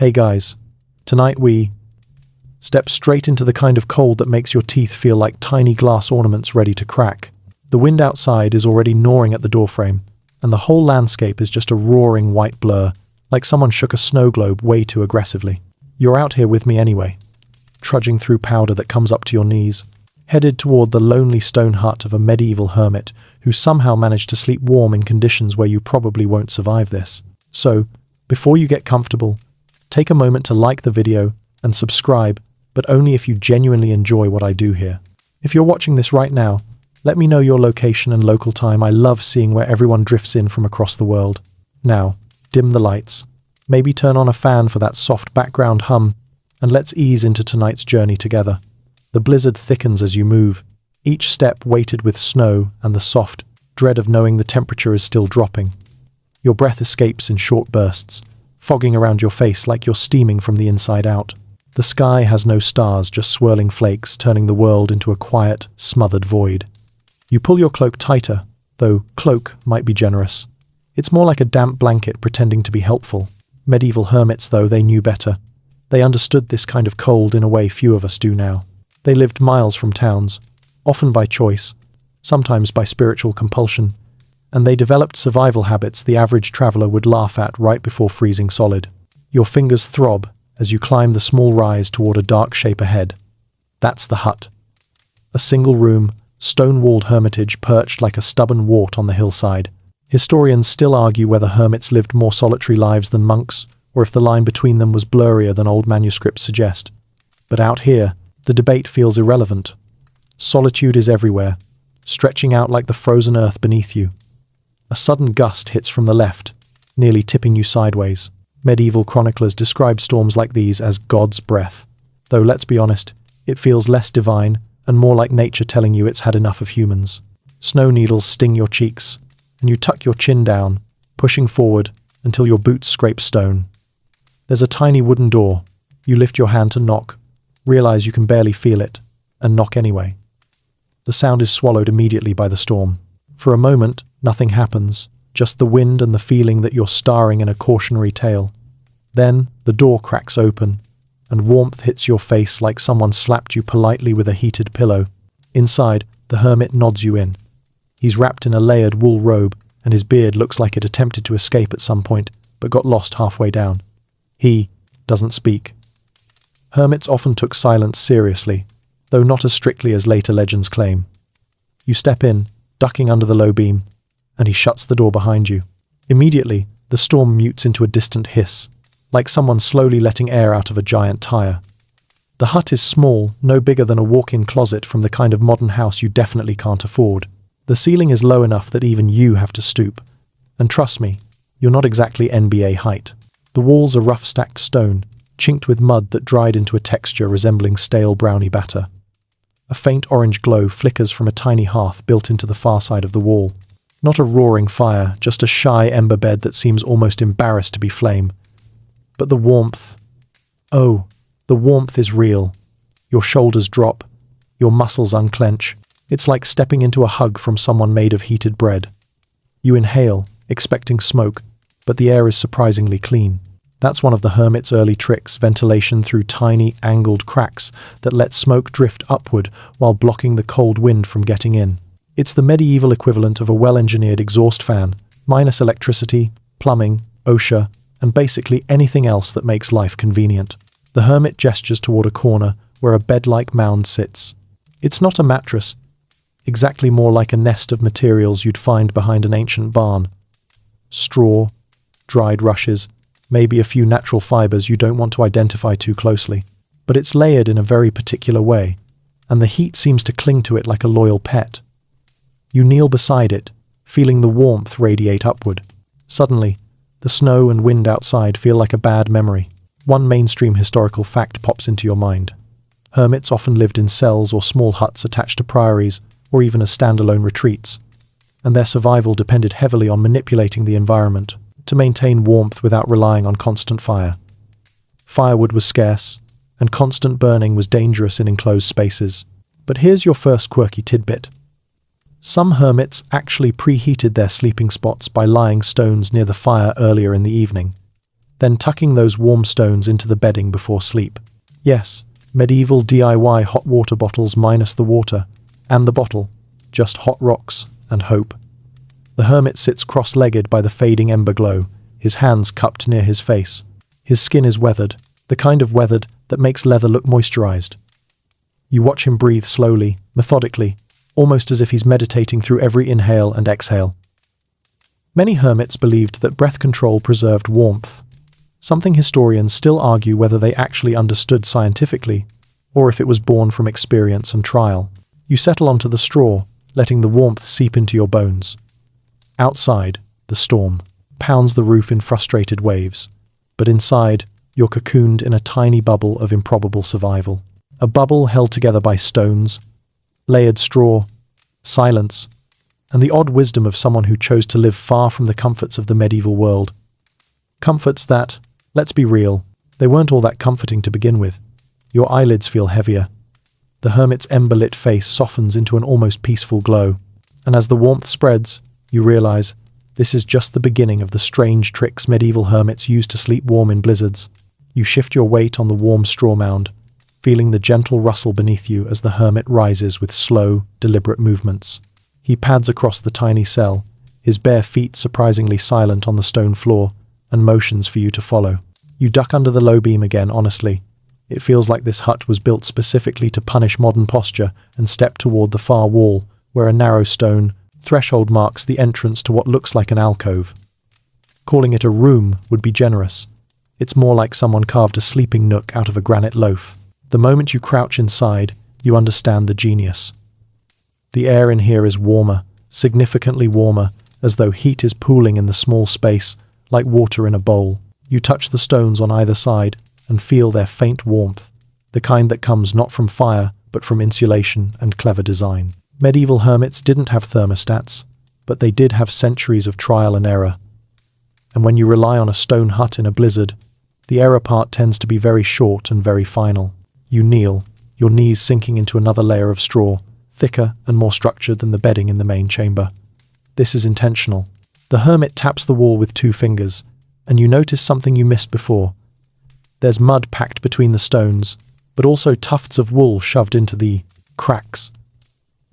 Hey guys, tonight we step straight into the kind of cold that makes your teeth feel like tiny glass ornaments ready to crack. The wind outside is already gnawing at the doorframe, and the whole landscape is just a roaring white blur, like someone shook a snow globe way too aggressively. You're out here with me anyway, trudging through powder that comes up to your knees, headed toward the lonely stone hut of a medieval hermit who somehow managed to sleep warm in conditions where you probably won't survive this. So, before you get comfortable, take a moment to like the video and subscribe, but only if you genuinely enjoy what I do here. If you're watching this right now, let me know your location and local time. I love seeing where everyone drifts in from across the world. Now, dim the lights, maybe turn on a fan for that soft background hum, and let's ease into tonight's journey together. The blizzard thickens as you move, each step weighted with snow and the soft dread of knowing the temperature is still dropping. Your breath escapes in short bursts, fogging around your face like you're steaming from the inside out. The sky has no stars, just swirling flakes, turning the world into a quiet, smothered void. You pull your cloak tighter, though cloak might be generous. It's more like a damp blanket pretending to be helpful. Medieval hermits, though, they knew better. They understood this kind of cold in a way few of us do now. They lived miles from towns, often by choice, sometimes by spiritual compulsion, and they developed survival habits the average traveler would laugh at right before freezing solid. Your fingers throb as you climb the small rise toward a dark shape ahead. That's the hut. A single-room, stone-walled hermitage perched like a stubborn wart on the hillside. Historians still argue whether hermits lived more solitary lives than monks, or if the line between them was blurrier than old manuscripts suggest. But out here, the debate feels irrelevant. Solitude is everywhere, stretching out like the frozen earth beneath you. A sudden gust hits from the left, nearly tipping you sideways. Medieval chroniclers describe storms like these as God's breath, though let's be honest, it feels less divine and more like nature telling you it's had enough of humans. Snow needles sting your cheeks, and you tuck your chin down, pushing forward until your boots scrape stone. There's a tiny wooden door. You lift your hand to knock, realize you can barely feel it, and knock anyway. The sound is swallowed immediately by the storm. For a moment, nothing happens, just the wind and the feeling that you're starring in a cautionary tale. Then, the door cracks open, and warmth hits your face like someone slapped you politely with a heated pillow. Inside, the hermit nods you in. He's wrapped in a layered wool robe, and his beard looks like it attempted to escape at some point, but got lost halfway down. He doesn't speak. Hermits often took silence seriously, though not as strictly as later legends claim. You step in, ducking under the low beam, and he shuts the door behind you. Immediately, the storm mutes into a distant hiss, like someone slowly letting air out of a giant tire. The hut is small, no bigger than a walk-in closet from the kind of modern house you definitely can't afford. The ceiling is low enough that even you have to stoop. And trust me, you're not exactly NBA height. The walls are rough stacked stone, chinked with mud that dried into a texture resembling stale brownie batter. A faint orange glow flickers from a tiny hearth built into the far side of the wall. Not a roaring fire, just a shy ember bed that seems almost embarrassed to be flame. But the warmth... oh, the warmth is real. Your shoulders drop, your muscles unclench. It's like stepping into a hug from someone made of heated bread. You inhale, expecting smoke, but the air is surprisingly clean. That's one of the hermit's early tricks, ventilation through tiny, angled cracks that let smoke drift upward while blocking the cold wind from getting in. It's the medieval equivalent of a well-engineered exhaust fan, minus electricity, plumbing, OSHA, and basically anything else that makes life convenient. The hermit gestures toward a corner where a bed-like mound sits. It's not a mattress, exactly more like a nest of materials you'd find behind an ancient barn. Straw, dried rushes, maybe a few natural fibers you don't want to identify too closely. But it's layered in a very particular way, and the heat seems to cling to it like a loyal pet. You kneel beside it, feeling the warmth radiate upward. Suddenly, the snow and wind outside feel like a bad memory. One mainstream historical fact pops into your mind. Hermits often lived in cells or small huts attached to priories, or even as standalone retreats, and their survival depended heavily on manipulating the environment to maintain warmth without relying on constant fire. Firewood was scarce, and constant burning was dangerous in enclosed spaces. But here's your first quirky tidbit. Some hermits actually preheated their sleeping spots by lying stones near the fire earlier in the evening. then tucking those warm stones into the bedding before sleep. Yes, medieval DIY hot water bottles minus the water, and the bottle, just hot rocks and hope. The hermit sits cross-legged by the fading ember glow, his hands cupped near his face. His skin is weathered, the kind of weathered that makes leather look moisturized. You watch him breathe slowly, methodically, almost as if he's meditating through every inhale and exhale. Many hermits believed that breath control preserved warmth, something historians still argue whether they actually understood scientifically, or if it was born from experience and trial. You settle onto the straw, letting the warmth seep into your bones. Outside, the storm pounds the roof in frustrated waves, but inside, you're cocooned in a tiny bubble of improbable survival. A bubble held together by stones, layered straw, silence, and the odd wisdom of someone who chose to live far from the comforts of the medieval world. Comforts that, let's be real, they weren't all that comforting to begin with. Your eyelids feel heavier. The hermit's ember-lit face softens into an almost peaceful glow, and as the warmth spreads, you realize this is just the beginning of the strange tricks medieval hermits used to sleep warm in blizzards. You shift your weight on the warm straw mound, feeling the gentle rustle beneath you as the hermit rises with slow, deliberate movements. He pads across the tiny cell, his bare feet surprisingly silent on the stone floor, and motions for you to follow. You duck under the low beam again, honestly. It feels like this hut was built specifically to punish modern posture, and step toward the far wall, where a narrow stone threshold marks the entrance to what looks like an alcove. Calling it a room would be generous. It's more like someone carved a sleeping nook out of a granite loaf. The moment you crouch inside, you understand the genius. The air in here is warmer, significantly warmer, as though heat is pooling in the small space, like water in a bowl. You touch the stones on either side and feel their faint warmth, the kind that comes not from fire, but from insulation and clever design. Medieval hermits didn't have thermostats, but they did have centuries of trial and error. And when you rely on a stone hut in a blizzard, the error part tends to be very short and very final. You kneel, your knees sinking into another layer of straw, thicker and more structured than the bedding in the main chamber. This is intentional. The hermit taps the wall with 2 fingers, and you notice something you missed before. There's mud packed between the stones, but also tufts of wool shoved into the cracks.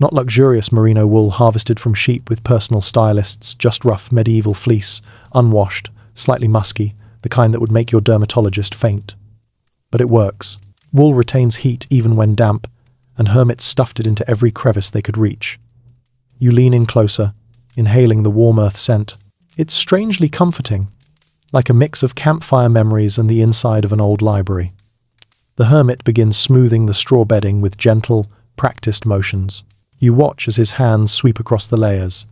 Not luxurious merino wool harvested from sheep with personal stylists, just rough medieval fleece, unwashed, slightly musky, the kind that would make your dermatologist faint. But it works. Wool retains heat even when damp, and hermits stuffed it into every crevice they could reach. You lean in closer, inhaling the warm earth scent. It's strangely comforting, like a mix of campfire memories and the inside of an old library. The hermit begins smoothing the straw bedding with gentle, practiced motions. You watch as his hands sweep across the layers,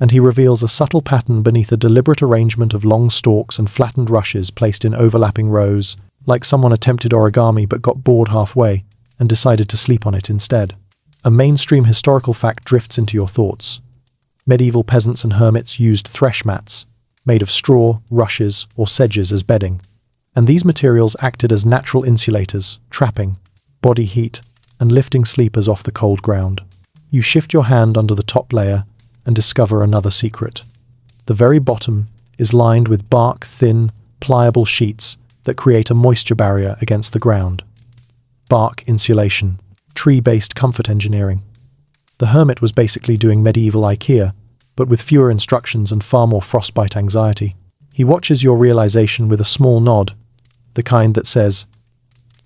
and he reveals a subtle pattern beneath a deliberate arrangement of long stalks and flattened rushes placed in overlapping rows, like someone attempted origami but got bored halfway and decided to sleep on it instead. A mainstream historical fact drifts into your thoughts. Medieval peasants and hermits used thresh mats, made of straw, rushes, or sedges as bedding, and these materials acted as natural insulators, trapping body heat and lifting sleepers off the cold ground. You shift your hand under the top layer and discover another secret. The very bottom is lined with bark-thin, pliable sheets that create a moisture barrier against the ground. Bark insulation, tree-based comfort engineering. The hermit was basically doing medieval IKEA, but with fewer instructions and far more frostbite anxiety. He watches your realization with a small nod, the kind that says,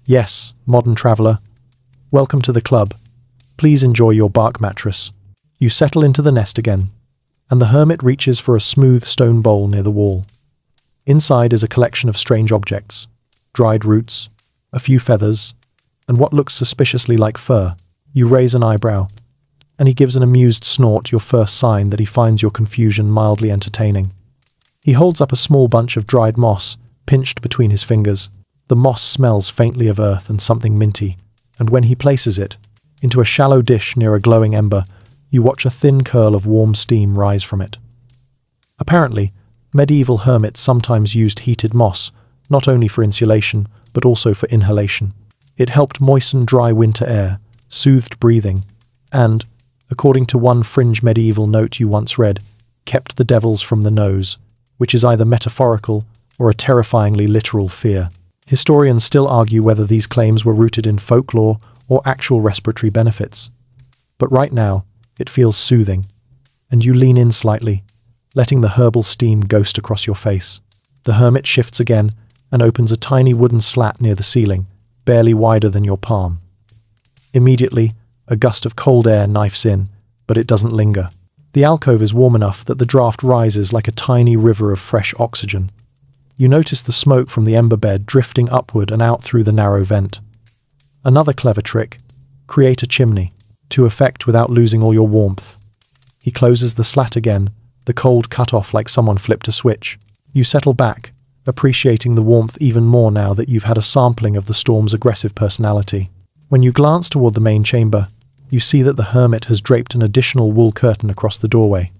"Yes, modern traveler, welcome to the club. Please enjoy your bark mattress." You settle into the nest again, and the hermit reaches for a smooth stone bowl near the wall. Inside is a collection of strange objects, dried roots, a few feathers, and what looks suspiciously like fur. You raise an eyebrow, and he gives an amused snort, your first sign that he finds your confusion mildly entertaining. He holds up a small bunch of dried moss, pinched between his fingers. The moss smells faintly of earth and something minty, and when he places it into a shallow dish near a glowing ember, you watch a thin curl of warm steam rise from it. Apparently, medieval hermits sometimes used heated moss, not only for insulation, but also for inhalation. It helped moisten dry winter air, soothed breathing, and, according to one fringe medieval note you once read, kept the devils from the nose, which is either metaphorical or a terrifyingly literal fear. Historians still argue whether these claims were rooted in folklore or actual respiratory benefits. But right now, it feels soothing, and you lean in slightly, letting the herbal steam ghost across your face. The hermit shifts again and opens a tiny wooden slat near the ceiling, barely wider than your palm. Immediately, a gust of cold air knifes in, but it doesn't linger. The alcove is warm enough that the draft rises like a tiny river of fresh oxygen. You notice the smoke from the ember bed drifting upward and out through the narrow vent. Another clever trick: create a chimney, to effect without losing all your warmth. He closes the slat again, the cold cut off like someone flipped a switch. You settle back, appreciating the warmth even more now that you've had a sampling of the storm's aggressive personality. When you glance toward the main chamber, you see that the hermit has draped an additional wool curtain across the doorway.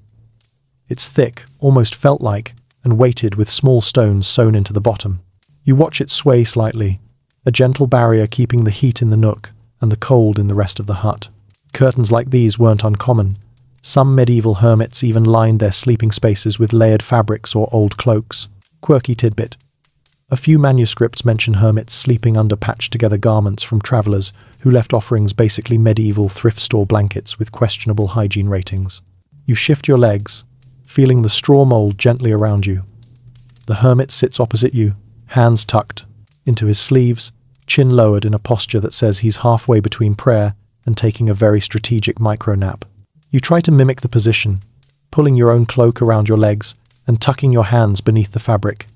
It's thick, almost felt-like, and weighted with small stones sewn into the bottom. You watch it sway slightly, a gentle barrier keeping the heat in the nook and the cold in the rest of the hut. Curtains like these weren't uncommon. Some medieval hermits even lined their sleeping spaces with layered fabrics or old cloaks. Quirky tidbit: a few manuscripts mention hermits sleeping under patched-together garments from travelers who left offerings basically medieval thrift store blankets with questionable hygiene ratings. You shift your legs, feeling the straw mold gently around you. The hermit sits opposite you, hands tucked into his sleeves, chin lowered in a posture that says he's halfway between prayer and taking a very strategic micro-nap. You try to mimic the position, pulling your own cloak around your legs and tucking your hands beneath the fabric.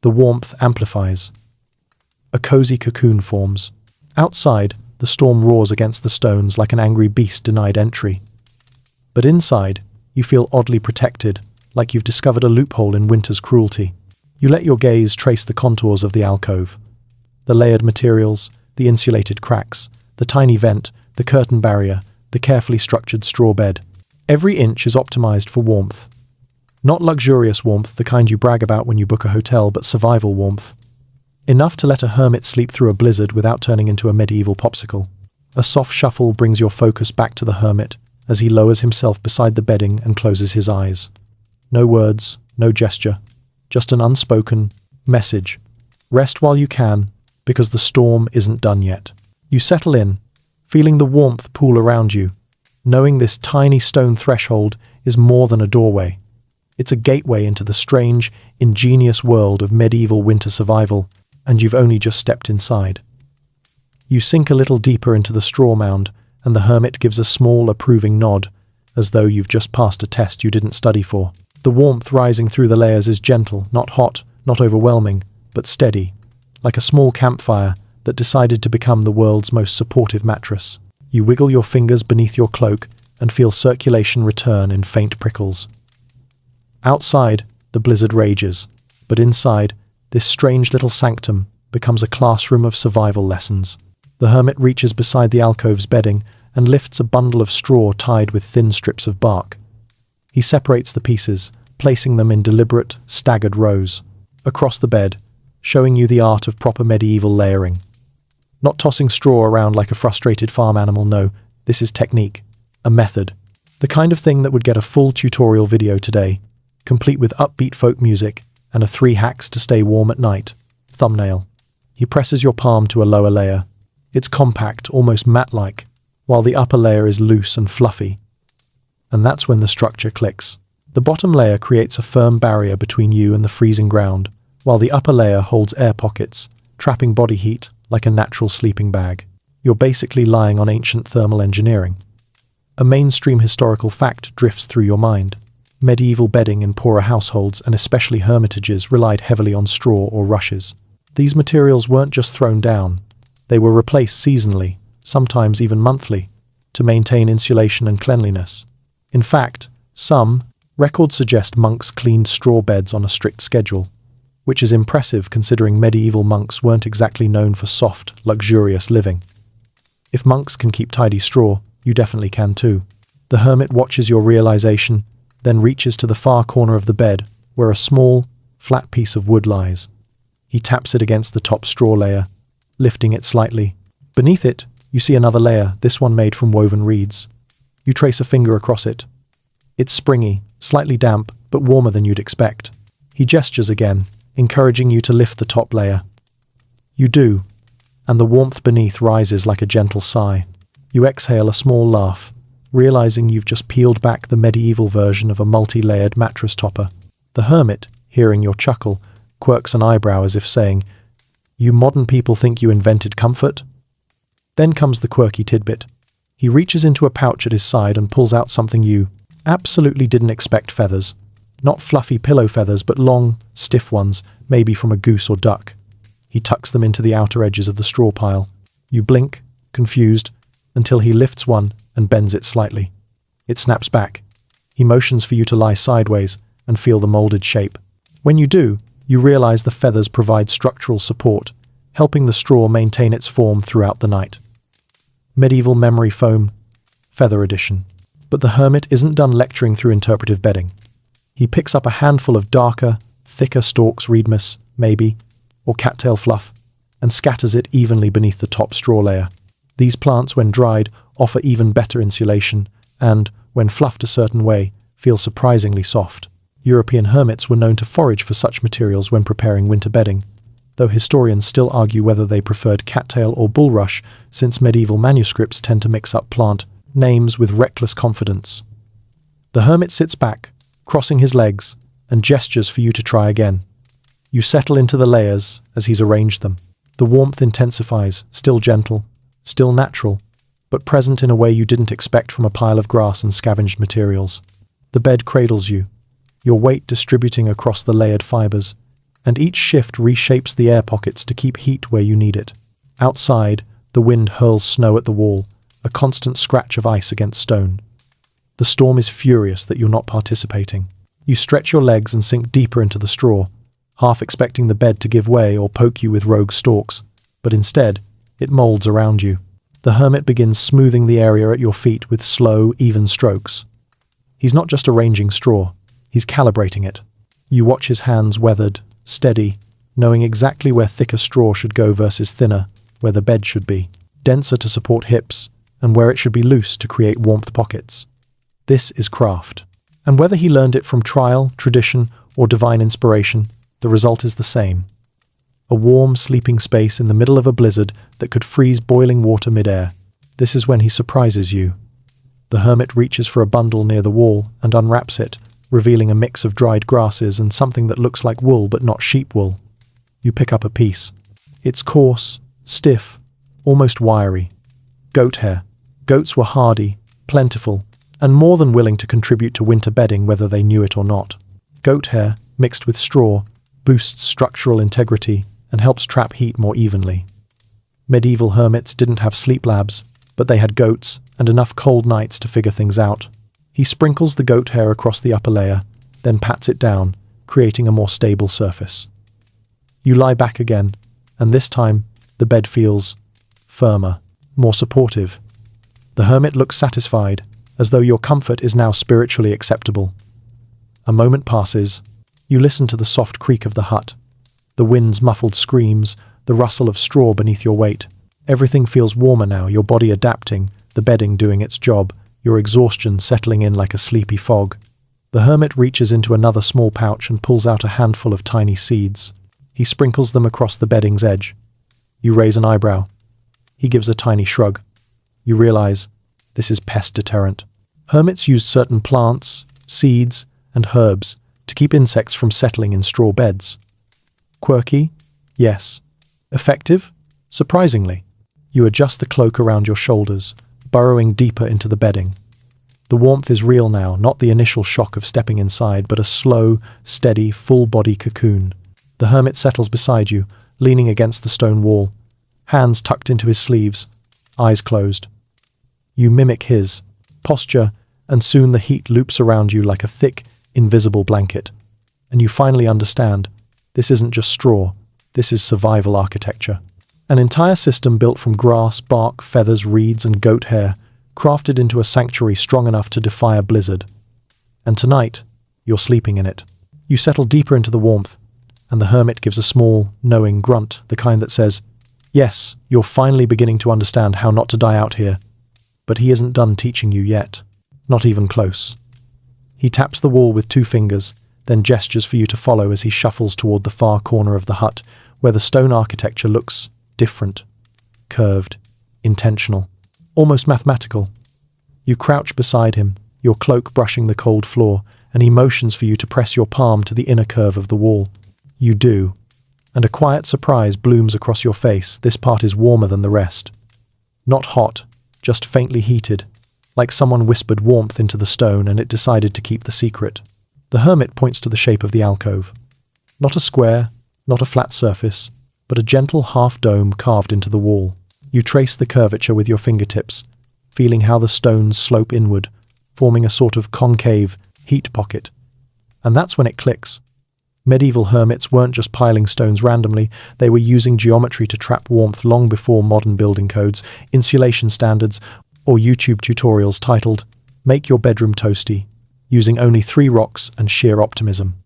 The warmth amplifies. A cozy cocoon forms. Outside, the storm roars against the stones like an angry beast denied entry. But inside, you feel oddly protected, like you've discovered a loophole in winter's cruelty. You let your gaze trace the contours of the alcove. The layered materials, the insulated cracks, the tiny vent, the curtain barrier, the carefully structured straw bed. Every inch is optimized for warmth. Not luxurious warmth, the kind you brag about when you book a hotel, but survival warmth. Enough to let a hermit sleep through a blizzard without turning into a medieval popsicle. A soft shuffle brings your focus back to the hermit as he lowers himself beside the bedding and closes his eyes. No words, no gesture, just an unspoken message. Rest while you can, because the storm isn't done yet. You settle in, feeling the warmth pool around you, knowing this tiny stone threshold is more than a doorway. It's a gateway into the strange, ingenious world of medieval winter survival, and you've only just stepped inside. You sink a little deeper into the straw mound, and the hermit gives a small, approving nod, as though you've just passed a test you didn't study for. The warmth rising through the layers is gentle, not hot, not overwhelming, but steady, like a small campfire that decided to become the world's most supportive mattress. You wiggle your fingers beneath your cloak and feel circulation return in faint prickles. Outside, the blizzard rages, but inside, this strange little sanctum becomes a classroom of survival lessons. The hermit reaches beside the alcove's bedding and lifts a bundle of straw tied with thin strips of bark. He separates the pieces, placing them in deliberate, staggered rows, across the bed, showing you the art of proper medieval layering. Not tossing straw around like a frustrated farm animal, no, this is technique, a method. The kind of thing that would get a full tutorial video today, complete with upbeat folk music and a 3 hacks to stay warm at night thumbnail. He presses your palm to a lower layer. It's compact, almost mat-like, while the upper layer is loose and fluffy. And that's when the structure clicks. The bottom layer creates a firm barrier between you and the freezing ground, while the upper layer holds air pockets, trapping body heat like a natural sleeping bag. You're basically lying on ancient thermal engineering. A mainstream historical fact drifts through your mind. Medieval bedding in poorer households, and especially hermitages, relied heavily on straw or rushes. These materials weren't just thrown down. They were replaced seasonally, sometimes even monthly, to maintain insulation and cleanliness. In fact, some records suggest monks cleaned straw beds on a strict schedule, which is impressive considering medieval monks weren't exactly known for soft, luxurious living. If monks can keep tidy straw, you definitely can too. The hermit watches your realization, then reaches to the far corner of the bed, where a small, flat piece of wood lies. He taps it against the top straw layer, lifting it slightly. Beneath it, you see another layer, this one made from woven reeds. You trace a finger across it. It's springy, slightly damp, but warmer than you'd expect. He gestures again, encouraging you to lift the top layer. You do, and the warmth beneath rises like a gentle sigh. You exhale a small laugh, realizing you've just peeled back the medieval version of a multi-layered mattress topper. The hermit, hearing your chuckle, quirks an eyebrow as if saying, "You modern people think you invented comfort?" Then comes the quirky tidbit. He reaches into a pouch at his side and pulls out something you absolutely didn't expect: feathers. Not fluffy pillow feathers, but long, stiff ones, maybe from a goose or duck. He tucks them into the outer edges of the straw pile. You blink, confused, until he lifts one and bends it slightly. It snaps back. He motions for you to lie sideways and feel the molded shape. When you do, you realize the feathers provide structural support, helping the straw maintain its form throughout the night. Medieval memory foam, Feather Edition. But the hermit isn't done lecturing through interpretive bedding. He picks up a handful of darker, thicker stalks, reedmus, maybe, or cattail fluff, and scatters it evenly beneath the top straw layer. These plants, when dried, offer even better insulation, and, when fluffed a certain way, feel surprisingly soft. European hermits were known to forage for such materials when preparing winter bedding, though historians still argue whether they preferred cattail or bulrush, since medieval manuscripts tend to mix up plant names with reckless confidence. The hermit sits back, crossing his legs, and gestures for you to try again. You settle into the layers as he's arranged them. The warmth intensifies, still gentle, still natural, but present in a way you didn't expect from a pile of grass and scavenged materials. The bed cradles you, your weight distributing across the layered fibers, and each shift reshapes the air pockets to keep heat where you need it. Outside, the wind hurls snow at the wall, a constant scratch of ice against stone. The storm is furious that you're not participating. You stretch your legs and sink deeper into the straw, half expecting the bed to give way or poke you with rogue stalks, but instead, it molds around you. The hermit begins smoothing the area at your feet with slow, even strokes. He's not just arranging straw, he's calibrating it. You watch his hands weathered, steady, knowing exactly where thicker straw should go versus thinner, where the bed should be, denser to support hips, and where it should be loose to create warmth pockets. This is craft. And whether he learned it from trial, tradition, or divine inspiration, the result is the same. A warm, sleeping space in the middle of a blizzard that could freeze boiling water mid-air. This is when he surprises you. The hermit reaches for a bundle near the wall and unwraps it, revealing a mix of dried grasses and something that looks like wool but not sheep wool. You pick up a piece. It's coarse, stiff, almost wiry. Goat hair. Goats were hardy, plentiful, and more than willing to contribute to winter bedding whether they knew it or not. Goat hair, mixed with straw, boosts structural integrity and helps trap heat more evenly. Medieval hermits didn't have sleep labs, but they had goats and enough cold nights to figure things out. He sprinkles the goat hair across the upper layer, then pats it down, creating a more stable surface. You lie back again, and this time, the bed feels firmer, more supportive. The hermit looks satisfied, as though your comfort is now spiritually acceptable. A moment passes. You listen to the soft creak of the hut, the wind's muffled screams, the rustle of straw beneath your weight. Everything feels warmer now, your body adapting, the bedding doing its job, your exhaustion settling in like a sleepy fog. The hermit reaches into another small pouch and pulls out a handful of tiny seeds. He sprinkles them across the bedding's edge. You raise an eyebrow. He gives a tiny shrug. You realize this is pest deterrent. Hermits used certain plants, seeds, and herbs to keep insects from settling in straw beds. Quirky? Yes. Effective? Surprisingly. You adjust the cloak around your shoulders, burrowing deeper into the bedding. The warmth is real now, not the initial shock of stepping inside, but a slow, steady, full-body cocoon. The hermit settles beside you, leaning against the stone wall, hands tucked into his sleeves, eyes closed. You mimic his posture, and soon the heat loops around you like a thick, invisible blanket. And you finally understand, this isn't just straw, this is survival architecture. An entire system built from grass, bark, feathers, reeds, and goat hair, crafted into a sanctuary strong enough to defy a blizzard. And tonight, you're sleeping in it. You settle deeper into the warmth, and the hermit gives a small, knowing grunt, the kind that says, "Yes, you're finally beginning to understand how not to die out here." But he isn't done teaching you yet. Not even close. He taps the wall with 2 fingers, then gestures for you to follow as he shuffles toward the far corner of the hut, where the stone architecture looks different, curved, intentional, almost mathematical. You crouch beside him, your cloak brushing the cold floor, and he motions for you to press your palm to the inner curve of the wall. You do, and a quiet surprise blooms across your face. This part is warmer than the rest. Not hot, just faintly heated, like someone whispered warmth into the stone and it decided to keep the secret. The hermit points to the shape of the alcove. Not a square, not a flat surface, but a gentle half-dome carved into the wall. You trace the curvature with your fingertips, feeling how the stones slope inward, forming a sort of concave heat pocket. And that's when it clicks. Medieval hermits weren't just piling stones randomly, they were using geometry to trap warmth long before modern building codes, insulation standards, or YouTube tutorials titled, "Make Your Bedroom Toasty," using only 3 rocks and sheer optimism.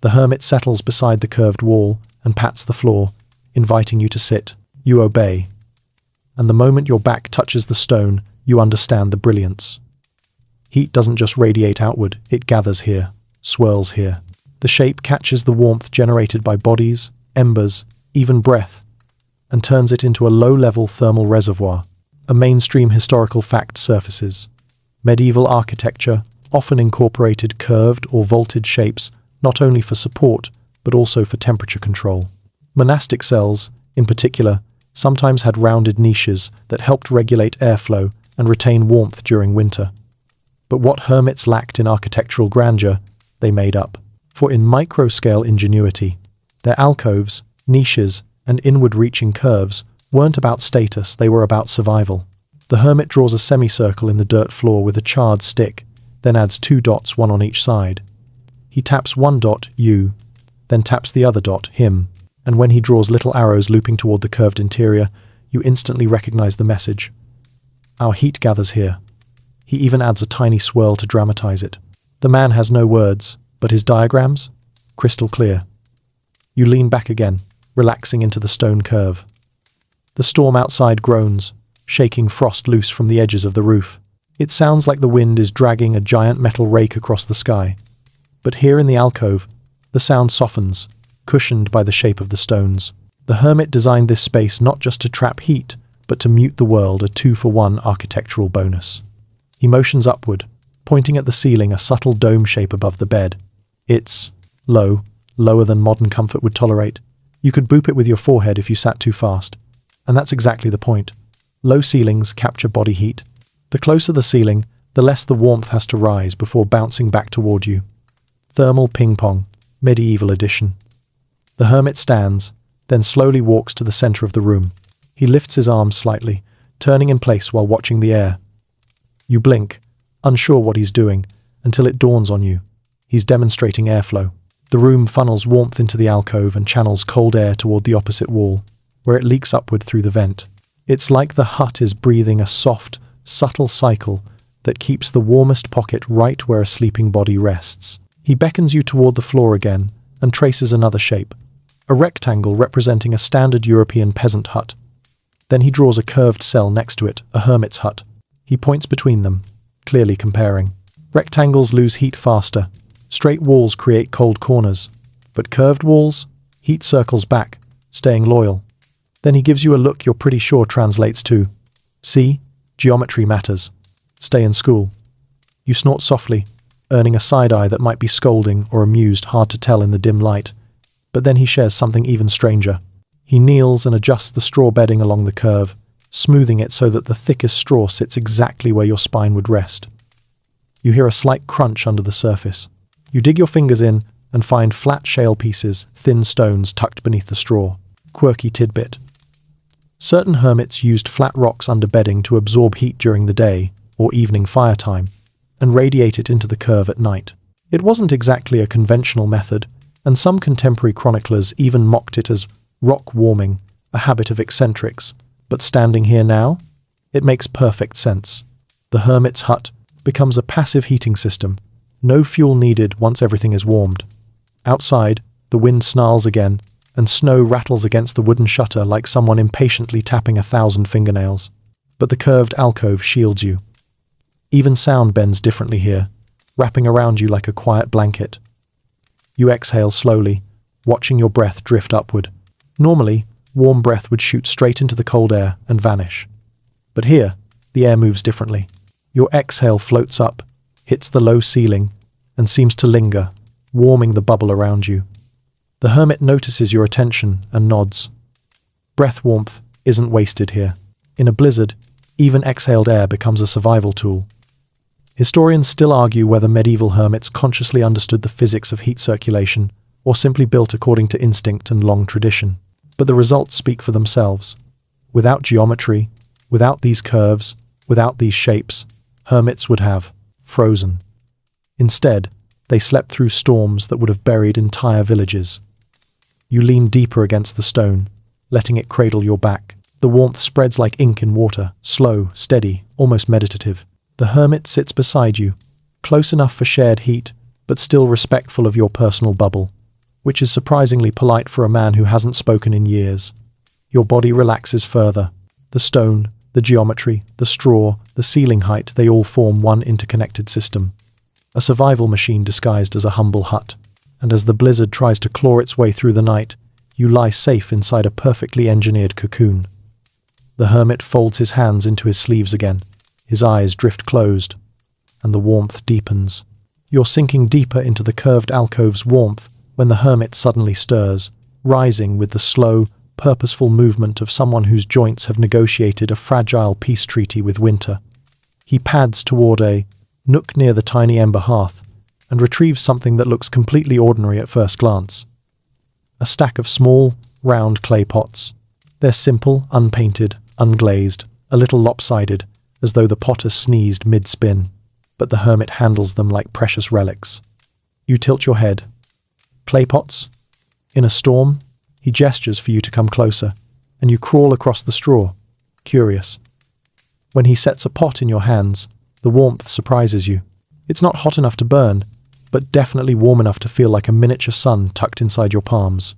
The hermit settles beside the curved wall and pats the floor, inviting you to sit. You obey. And the moment your back touches the stone, you understand the brilliance. Heat doesn't just radiate outward, it gathers here, swirls here. The shape catches the warmth generated by bodies, embers, even breath, and turns it into a low-level thermal reservoir. A mainstream historical fact surfaces. Medieval architecture often incorporated curved or vaulted shapes, not only for support, but also for temperature control. Monastic cells, in particular, sometimes had rounded niches that helped regulate airflow and retain warmth during winter. But what hermits lacked in architectural grandeur, they made up. For in micro-scale ingenuity, their alcoves, niches, and inward-reaching curves weren't about status, they were about survival. The hermit draws a semicircle in the dirt floor with a charred stick, then adds 2 dots, one on each side. He taps one dot, you, then taps the other dot, him, and when he draws little arrows looping toward the curved interior, you instantly recognize the message. Our heat gathers here. He even adds a tiny swirl to dramatize it. The man has no words, but his diagrams? Crystal clear. You lean back again, relaxing into the stone curve. The storm outside groans, shaking frost loose from the edges of the roof. It sounds like the wind is dragging a giant metal rake across the sky. But here in the alcove, the sound softens, cushioned by the shape of the stones. The hermit designed this space not just to trap heat, but to mute the world, a 2-for-1 architectural bonus. He motions upward, pointing at the ceiling, a subtle dome shape above the bed. It's low, lower than modern comfort would tolerate. You could boop it with your forehead if you sat too fast. And that's exactly the point. Low ceilings capture body heat. The closer the ceiling, the less the warmth has to rise before bouncing back toward you. Thermal ping-pong, medieval edition. The hermit stands, then slowly walks to the center of the room. He lifts his arms slightly, turning in place while watching the air. You blink, unsure what he's doing, until it dawns on you. He's demonstrating airflow. The room funnels warmth into the alcove and channels cold air toward the opposite wall, where it leaks upward through the vent. It's like the hut is breathing a soft, subtle cycle that keeps the warmest pocket right where a sleeping body rests. He beckons you toward the floor again and traces another shape, a rectangle representing a standard European peasant hut. Then he draws a curved cell next to it, a hermit's hut. He points between them, clearly comparing. Rectangles lose heat faster. Straight walls create cold corners. But curved walls, heat circles back, staying loyal. Then he gives you a look you're pretty sure translates to, "See, geometry matters. Stay in school." You snort softly, earning a side-eye that might be scolding or amused, hard to tell in the dim light. But then he shares something even stranger. He kneels and adjusts the straw bedding along the curve, smoothing it so that the thickest straw sits exactly where your spine would rest. You hear a slight crunch under the surface. You dig your fingers in and find flat shale pieces, thin stones tucked beneath the straw. Quirky tidbit. Certain hermits used flat rocks under bedding to absorb heat during the day, or evening fire time, and radiate it into the curve at night. It wasn't exactly a conventional method, and some contemporary chroniclers even mocked it as rock warming, a habit of eccentrics. But standing here now, it makes perfect sense. The hermit's hut becomes a passive heating system, no fuel needed once everything is warmed. Outside, the wind snarls again, and snow rattles against the wooden shutter like someone impatiently tapping 1,000 fingernails. But the curved alcove shields you. Even sound bends differently here, wrapping around you like a quiet blanket. You exhale slowly, watching your breath drift upward. Normally, warm breath would shoot straight into the cold air and vanish. But here, the air moves differently. Your exhale floats up, hits the low ceiling, and seems to linger, warming the bubble around you. The hermit notices your attention and nods. Breath warmth isn't wasted here. In a blizzard, even exhaled air becomes a survival tool. Historians still argue whether medieval hermits consciously understood the physics of heat circulation or simply built according to instinct and long tradition. But the results speak for themselves. Without geometry, without these curves, without these shapes, hermits would have frozen. Instead, they slept through storms that would have buried entire villages. You lean deeper against the stone, letting it cradle your back. The warmth spreads like ink in water, slow, steady, almost meditative. The hermit sits beside you, close enough for shared heat, but still respectful of your personal bubble, which is surprisingly polite for a man who hasn't spoken in years. Your body relaxes further. The stone, the geometry, the straw, the ceiling height, they all form one interconnected system. A survival machine disguised as a humble hut. And as the blizzard tries to claw its way through the night, you lie safe inside a perfectly engineered cocoon. The hermit folds his hands into his sleeves again. His eyes drift closed, and the warmth deepens. You're sinking deeper into the curved alcove's warmth when the hermit suddenly stirs, rising with the slow, purposeful movement of someone whose joints have negotiated a fragile peace treaty with winter. He pads toward a nook near the tiny ember hearth and retrieves something that looks completely ordinary at first glance. A stack of small, round clay pots. They're simple, unpainted, unglazed, a little lopsided, as though the potter sneezed mid-spin, but the hermit handles them like precious relics. You tilt your head. Clay pots? In a storm? He gestures for you to come closer, and you crawl across the straw, curious. When he sets a pot in your hands, the warmth surprises you. It's not hot enough to burn, but definitely warm enough to feel like a miniature sun tucked inside your palms.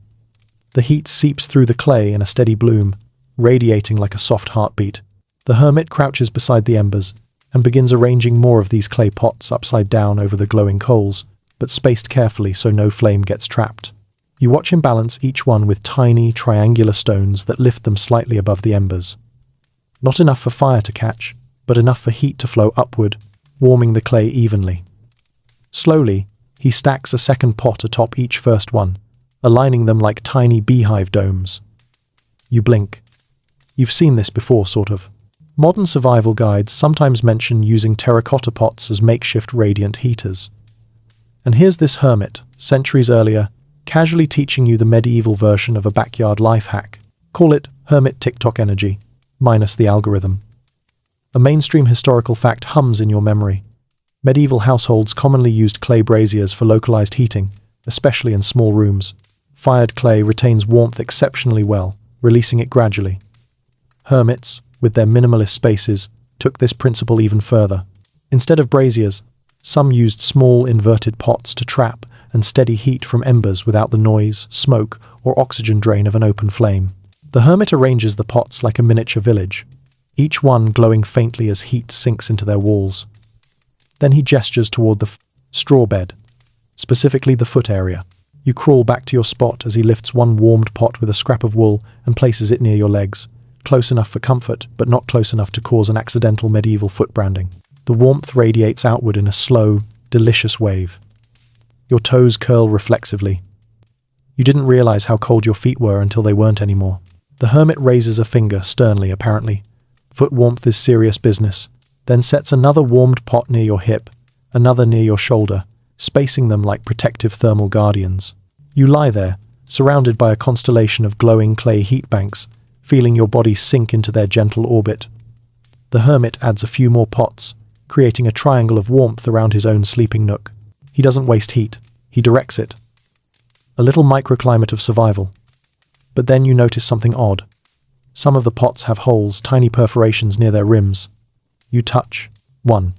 The heat seeps through the clay in a steady bloom, radiating like a soft heartbeat. The hermit crouches beside the embers and begins arranging more of these clay pots upside down over the glowing coals, but spaced carefully so no flame gets trapped. You watch him balance each one with tiny, triangular stones that lift them slightly above the embers. Not enough for fire to catch, but enough for heat to flow upward, warming the clay evenly. Slowly, he stacks a second pot atop each first one, aligning them like tiny beehive domes. You blink. You've seen this before, sort of. Modern survival guides sometimes mention using terracotta pots as makeshift radiant heaters. And here's this hermit, centuries earlier, casually teaching you the medieval version of a backyard life hack. Call it hermit TikTok energy, minus the algorithm. A mainstream historical fact hums in your memory. Medieval households commonly used clay braziers for localized heating, especially in small rooms. Fired clay retains warmth exceptionally well, releasing it gradually. Hermits, with their minimalist spaces, took this principle even further. Instead of braziers, some used small inverted pots to trap and steady heat from embers without the noise, smoke, or oxygen drain of an open flame. The hermit arranges the pots like a miniature village, each one glowing faintly as heat sinks into their walls. Then he gestures toward the straw bed, specifically the foot area. You crawl back to your spot as he lifts one warmed pot with a scrap of wool and places it near your legs, close enough for comfort, but not close enough to cause an accidental medieval foot branding. The warmth radiates outward in a slow, delicious wave. Your toes curl reflexively. You didn't realize how cold your feet were until they weren't anymore. The hermit raises a finger, sternly apparently. Foot warmth is serious business, then sets another warmed pot near your hip, another near your shoulder, spacing them like protective thermal guardians. You lie there, surrounded by a constellation of glowing clay heat banks, feeling your body sink into their gentle orbit. The hermit adds a few more pots, creating a triangle of warmth around his own sleeping nook. He doesn't waste heat, he directs it. A little microclimate of survival. But then you notice something odd. Some of the pots have holes, tiny perforations near their rims. You touch one.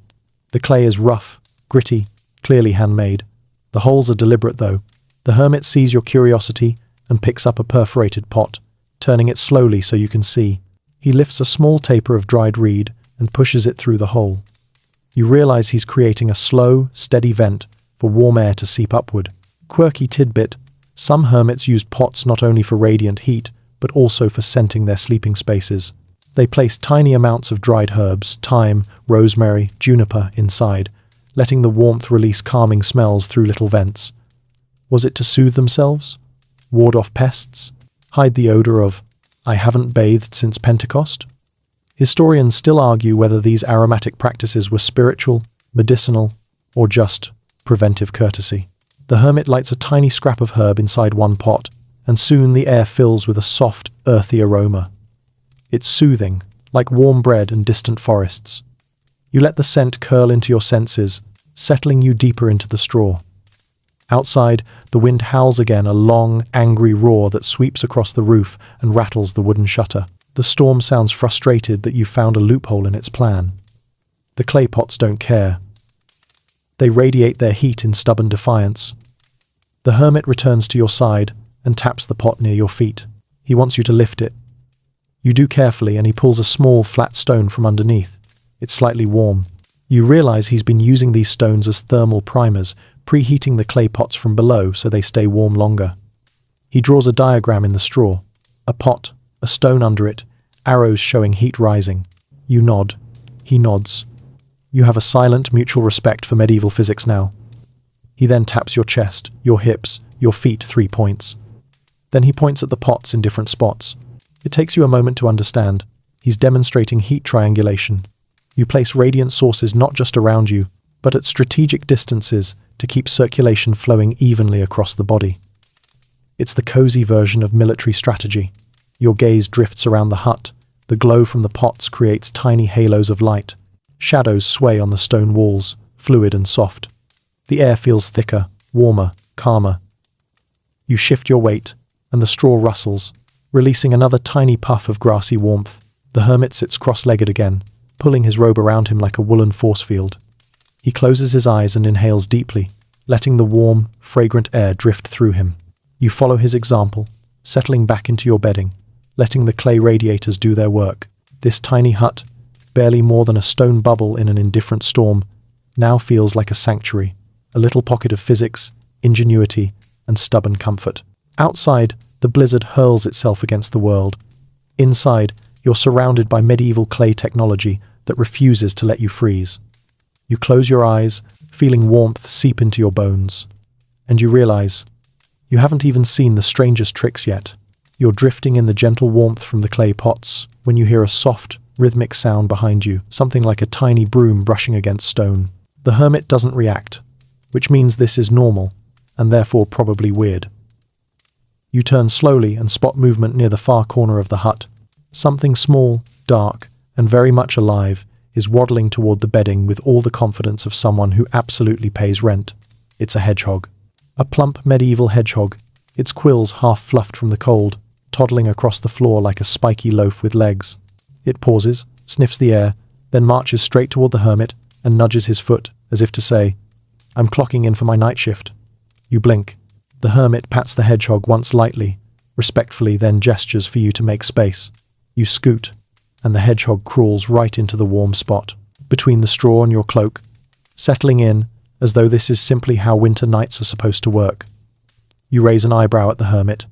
The clay is rough, gritty, clearly handmade. The holes are deliberate though. The hermit sees your curiosity and picks up a perforated pot, turning it slowly so you can see. He lifts a small taper of dried reed and pushes it through the hole. You realize he's creating a slow, steady vent for warm air to seep upward. Quirky tidbit: some hermits used pots not only for radiant heat, but also for scenting their sleeping spaces. They placed tiny amounts of dried herbs, thyme, rosemary, juniper inside, letting the warmth release calming smells through little vents. Was it to soothe themselves? Ward off pests? Hide the odor of, "I haven't bathed since Pentecost"? Historians still argue whether these aromatic practices were spiritual, medicinal, or just preventive courtesy. The hermit lights a tiny scrap of herb inside one pot, and soon the air fills with a soft, earthy aroma. It's soothing, like warm bread and distant forests. You let the scent curl into your senses, settling you deeper into the straw. Outside, the wind howls again, a long, angry roar that sweeps across the roof and rattles the wooden shutter. The storm sounds frustrated that you've found a loophole in its plan. The clay pots don't care. They radiate their heat in stubborn defiance. The hermit returns to your side and taps the pot near your feet. He wants you to lift it. You do carefully, and he pulls a small, flat stone from underneath. It's slightly warm. You realize he's been using these stones as thermal primers, preheating the clay pots from below so they stay warm longer. He draws a diagram in the straw. A pot, a stone under it, arrows showing heat rising. You nod. He nods. You have a silent, mutual respect for medieval physics now. He then taps your chest, your hips, your feet 3 points. Then he points at the pots in different spots. It takes you a moment to understand. He's demonstrating heat triangulation. You place radiant sources not just around you, but at strategic distances to keep circulation flowing evenly across the body. It's the cozy version of military strategy. Your gaze drifts around the hut. The glow from the pots creates tiny halos of light. Shadows sway on the stone walls, fluid and soft. The air feels thicker, warmer, calmer. You shift your weight, and the straw rustles, releasing another tiny puff of grassy warmth. The hermit sits cross-legged again, pulling his robe around him like a woolen force field. He closes his eyes and inhales deeply, letting the warm, fragrant air drift through him. You follow his example, settling back into your bedding, letting the clay radiators do their work. This tiny hut, barely more than a stone bubble in an indifferent storm, now feels like a sanctuary, a little pocket of physics, ingenuity, and stubborn comfort. Outside, the blizzard hurls itself against the world. Inside, you're surrounded by medieval clay technology that refuses to let you freeze. You close your eyes, feeling warmth seep into your bones. And you realize, you haven't even seen the strangest tricks yet. You're drifting in the gentle warmth from the clay pots when you hear a soft, rhythmic sound behind you, something like a tiny broom brushing against stone. The hermit doesn't react, which means this is normal, and therefore probably weird. You turn slowly and spot movement near the far corner of the hut. Something small, dark, and very much alive is waddling toward the bedding with all the confidence of someone who absolutely pays rent. It's a hedgehog. A plump medieval hedgehog, its quills half fluffed from the cold, toddling across the floor like a spiky loaf with legs. It pauses, sniffs the air, then marches straight toward the hermit and nudges his foot, as if to say, "I'm clocking in for my night shift." You blink. The hermit pats the hedgehog once lightly, respectfully, then gestures for you to make space. You scoot, and the hedgehog crawls right into the warm spot, between the straw and your cloak, settling in as though this is simply how winter nights are supposed to work. You raise an eyebrow at the hermit.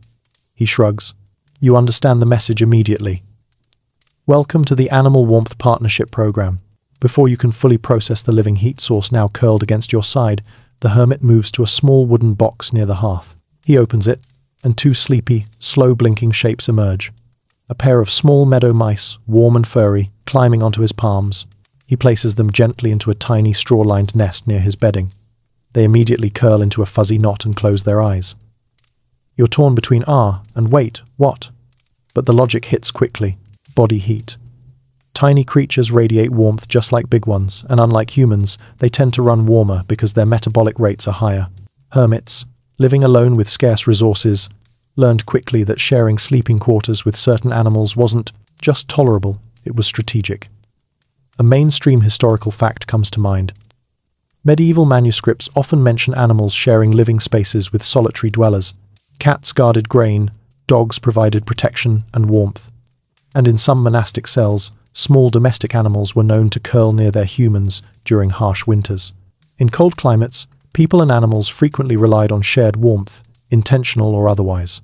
He shrugs. You understand the message immediately. Welcome to the Animal Warmth Partnership Program. Before you can fully process the living heat source now curled against your side, the hermit moves to a small wooden box near the hearth. He opens it, and 2 sleepy, slow-blinking shapes emerge. A pair of small meadow mice, warm and furry, climbing onto his palms. He places them gently into a tiny straw-lined nest near his bedding. They immediately curl into a fuzzy knot and close their eyes. You're torn between and wait, what? But the logic hits quickly. Body heat. Tiny creatures radiate warmth just like big ones, and unlike humans, they tend to run warmer because their metabolic rates are higher. Hermits, living alone with scarce resources, learned quickly that sharing sleeping quarters with certain animals wasn't just tolerable, it was strategic. A mainstream historical fact comes to mind. Medieval manuscripts often mention animals sharing living spaces with solitary dwellers. Cats guarded grain, dogs provided protection and warmth. And in some monastic cells, small domestic animals were known to curl near their humans during harsh winters. In cold climates, People and animals frequently relied on shared warmth, intentional or otherwise.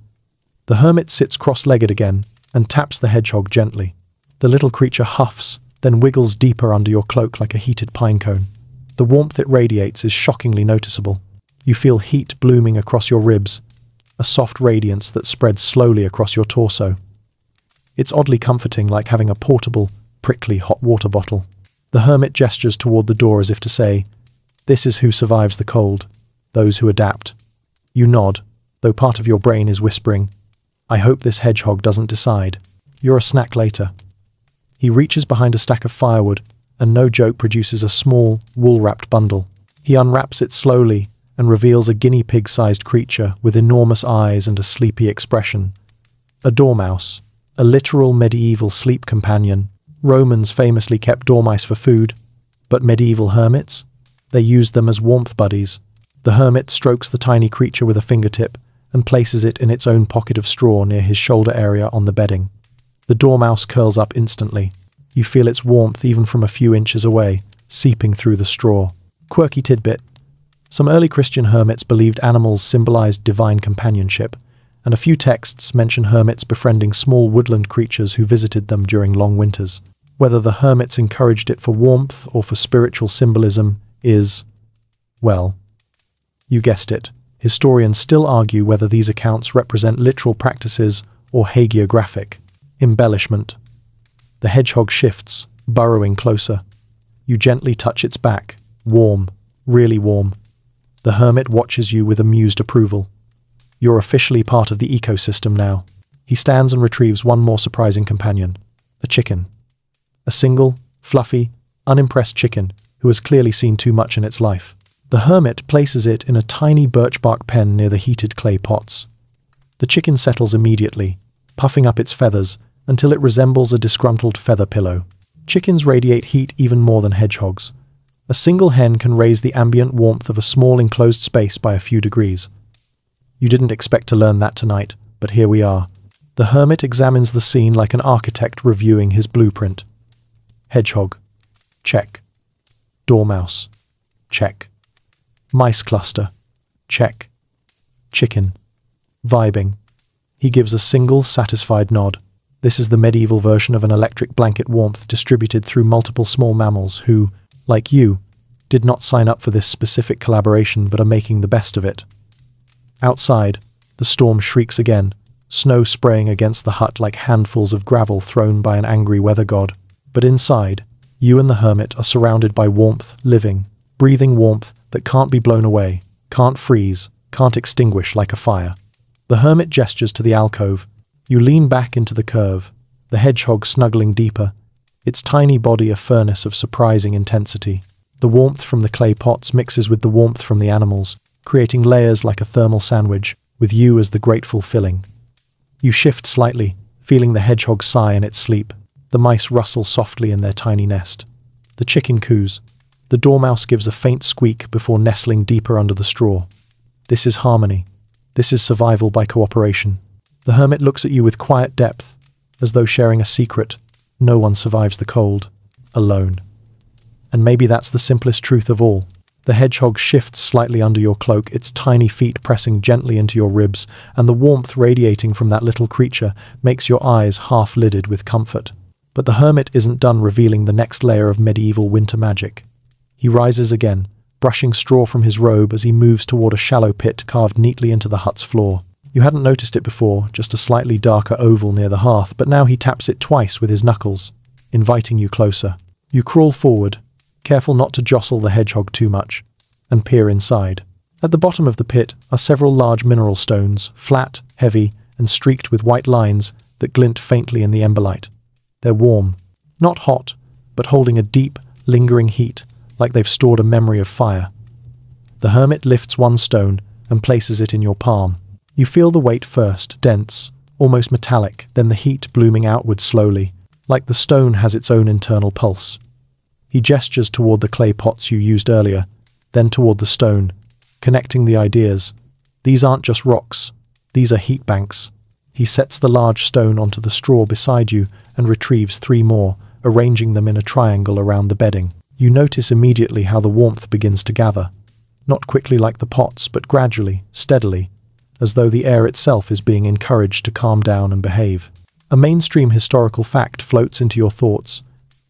The hermit sits cross-legged again and taps the hedgehog gently. The little creature huffs, then wiggles deeper under your cloak like a heated pine cone. The warmth it radiates is shockingly noticeable. You feel heat blooming across your ribs, a soft radiance that spreads slowly across your torso. It's oddly comforting, like having a portable, prickly hot water bottle. The hermit gestures toward the door as if to say, "This is who survives the cold, those who adapt." You nod, though part of your brain is whispering, "I hope this hedgehog doesn't decide." You're a snack later. He reaches behind a stack of firewood, and no joke produces a small, wool-wrapped bundle. He unwraps it slowly and reveals a guinea pig-sized creature with enormous eyes and a sleepy expression. A dormouse, a literal medieval sleep companion. Romans famously kept dormice for food, but medieval hermits? They used them as warmth buddies. The hermit strokes the tiny creature with a fingertip and places it in its own pocket of straw near his shoulder area on the bedding. The dormouse curls up instantly. You feel its warmth even from a few inches away, seeping through the straw. Quirky tidbit. Some early Christian hermits believed animals symbolized divine companionship, and a few texts mention hermits befriending small woodland creatures who visited them during long winters. Whether the hermits encouraged it for warmth or for spiritual symbolism is, well, you guessed it. Historians still argue whether these accounts represent literal practices or hagiographic embellishment. The hedgehog shifts, burrowing closer. You gently touch its back, warm, really warm. The hermit watches you with amused approval. You're officially part of the ecosystem now. He stands and retrieves one more surprising companion, a chicken. A single, fluffy, unimpressed chicken who has clearly seen too much in its life. The hermit places it in a tiny birch bark pen near the heated clay pots. The chicken settles immediately, puffing up its feathers until it resembles a disgruntled feather pillow. Chickens radiate heat even more than hedgehogs. A single hen can raise the ambient warmth of a small enclosed space by a few degrees. You didn't expect to learn that tonight, but here we are. The hermit examines the scene like an architect reviewing his blueprint. Hedgehog. Check. Dormouse. Check. Mice cluster. Check. Chicken. Vibing. He gives a single, satisfied nod. This is the medieval version of an electric blanket warmth distributed through multiple small mammals who, like you, did not sign up for this specific collaboration but are making the best of it. Outside, the storm shrieks again, snow spraying against the hut like handfuls of gravel thrown by an angry weather god. But inside, you and the hermit are surrounded by warmth, living, breathing warmth that can't be blown away, can't freeze, can't extinguish like a fire. The hermit gestures to the alcove. You lean back into the curve, the hedgehog snuggling deeper, its tiny body a furnace of surprising intensity. The warmth from the clay pots mixes with the warmth from the animals, creating layers like a thermal sandwich, with you as the grateful filling. You shift slightly, feeling the hedgehog sigh in its sleep. The mice rustle softly in their tiny nest. The chicken coos. The dormouse gives a faint squeak before nestling deeper under the straw. This is harmony. This is survival by cooperation. The hermit looks at you with quiet depth, as though sharing a secret. No one survives the cold, alone. And maybe that's the simplest truth of all. The hedgehog shifts slightly under your cloak, its tiny feet pressing gently into your ribs, and the warmth radiating from that little creature makes your eyes half-lidded with comfort. But the hermit isn't done revealing the next layer of medieval winter magic. He rises again, brushing straw from his robe as he moves toward a shallow pit carved neatly into the hut's floor. You hadn't noticed it before, just a slightly darker oval near the hearth, but now he taps it twice with his knuckles, inviting you closer. You crawl forward, careful not to jostle the hedgehog too much, and peer inside. At the bottom of the pit are several large mineral stones, flat, heavy, and streaked with white lines that glint faintly in the emberlight. They're warm, not hot, but holding a deep, lingering heat, like they've stored a memory of fire. The hermit lifts one stone and places it in your palm. You feel the weight first, dense, almost metallic, then the heat blooming outward slowly, like the stone has its own internal pulse. He gestures toward the clay pots you used earlier, then toward the stone, connecting the ideas. These aren't just rocks, these are heat banks. He sets the large stone onto the straw beside you and retrieves 3 more, arranging them in a triangle around the bedding. You notice immediately how the warmth begins to gather. not quickly like the pots, but gradually, steadily, as though the air itself is being encouraged to calm down and behave. A mainstream historical fact floats into your thoughts.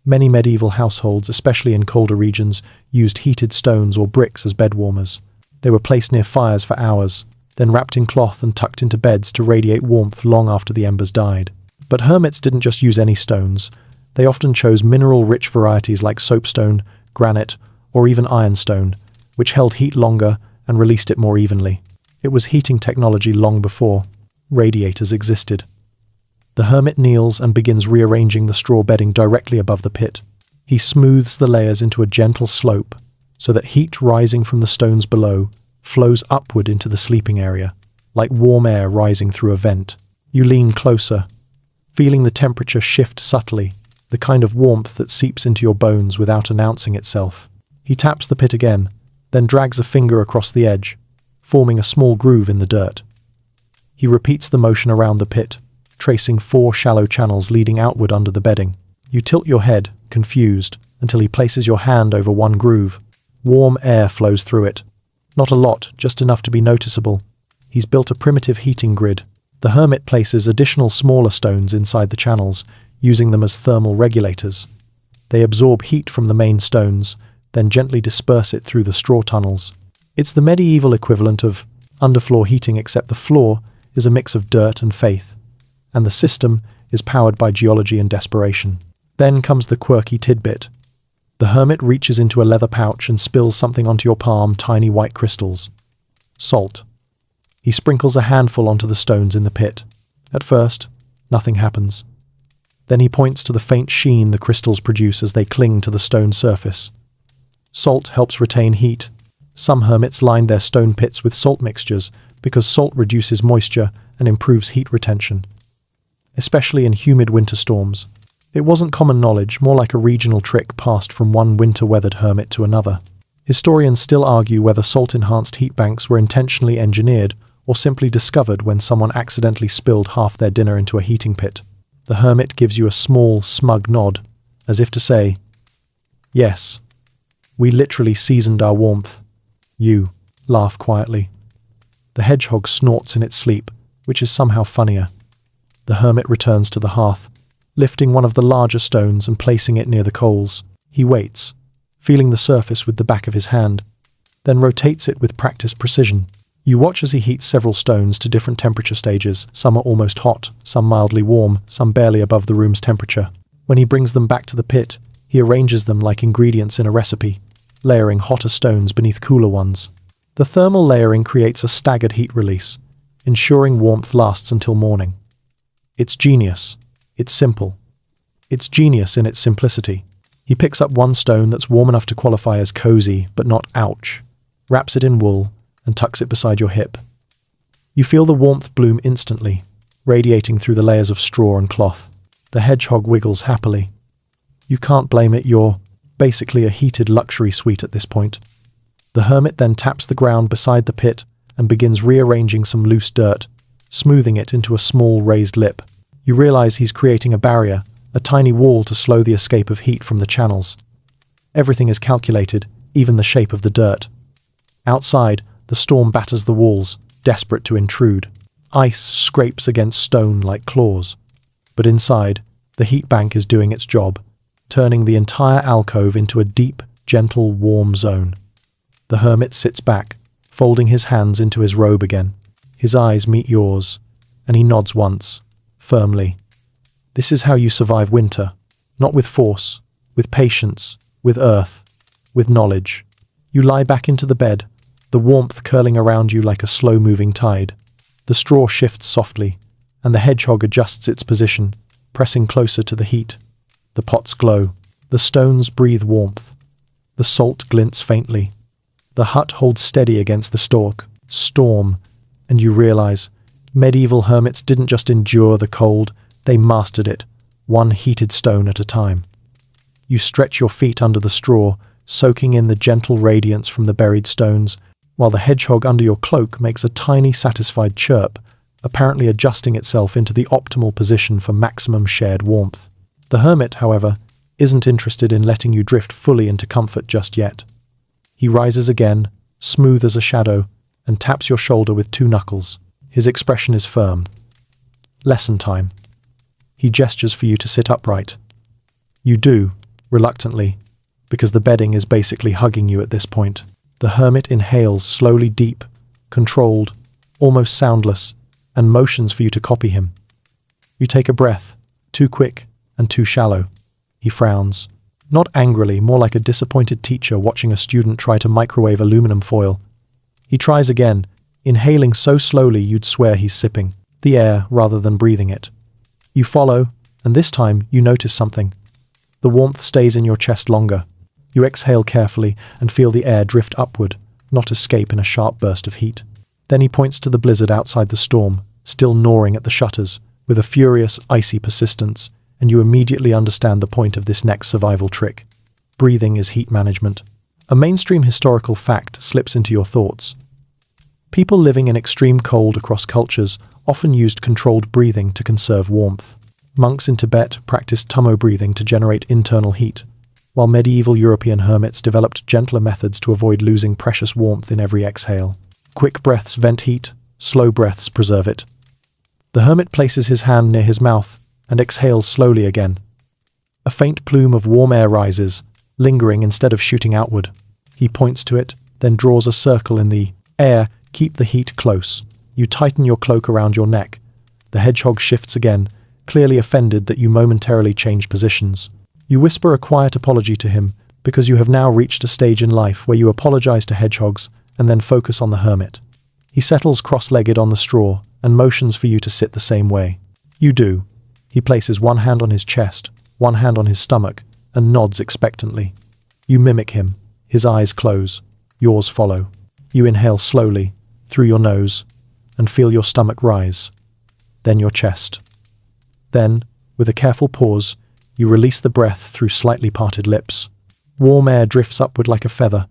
Many medieval households, especially in colder regions, used heated stones or bricks as bed warmers. They were placed near fires for hours, then wrapped in cloth and tucked into beds to radiate warmth long after the embers died. But hermits didn't just use any stones. They often chose mineral-rich varieties like soapstone, granite, or even ironstone, which held heat longer and released it more evenly. It was heating technology long before radiators existed. The hermit kneels and begins rearranging the straw bedding directly above the pit. He smooths the layers into a gentle slope, so that heat rising from the stones below flows upward into the sleeping area, like warm air rising through a vent. You lean closer, feeling the temperature shift subtly, the kind of warmth that seeps into your bones without announcing itself. He taps the pit again, then drags a finger across the edge, forming a small groove in the dirt. He repeats the motion around the pit, tracing 4 shallow channels leading outward under the bedding. You tilt your head, confused, until he places your hand over one groove. Warm air flows through it. Not a lot, just enough to be noticeable. He's built a primitive heating grid. The hermit places additional smaller stones inside the channels, using them as thermal regulators. They absorb heat from the main stones, then gently disperse it through the straw tunnels. It's the medieval equivalent of underfloor heating, except the floor is a mix of dirt and faith, and the system is powered by geology and desperation. Then comes the quirky tidbit. The hermit reaches into a leather pouch and spills something onto your palm, tiny white crystals. Salt. He sprinkles a handful onto the stones in the pit. At first, nothing happens. Then he points to the faint sheen the crystals produce as they cling to the stone surface. Salt helps retain heat. Some hermits line their stone pits with salt mixtures because salt reduces moisture and improves heat retention, especially in humid winter storms. It wasn't common knowledge, more like a regional trick passed from one winter-weathered hermit to another. Historians still argue whether salt-enhanced heat banks were intentionally engineered or simply discovered when someone accidentally spilled half their dinner into a heating pit. The hermit gives you a small, smug nod, as if to say, "Yes, we literally seasoned our warmth." You laugh quietly. The hedgehog snorts in its sleep, which is somehow funnier. The hermit returns to the hearth, lifting one of the larger stones and placing it near the coals. He waits, feeling the surface with the back of his hand, then rotates it with practiced precision. You watch as he heats several stones to different temperature stages. Some are almost hot, some mildly warm, some barely above the room's temperature. When he brings them back to the pit, he arranges them like ingredients in a recipe, layering hotter stones beneath cooler ones. The thermal layering creates a staggered heat release, ensuring warmth lasts until morning. It's genius. It's simple. It's genius in its simplicity. He picks up one stone that's warm enough to qualify as cozy, but not ouch, wraps it in wool, and tucks it beside your hip. You feel the warmth bloom instantly, radiating through the layers of straw and cloth. The hedgehog wiggles happily. You can't blame it, you're basically a heated luxury suite at this point. The hermit then taps the ground beside the pit and begins rearranging some loose dirt, smoothing it into a small raised lip. You realize he's creating a barrier, a tiny wall to slow the escape of heat from the channels. Everything is calculated, even the shape of the dirt. Outside, the storm batters the walls, desperate to intrude. Ice scrapes against stone like claws. But inside, the heat bank is doing its job, turning the entire alcove into a deep, gentle, warm zone. The hermit sits back, folding his hands into his robe again. His eyes meet yours, and he nods once, firmly. This is how you survive winter, not with force, with patience, with earth, with knowledge. You lie back into the bed, the warmth curling around you like a slow-moving tide. The straw shifts softly, and the hedgehog adjusts its position, pressing closer to the heat. The pots glow. The stones breathe warmth. The salt glints faintly. The hut holds steady against the storm, and you realize medieval hermits didn't just endure the cold, they mastered it, one heated stone at a time. You stretch your feet under the straw, soaking in the gentle radiance from the buried stones, while the hedgehog under your cloak makes a tiny satisfied chirp, apparently adjusting itself into the optimal position for maximum shared warmth. The hermit, however, isn't interested in letting you drift fully into comfort just yet. He rises again, smooth as a shadow, and taps your shoulder with 2 knuckles. His expression is firm. Lesson time. He gestures for you to sit upright. You do, reluctantly, because the bedding is basically hugging you at this point. The hermit inhales slowly, deep, controlled, almost soundless, and motions for you to copy him. You take a breath, too quick and too shallow. He frowns. Not angrily, more like a disappointed teacher watching a student try to microwave aluminum foil. He tries again, inhaling so slowly you'd swear he's sipping the air rather than breathing it. You follow, and this time you notice something. The warmth stays in your chest longer. You exhale carefully and feel the air drift upward, not escape in a sharp burst of heat. Then he points to the blizzard outside the storm, still gnawing at the shutters, with a furious, icy persistence, and you immediately understand the point of this next survival trick. Breathing is heat management. A mainstream historical fact slips into your thoughts. People living in extreme cold across cultures often used controlled breathing to conserve warmth. Monks in Tibet practiced tummo breathing to generate internal heat, while medieval European hermits developed gentler methods to avoid losing precious warmth in every exhale. Quick breaths vent heat, slow breaths preserve it. The hermit places his hand near his mouth and exhales slowly again. A faint plume of warm air rises, lingering instead of shooting outward. He points to it, then draws a circle in the air. Keep the heat close. You tighten your cloak around your neck. The hedgehog shifts again, clearly offended that you momentarily change positions. You whisper a quiet apology to him, because you have now reached a stage in life where you apologize to hedgehogs and then focus on the hermit. He settles cross-legged on the straw and motions for you to sit the same way. You do. He places one hand on his chest, one hand on his stomach, and nods expectantly. You mimic him. His eyes close. Yours follow. You inhale slowly, through your nose, and feel your stomach rise. Then your chest. Then, with a careful pause, you release the breath through slightly parted lips. Warm air drifts upward like a feather.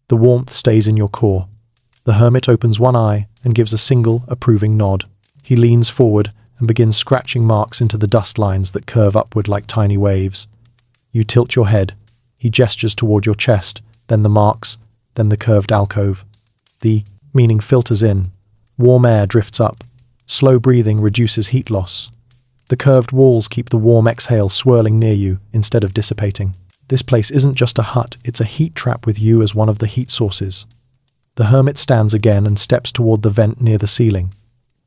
The warmth stays in your core. The hermit opens one eye and gives a single, approving nod. He leans forward and begins scratching marks into the dust lines that curve upward like tiny waves. You tilt your head. He gestures toward your chest, then the marks, then the curved alcove. The meaning filters in. Warm air drifts up. Slow breathing reduces heat loss. The curved walls keep the warm exhale swirling near you instead of dissipating. This place isn't just a hut, it's a heat trap with you as one of the heat sources. The hermit stands again and steps toward the vent near the ceiling.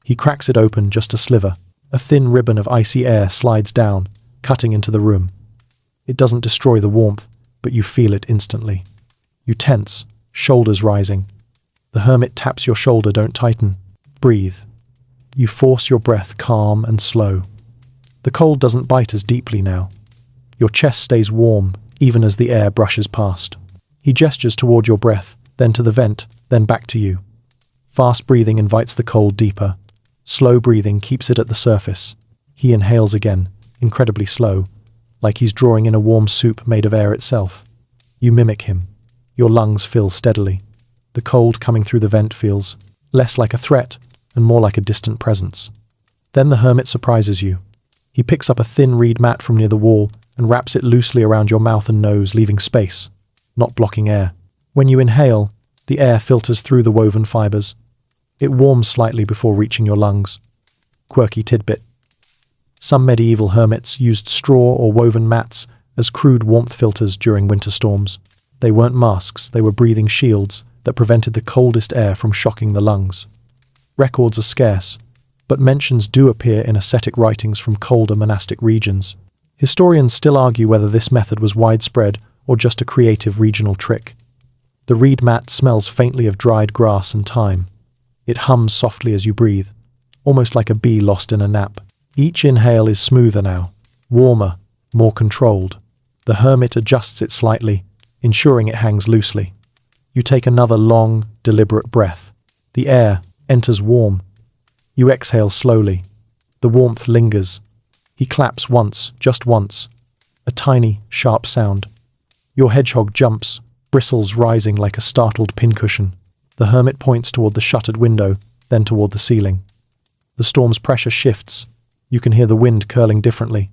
He cracks it open just a sliver. A thin ribbon of icy air slides down, cutting into the room. It doesn't destroy the warmth, but you feel it instantly. You tense, shoulders rising. The hermit taps your shoulder, don't tighten. Breathe. You force your breath calm and slow. The cold doesn't bite as deeply now. Your chest stays warm, even as the air brushes past. He gestures toward your breath, then to the vent, then back to you. Fast breathing invites the cold deeper. Slow breathing keeps it at the surface. He inhales again, incredibly slow, like he's drawing in a warm soup made of air itself. You mimic him. Your lungs fill steadily. The cold coming through the vent feels less like a threat and more like a distant presence. Then the hermit surprises you. He picks up a thin reed mat from near the wall and wraps it loosely around your mouth and nose, leaving space, not blocking air. When you inhale, the air filters through the woven fibers. It warms slightly before reaching your lungs. Quirky tidbit. Some medieval hermits used straw or woven mats as crude warmth filters during winter storms. They weren't masks, they were breathing shields that prevented the coldest air from shocking the lungs. Records are scarce, but mentions do appear in ascetic writings from colder monastic regions. Historians still argue whether this method was widespread or just a creative regional trick. The reed mat smells faintly of dried grass and thyme. It hums softly as you breathe, almost like a bee lost in a nap. Each inhale is smoother now, warmer, more controlled. The hermit adjusts it slightly, ensuring it hangs loosely. You take another long, deliberate breath. The air enters warm. You exhale slowly. The warmth lingers. He claps once, just once. A tiny, sharp sound. Your hedgehog jumps, bristles rising like a startled pincushion. The hermit points toward the shuttered window, then toward the ceiling. The storm's pressure shifts. You can hear the wind curling differently.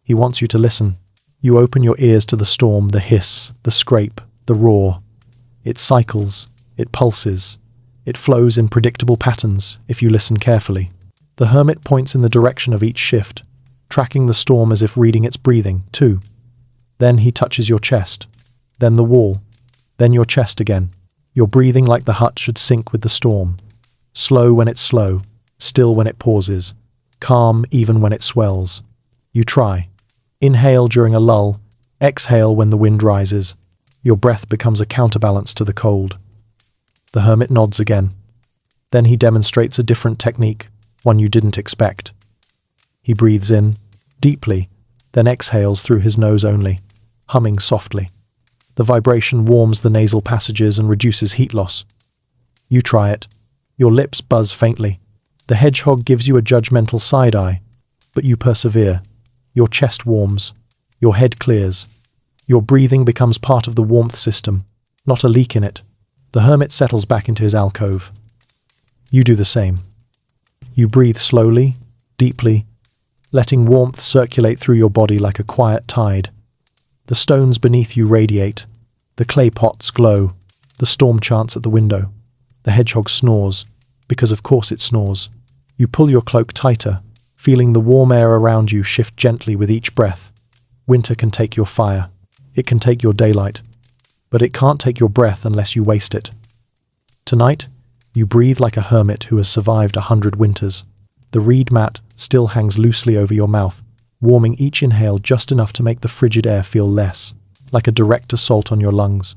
He wants you to listen. You open your ears to the storm, the hiss, the scrape, the roar. It cycles, It pulses. It flows in predictable patterns if you listen carefully. The hermit points in the direction of each shift, tracking the storm as if reading its breathing, too. Then he touches your chest, then the wall, then your chest again. Your breathing like the hut should sync with the storm. Slow when it's slow, still when it pauses, calm even when it swells. You try. Inhale during a lull, exhale when the wind rises. Your breath becomes a counterbalance to the cold. The hermit nods again. Then he demonstrates a different technique, one you didn't expect. He breathes in, deeply, then exhales through his nose only, humming softly. The vibration warms the nasal passages and reduces heat loss. You try it. Your lips buzz faintly. The hedgehog gives you a judgmental side eye, but you persevere. Your chest warms. Your head clears. Your breathing becomes part of the warmth system, not a leak in it. The hermit settles back into his alcove. You do the same. You breathe slowly, deeply, letting warmth circulate through your body like a quiet tide. The stones beneath you radiate. The clay pots glow. The storm chants at the window. The hedgehog snores, because of course it snores. You pull your cloak tighter, feeling the warm air around you shift gently with each breath. Winter can take your fire. It can take your daylight. But it can't take your breath unless you waste it. Tonight, you breathe like a hermit who has survived 100 winters. The reed mat still hangs loosely over your mouth, warming each inhale just enough to make the frigid air feel less, like a direct assault on your lungs.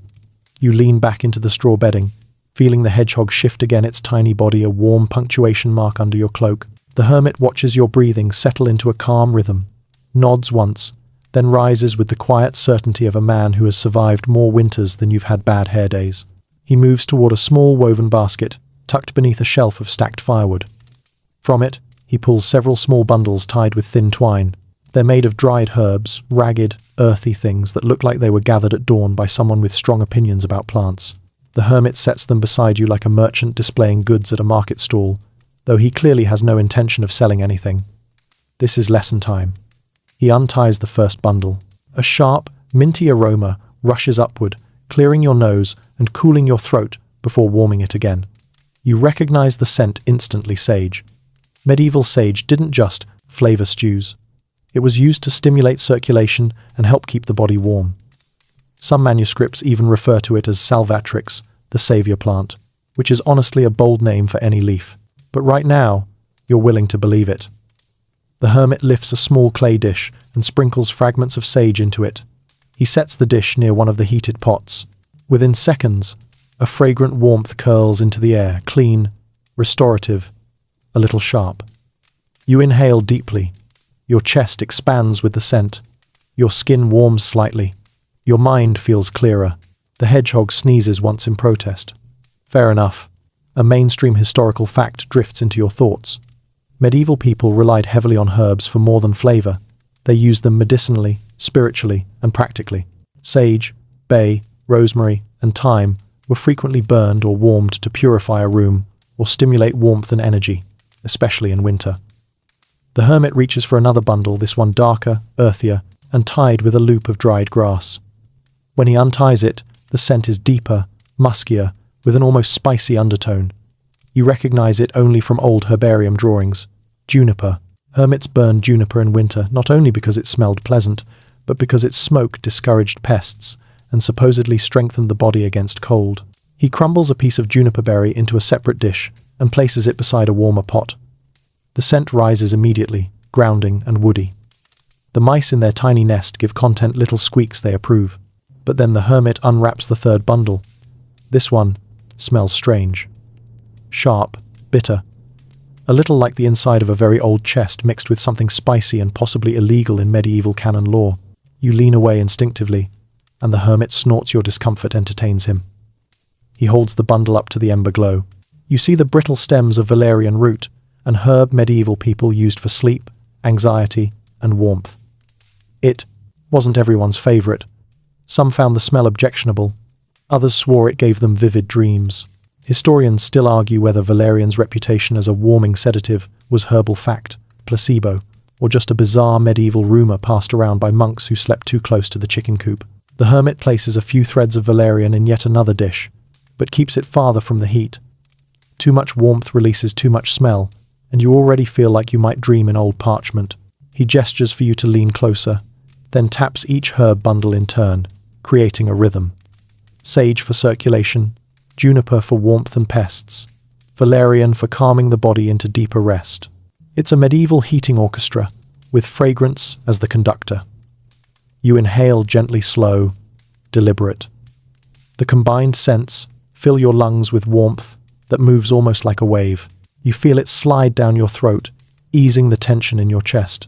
You lean back into the straw bedding, feeling the hedgehog shift again its tiny body a warm punctuation mark under your cloak. The hermit watches your breathing settle into a calm rhythm, nods once, then rises with the quiet certainty of a man who has survived more winters than you've had bad hair days. He moves toward a small woven basket, tucked beneath a shelf of stacked firewood. From it, he pulls several small bundles tied with thin twine. They're made of dried herbs, ragged, earthy things that look like they were gathered at dawn by someone with strong opinions about plants. The hermit sets them beside you like a merchant displaying goods at a market stall, though he clearly has no intention of selling anything. This is lesson time. He unties the first bundle. A sharp, minty aroma rushes upward, clearing your nose and cooling your throat before warming it again. You recognize the scent instantly: sage. Medieval sage didn't just flavor stews. It was used to stimulate circulation and help keep the body warm. Some manuscripts even refer to it as salvatrix, the savior plant, which is honestly a bold name for any leaf. But right now, you're willing to believe it. The hermit lifts a small clay dish and sprinkles fragments of sage into it. He sets the dish near one of the heated pots. Within seconds, a fragrant warmth curls into the air, clean, restorative, a little sharp. You inhale deeply. Your chest expands with the scent. Your skin warms slightly. Your mind feels clearer. The hedgehog sneezes once in protest. Fair enough. A mainstream historical fact drifts into your thoughts. Medieval people relied heavily on herbs for more than flavor. They used them medicinally, spiritually, and practically. Sage, bay, rosemary, and thyme were frequently burned or warmed to purify a room or stimulate warmth and energy, especially in winter. The hermit reaches for another bundle, this one darker, earthier, and tied with a loop of dried grass. When he unties it, the scent is deeper, muskier, with an almost spicy undertone. You recognize it only from old herbarium drawings. Juniper. Hermits burned juniper in winter, not only because it smelled pleasant, but because its smoke discouraged pests and supposedly strengthened the body against cold. He crumbles a piece of juniper berry into a separate dish and places it beside a warmer pot. The scent rises immediately, grounding and woody. The mice in their tiny nest give content little squeaks they approve. But then the hermit unwraps the third bundle. This one smells strange. Sharp, bitter. A little like the inside of a very old chest mixed with something spicy and possibly illegal in medieval canon law. You lean away instinctively, and the hermit snorts. Your discomfort entertains him. He holds the bundle up to the ember glow. You see the brittle stems of valerian root, an herb medieval people used for sleep, anxiety, and warmth. It wasn't everyone's favorite. Some found the smell objectionable. Others swore it gave them vivid dreams. Historians still argue whether valerian's reputation as a warming sedative was herbal fact, placebo, or just a bizarre medieval rumor passed around by monks who slept too close to the chicken coop. The hermit places a few threads of valerian in yet another dish, but keeps it farther from the heat. Too much warmth releases too much smell, and you already feel like you might dream in old parchment. He gestures for you to lean closer, then taps each herb bundle in turn, creating a rhythm. Sage for circulation, juniper for warmth and pests, valerian for calming the body into deeper rest. It's a medieval heating orchestra, with fragrance as the conductor. You inhale gently slow, deliberate. The combined scents fill your lungs with warmth that moves almost like a wave. You feel it slide down your throat, easing the tension in your chest,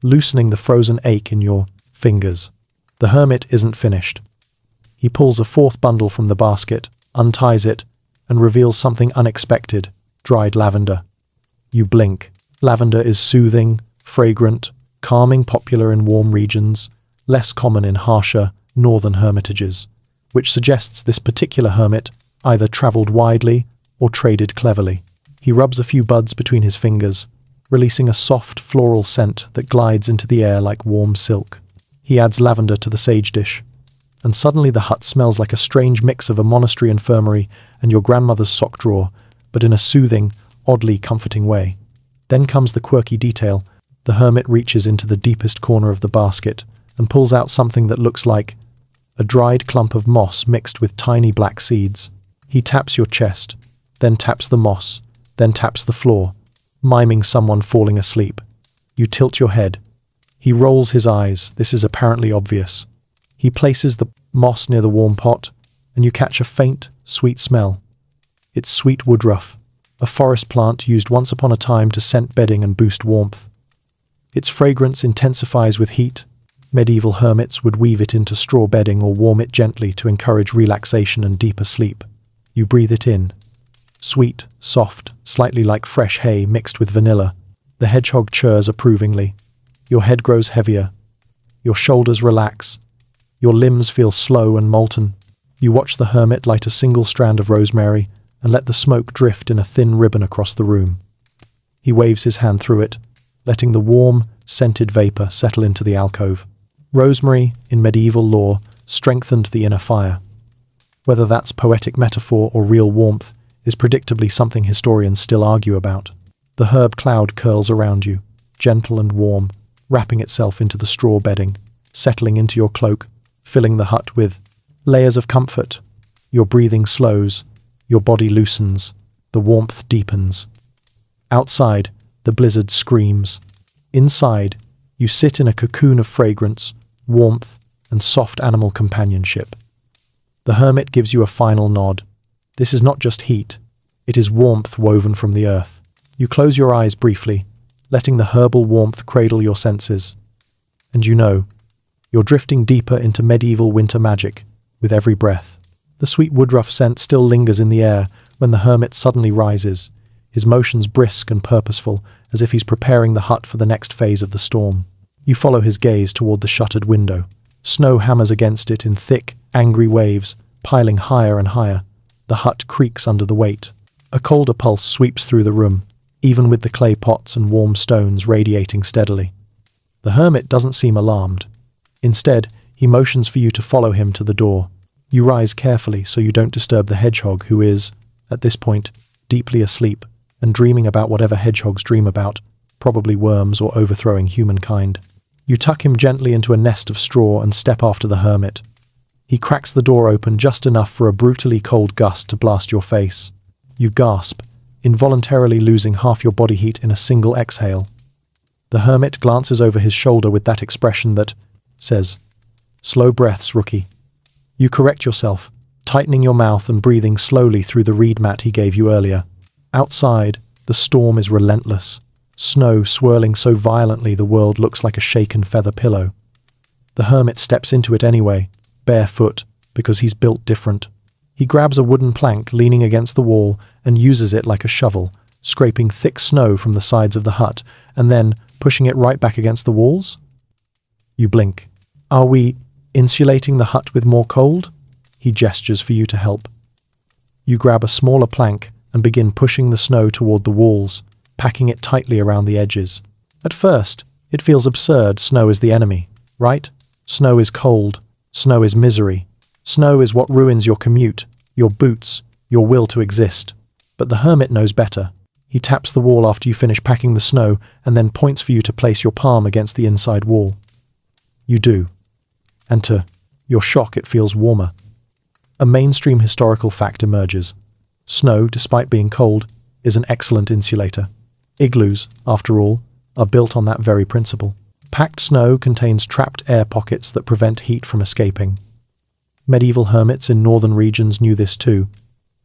loosening the frozen ache in your fingers. The hermit isn't finished. He pulls a fourth bundle from the basket, unties it, and reveals something unexpected: dried lavender. You blink. Lavender is soothing, fragrant, calming, popular in warm regions, less common in harsher, northern hermitages, which suggests this particular hermit either travelled widely or traded cleverly. He rubs a few buds between his fingers, releasing a soft floral scent that glides into the air like warm silk. He adds lavender to the sage dish, and suddenly the hut smells like a strange mix of a monastery infirmary and your grandmother's sock drawer, but in a soothing, oddly comforting way. Then comes the quirky detail. The hermit reaches into the deepest corner of the basket and pulls out something that looks like a dried clump of moss mixed with tiny black seeds. He taps your chest, then taps the moss, then taps the floor, miming someone falling asleep. You tilt your head. He rolls his eyes. This is apparently obvious. He places the moss near the warm pot, and you catch a faint, sweet smell. It's sweet woodruff, a forest plant used once upon a time to scent bedding and boost warmth. Its fragrance intensifies with heat. Medieval hermits would weave it into straw bedding or warm it gently to encourage relaxation and deeper sleep. You breathe it in. Sweet, soft, slightly like fresh hay mixed with vanilla. The hedgehog churs approvingly. Your head grows heavier. Your shoulders relax. Your limbs feel slow and molten. You watch the hermit light a single strand of rosemary and let the smoke drift in a thin ribbon across the room. He waves his hand through it, letting the warm, scented vapor settle into the alcove. Rosemary, in medieval lore, strengthened the inner fire. Whether that's poetic metaphor or real warmth is predictably something historians still argue about. The herb cloud curls around you, gentle and warm, wrapping itself into the straw bedding, settling into your cloak, filling the hut with layers of comfort. Your breathing slows, your body loosens, the warmth deepens. Outside, the blizzard screams. Inside, you sit in a cocoon of fragrance, warmth, and soft animal companionship. The hermit gives you a final nod. This is not just heat, it is warmth woven from the earth. You close your eyes briefly, letting the herbal warmth cradle your senses. And you know, you're drifting deeper into medieval winter magic with every breath. The sweet woodruff scent still lingers in the air when the hermit suddenly rises, his motions brisk and purposeful, as if he's preparing the hut for the next phase of the storm. You follow his gaze toward the shuttered window. Snow hammers against it in thick, angry waves, piling higher and higher. The hut creaks under the weight. A colder pulse sweeps through the room, even with the clay pots and warm stones radiating steadily. The hermit doesn't seem alarmed. Instead, he motions for you to follow him to the door. You rise carefully so you don't disturb the hedgehog, who is, at this point, deeply asleep and dreaming about whatever hedgehogs dream about, probably worms or overthrowing humankind. You tuck him gently into a nest of straw and step after the hermit. He cracks the door open just enough for a brutally cold gust to blast your face. You gasp, involuntarily losing half your body heat in a single exhale. The hermit glances over his shoulder with that expression that says, "Slow breaths, rookie." You correct yourself, tightening your mouth and breathing slowly through the reed mat he gave you earlier. Outside, the storm is relentless. Snow swirling so violently the world looks like a shaken feather pillow. The hermit steps into it anyway, barefoot, because he's built different. He grabs a wooden plank leaning against the wall and uses it like a shovel, scraping thick snow from the sides of the hut and then pushing it right back against the walls. You blink. Are we insulating the hut with more cold? He gestures for you to help. You grab a smaller plank and begin pushing the snow toward the walls, packing it tightly around the edges. At first, it feels absurd. Snow is the enemy, right? Snow is cold. Snow is misery. Snow is what ruins your commute, your boots, your will to exist. But the hermit knows better. He taps the wall after you finish packing the snow and then points for you to place your palm against the inside wall. You do. And to your shock, it feels warmer. A mainstream historical fact emerges. Snow, despite being cold, is an excellent insulator. Igloos, after all, are built on that very principle. Packed snow contains trapped air pockets that prevent heat from escaping. Medieval hermits in northern regions knew this too,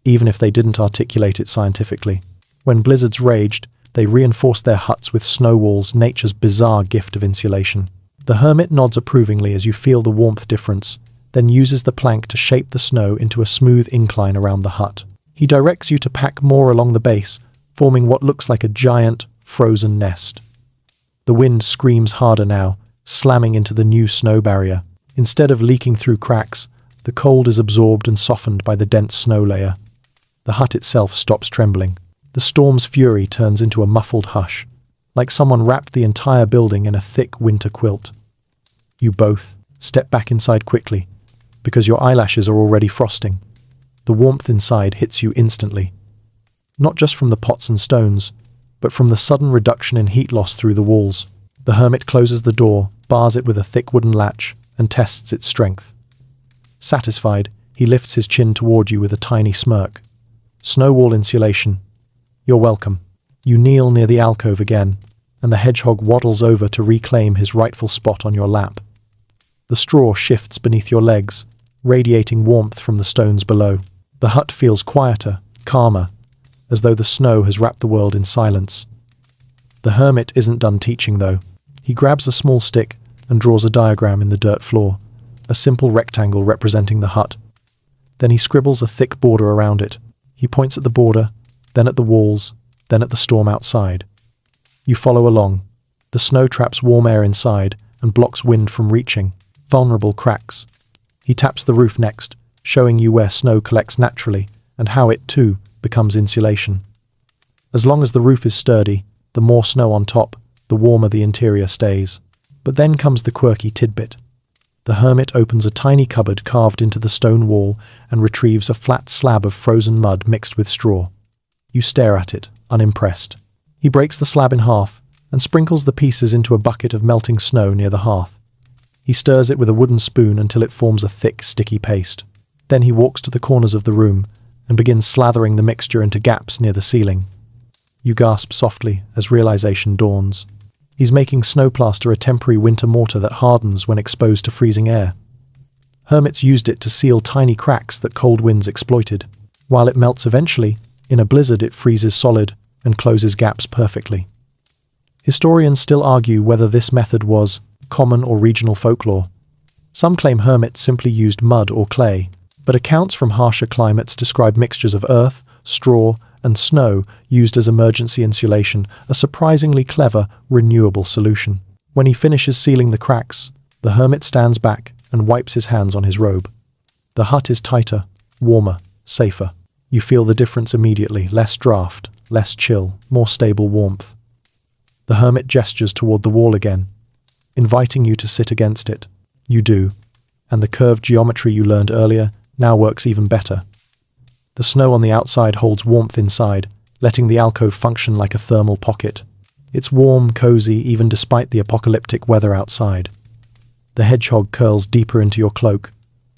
even if they didn't articulate it scientifically. When blizzards raged, they reinforced their huts with snow walls, nature's bizarre gift of insulation. The hermit nods approvingly as you feel the warmth difference, then uses the plank to shape the snow into a smooth incline around the hut. He directs you to pack more along the base, forming what looks like a giant, frozen nest. The wind screams harder now, slamming into the new snow barrier. Instead of leaking through cracks, the cold is absorbed and softened by the dense snow layer. The hut itself stops trembling. The storm's fury turns into a muffled hush, like someone wrapped the entire building in a thick winter quilt. You both step back inside quickly, because your eyelashes are already frosting. The warmth inside hits you instantly. Not just from the pots and stones, but from the sudden reduction in heat loss through the walls. The hermit closes the door, bars it with a thick wooden latch, and tests its strength. Satisfied, he lifts his chin toward you with a tiny smirk. Snow wall insulation. You're welcome. You kneel near the alcove again, and the hedgehog waddles over to reclaim his rightful spot on your lap. The straw shifts beneath your legs, radiating warmth from the stones below. The hut feels quieter, calmer, as though the snow has wrapped the world in silence. The hermit isn't done teaching, though. He grabs a small stick and draws a diagram in the dirt floor, a simple rectangle representing the hut. Then he scribbles a thick border around it. He points at the border, then at the walls, then at the storm outside. You follow along. The snow traps warm air inside and blocks wind from reaching. Vulnerable cracks. He taps the roof next, showing you where snow collects naturally and how it, too, becomes insulation. As long as the roof is sturdy, the more snow on top, the warmer the interior stays. But then comes the quirky tidbit. The hermit opens a tiny cupboard carved into the stone wall and retrieves a flat slab of frozen mud mixed with straw. You stare at it, unimpressed. He breaks the slab in half and sprinkles the pieces into a bucket of melting snow near the hearth. He stirs it with a wooden spoon until it forms a thick, sticky paste. Then he walks to the corners of the room and begins slathering the mixture into gaps near the ceiling. You gasp softly as realization dawns. He's making snowplaster a temporary winter mortar that hardens when exposed to freezing air. Hermits used it to seal tiny cracks that cold winds exploited. While it melts eventually, in a blizzard it freezes solid and closes gaps perfectly. Historians still argue whether this method was common or regional folklore. Some claim hermits simply used mud or clay, but accounts from harsher climates describe mixtures of earth, straw, and snow used as emergency insulation, a surprisingly clever, renewable solution. When he finishes sealing the cracks, the hermit stands back and wipes his hands on his robe. The hut is tighter, warmer, safer. You feel the difference immediately, less draft, less chill, more stable warmth. The hermit gestures toward the wall again, inviting you to sit against it. You do, and the curved geometry you learned earlier now works even better. The snow on the outside holds warmth inside, letting the alcove function like a thermal pocket. It's warm, cozy, even despite the apocalyptic weather outside. The hedgehog curls deeper into your cloak.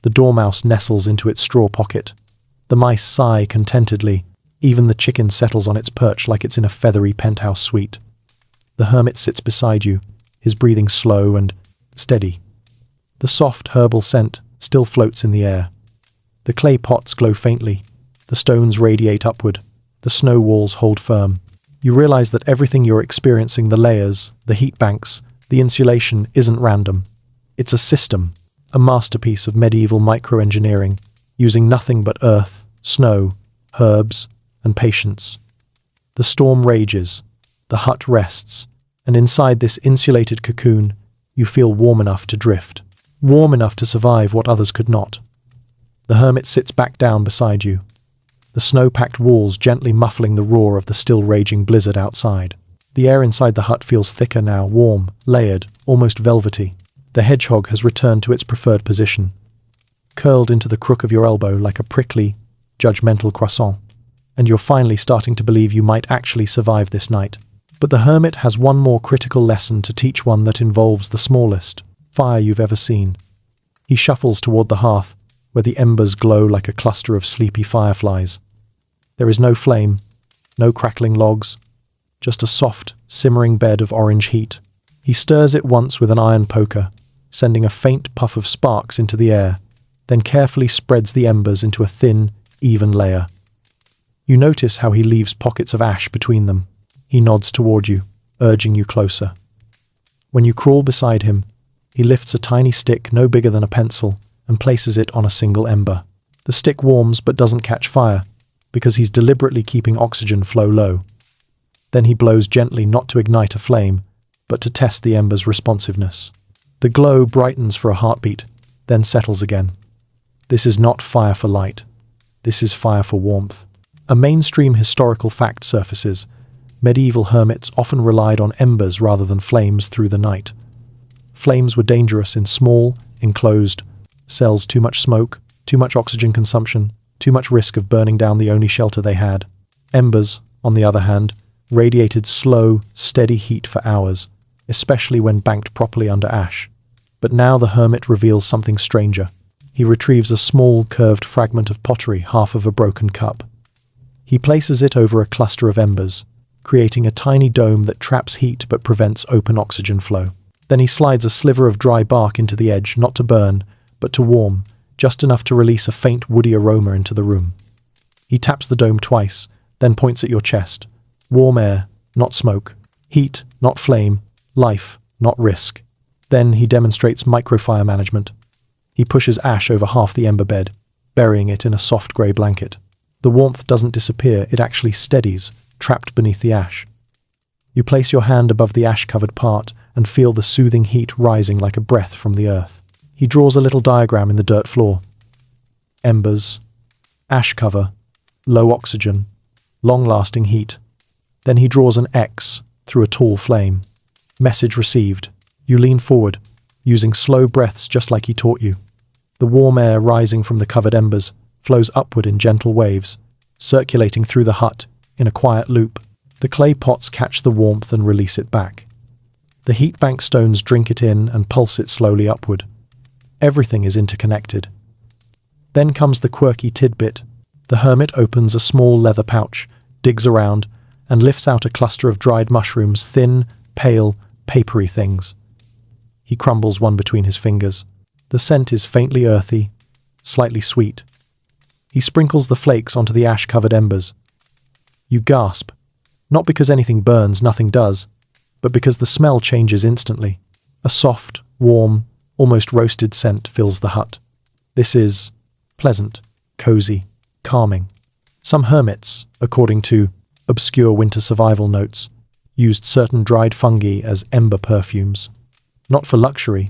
The dormouse nestles into its straw pocket. The mice sigh contentedly. Even the chicken settles on its perch like it's in a feathery penthouse suite. The hermit sits beside you, his breathing slow and steady. The soft herbal scent still floats in the air. The clay pots glow faintly. The stones radiate upward. The snow walls hold firm. You realize that everything you're experiencing, the layers, the heat banks, the insulation, isn't random. It's a system, a masterpiece of medieval microengineering, using nothing but earth, snow, herbs, and patience. The storm rages. The hut rests. And inside this insulated cocoon, you feel warm enough to drift. Warm enough to survive what others could not. The hermit sits back down beside you, the snow-packed walls gently muffling the roar of the still raging blizzard outside. The air inside the hut feels thicker now, warm, layered, almost velvety. The hedgehog has returned to its preferred position, curled into the crook of your elbow like a prickly, judgmental croissant, and you're finally starting to believe you might actually survive this night. But the hermit has one more critical lesson to teach, one that involves the smallest fire you've ever seen. He shuffles toward the hearth, where the embers glow like a cluster of sleepy fireflies. There is no flame, no crackling logs, just a soft, simmering bed of orange heat. He stirs it once with an iron poker, sending a faint puff of sparks into the air, then carefully spreads the embers into a thin, even layer. You notice how he leaves pockets of ash between them. He nods toward you, urging you closer. When you crawl beside him, he lifts a tiny stick no bigger than a pencil and places it on a single ember. The stick warms but doesn't catch fire, because he's deliberately keeping oxygen flow low. Then he blows gently, not to ignite a flame, but to test the ember's responsiveness. The glow brightens for a heartbeat, then settles again. This is not fire for light. This is fire for warmth. A mainstream historical fact surfaces. Medieval hermits often relied on embers rather than flames through the night. Flames were dangerous in small, enclosed cells. Too much smoke, too much oxygen consumption, too much risk of burning down the only shelter they had. Embers, on the other hand, radiated slow, steady heat for hours, especially when banked properly under ash. But now the hermit reveals something stranger. He retrieves a small, curved fragment of pottery, half of a broken cup. He places it over a cluster of embers, creating a tiny dome that traps heat but prevents open oxygen flow. Then he slides a sliver of dry bark into the edge, not to burn, but to warm, just enough to release a faint woody aroma into the room. He taps the dome twice, then points at your chest. Warm air, not smoke. Heat, not flame. Life, not risk. Then he demonstrates microfire management. He pushes ash over half the ember bed, burying it in a soft grey blanket. The warmth doesn't disappear, it actually steadies, trapped beneath the ash. You place your hand above the ash-covered part and feel the soothing heat rising like a breath from the earth. He draws a little diagram in the dirt floor. Embers, ash cover, low oxygen, long-lasting heat. Then he draws an X through a tall flame. Message received. You lean forward, using slow breaths just like he taught you. The warm air rising from the covered embers flows upward in gentle waves, circulating through the hut in a quiet loop. The clay pots catch the warmth and release it back. The heat bank stones drink it in and pulse it slowly upward. Everything is interconnected. Then comes the quirky tidbit. The hermit opens a small leather pouch, digs around, and lifts out a cluster of dried mushrooms, thin, pale, papery things. He crumbles one between his fingers. The scent is faintly earthy, slightly sweet. He sprinkles the flakes onto the ash-covered embers. You gasp, not because anything burns, nothing does, but because the smell changes instantly. A soft, warm, almost roasted scent fills the hut. This is pleasant, cozy, calming. Some hermits, according to obscure winter survival notes, used certain dried fungi as ember perfumes. Not for luxury,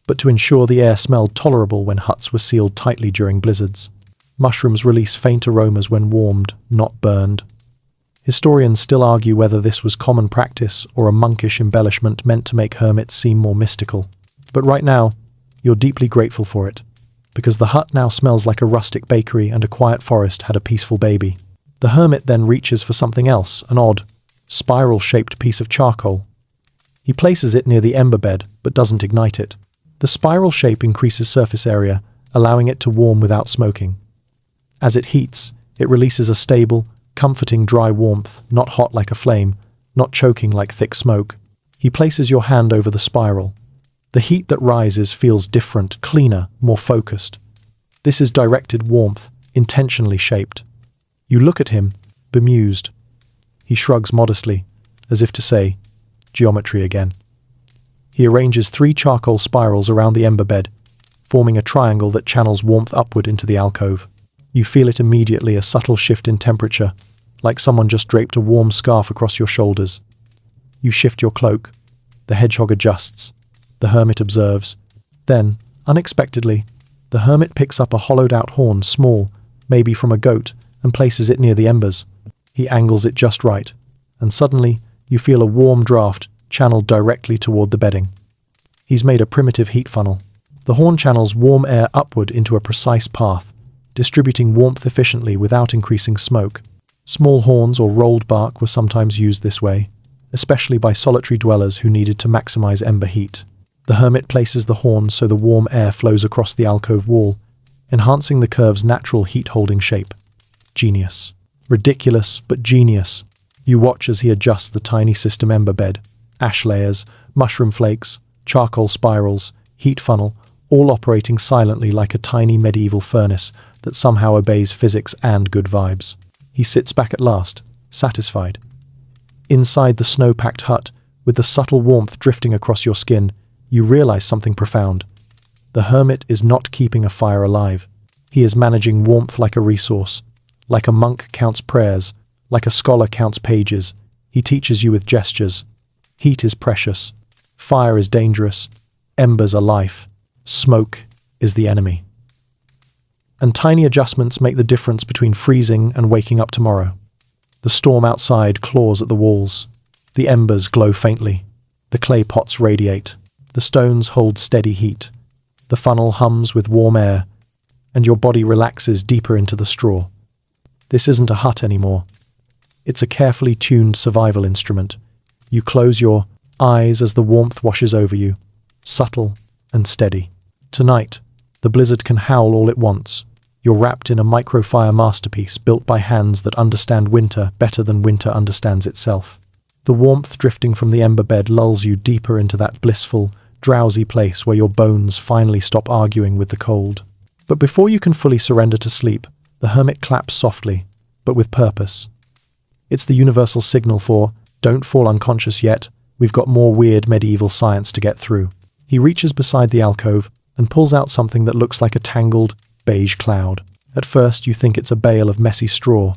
but to ensure the air smelled tolerable when huts were sealed tightly during blizzards. Mushrooms release faint aromas when warmed, not burned. Historians still argue whether this was common practice or a monkish embellishment meant to make hermits seem more mystical. But right now, you're deeply grateful for it, because the hut now smells like a rustic bakery and a quiet forest had a peaceful baby. The hermit then reaches for something else, an odd, spiral-shaped piece of charcoal. He places it near the ember bed, but doesn't ignite it. The spiral shape increases surface area, allowing it to warm without smoking. As it heats, it releases a stable, comforting dry warmth, not hot like a flame, not choking like thick smoke. He places your hand over the spiral. The heat that rises feels different, cleaner, more focused. This is directed warmth, intentionally shaped. You look at him, bemused. He shrugs modestly, as if to say, geometry again. He arranges 3 charcoal spirals around the ember bed, forming a triangle that channels warmth upward into the alcove. You feel it immediately, a subtle shift in temperature, like someone just draped a warm scarf across your shoulders. You shift your cloak. The hedgehog adjusts. The hermit observes. Then, unexpectedly, the hermit picks up a hollowed-out horn, small, maybe from a goat, and places it near the embers. He angles it just right, and suddenly you feel a warm draft channeled directly toward the bedding. He's made a primitive heat funnel. The horn channels warm air upward into a precise path, distributing warmth efficiently without increasing smoke. Small horns or rolled bark were sometimes used this way, especially by solitary dwellers who needed to maximize ember heat. The hermit places the horn so the warm air flows across the alcove wall, enhancing the curve's natural heat-holding shape. Genius. Ridiculous, but genius. You watch as he adjusts the tiny system ember bed, ash layers, mushroom flakes, charcoal spirals, heat funnel, all operating silently like a tiny medieval furnace that somehow obeys physics and good vibes. He sits back at last, satisfied. Inside the snow-packed hut, with the subtle warmth drifting across your skin, you realize something profound. The hermit is not keeping a fire alive. He is managing warmth like a resource. Like a monk counts prayers, like a scholar counts pages. He teaches you with gestures. Heat is precious. Fire is dangerous. Embers are life. Smoke is the enemy. And tiny adjustments make the difference between freezing and waking up tomorrow. The storm outside claws at the walls. The embers glow faintly. The clay pots radiate. The stones hold steady heat. The funnel hums with warm air, and your body relaxes deeper into the straw. This isn't a hut anymore. It's a carefully tuned survival instrument. You close your eyes as the warmth washes over you, subtle and steady. Tonight, the blizzard can howl all it wants. You're wrapped in a microfire masterpiece built by hands that understand winter better than winter understands itself. The warmth drifting from the ember bed lulls you deeper into that blissful, drowsy place where your bones finally stop arguing with the cold. But before you can fully surrender to sleep, the hermit claps softly, but with purpose. It's the universal signal for, don't fall unconscious yet, we've got more weird medieval science to get through. He reaches beside the alcove and pulls out something that looks like a tangled, beige cloud. At first you think it's a bale of messy straw,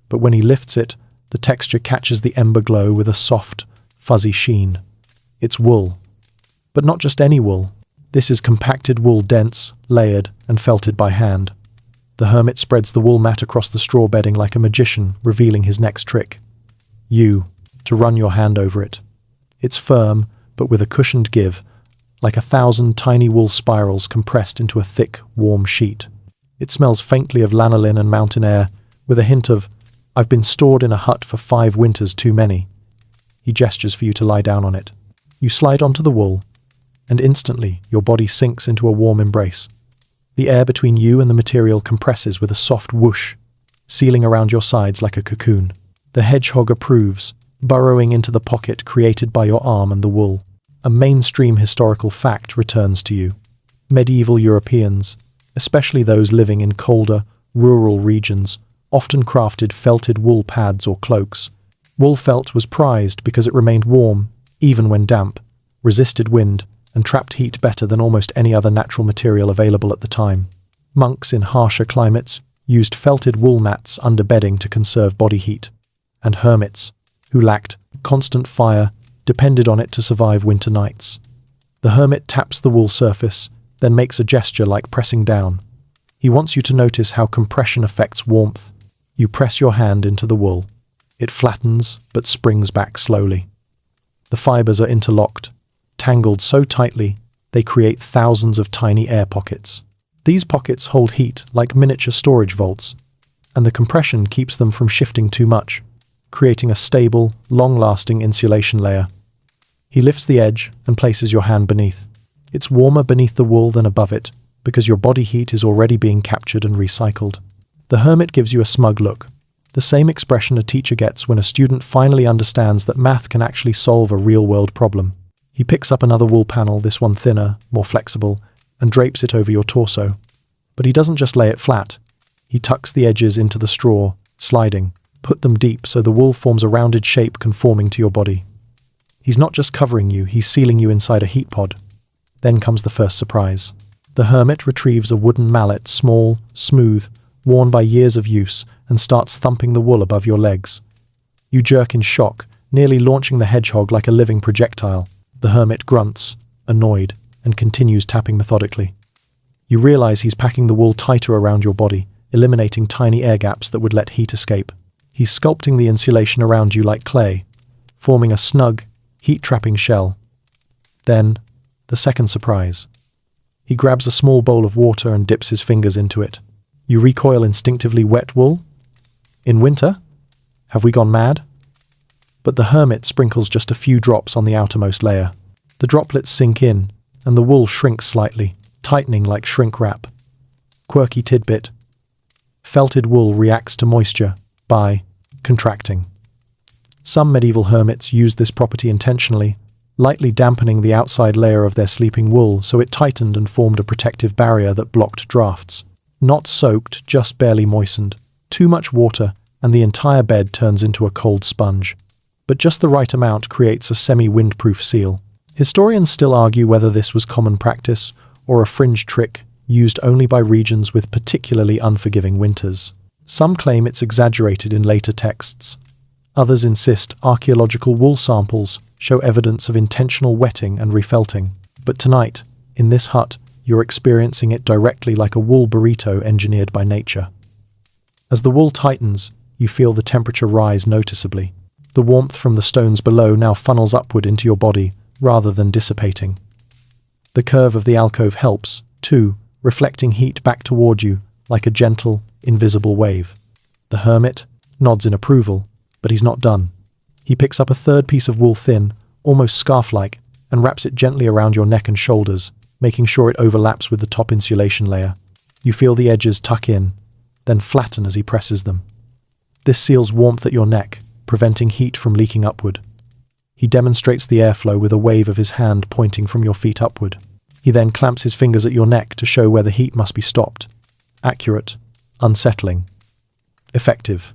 but when he lifts it, the texture catches the ember glow with a soft, fuzzy sheen. It's wool. But not just any wool. This is compacted wool, dense, layered, and felted by hand. The hermit spreads the wool mat across the straw bedding like a magician, revealing his next trick. To run your hand over it. It's firm, but with a cushioned give, like 1,000 tiny wool spirals compressed into a thick, warm sheet. It smells faintly of lanolin and mountain air, with a hint of, I've been stored in a hut for 5 winters too many. He gestures for you to lie down on it. You slide onto the wool, and instantly your body sinks into a warm embrace. The air between you and the material compresses with a soft whoosh, sealing around your sides like a cocoon. The hedgehog approves, burrowing into the pocket created by your arm and the wool. A mainstream historical fact returns to you. Medieval Europeans, especially those living in colder, rural regions, often crafted felted wool pads or cloaks. Wool felt was prized because it remained warm, even when damp, resisted wind, and trapped heat better than almost any other natural material available at the time. Monks in harsher climates used felted wool mats under bedding to conserve body heat, and hermits, who lacked constant fire, depended on it to survive winter nights. The hermit taps the wool surface, then makes a gesture like pressing down. He wants you to notice how compression affects warmth. You press your hand into the wool. It flattens, but springs back slowly. The fibers are interlocked, tangled so tightly they create thousands of tiny air pockets. These pockets hold heat like miniature storage vaults, and the compression keeps them from shifting too much, creating a stable, long-lasting insulation layer. He lifts the edge and places your hand beneath. It's warmer beneath the wool than above it, because your body heat is already being captured and recycled. The hermit gives you a smug look, the same expression a teacher gets when a student finally understands that math can actually solve a real-world problem. He picks up another wool panel, this one thinner, more flexible, and drapes it over your torso. But he doesn't just lay it flat. He tucks the edges into the straw, sliding, put them deep so the wool forms a rounded shape conforming to your body. He's not just covering you, he's sealing you inside a heat pod. Then comes the first surprise. The hermit retrieves a wooden mallet, small, smooth, worn by years of use, and starts thumping the wool above your legs. You jerk in shock, nearly launching the hedgehog like a living projectile. The hermit grunts, annoyed, and continues tapping methodically. You realize he's packing the wool tighter around your body, eliminating tiny air gaps that would let heat escape. He's sculpting the insulation around you like clay, forming a snug, heat-trapping shell. Then, the second surprise. He grabs a small bowl of water and dips his fingers into it. You recoil instinctively. Wet wool? In winter? Have we gone mad? But the hermit sprinkles just a few drops on the outermost layer. The droplets sink in, and the wool shrinks slightly, tightening like shrink wrap. Quirky tidbit. Felted wool reacts to moisture by contracting. Some medieval hermits used this property intentionally, lightly dampening the outside layer of their sleeping wool so it tightened and formed a protective barrier that blocked drafts. Not soaked, just barely moistened. Too much water, and the entire bed turns into a cold sponge. But just the right amount creates a semi-windproof seal. Historians still argue whether this was common practice or a fringe trick used only by regions with particularly unforgiving winters. Some claim it's exaggerated in later texts. Others insist archaeological wool samples show evidence of intentional wetting and refelting. But tonight, in this hut, you're experiencing it directly like a wool burrito engineered by nature. As the wool tightens, you feel the temperature rise noticeably. The warmth from the stones below now funnels upward into your body rather than dissipating. The curve of the alcove helps, too, reflecting heat back toward you like a gentle, invisible wave. The hermit nods in approval, but he's not done. He picks up a third piece of wool thin, almost scarf-like, and wraps it gently around your neck and shoulders, making sure it overlaps with the top insulation layer. You feel the edges tuck in, then flatten as he presses them. This seals warmth at your neck, preventing heat from leaking upward. He demonstrates the airflow with a wave of his hand pointing from your feet upward. He then clamps his fingers at your neck to show where the heat must be stopped. Accurate, unsettling, effective.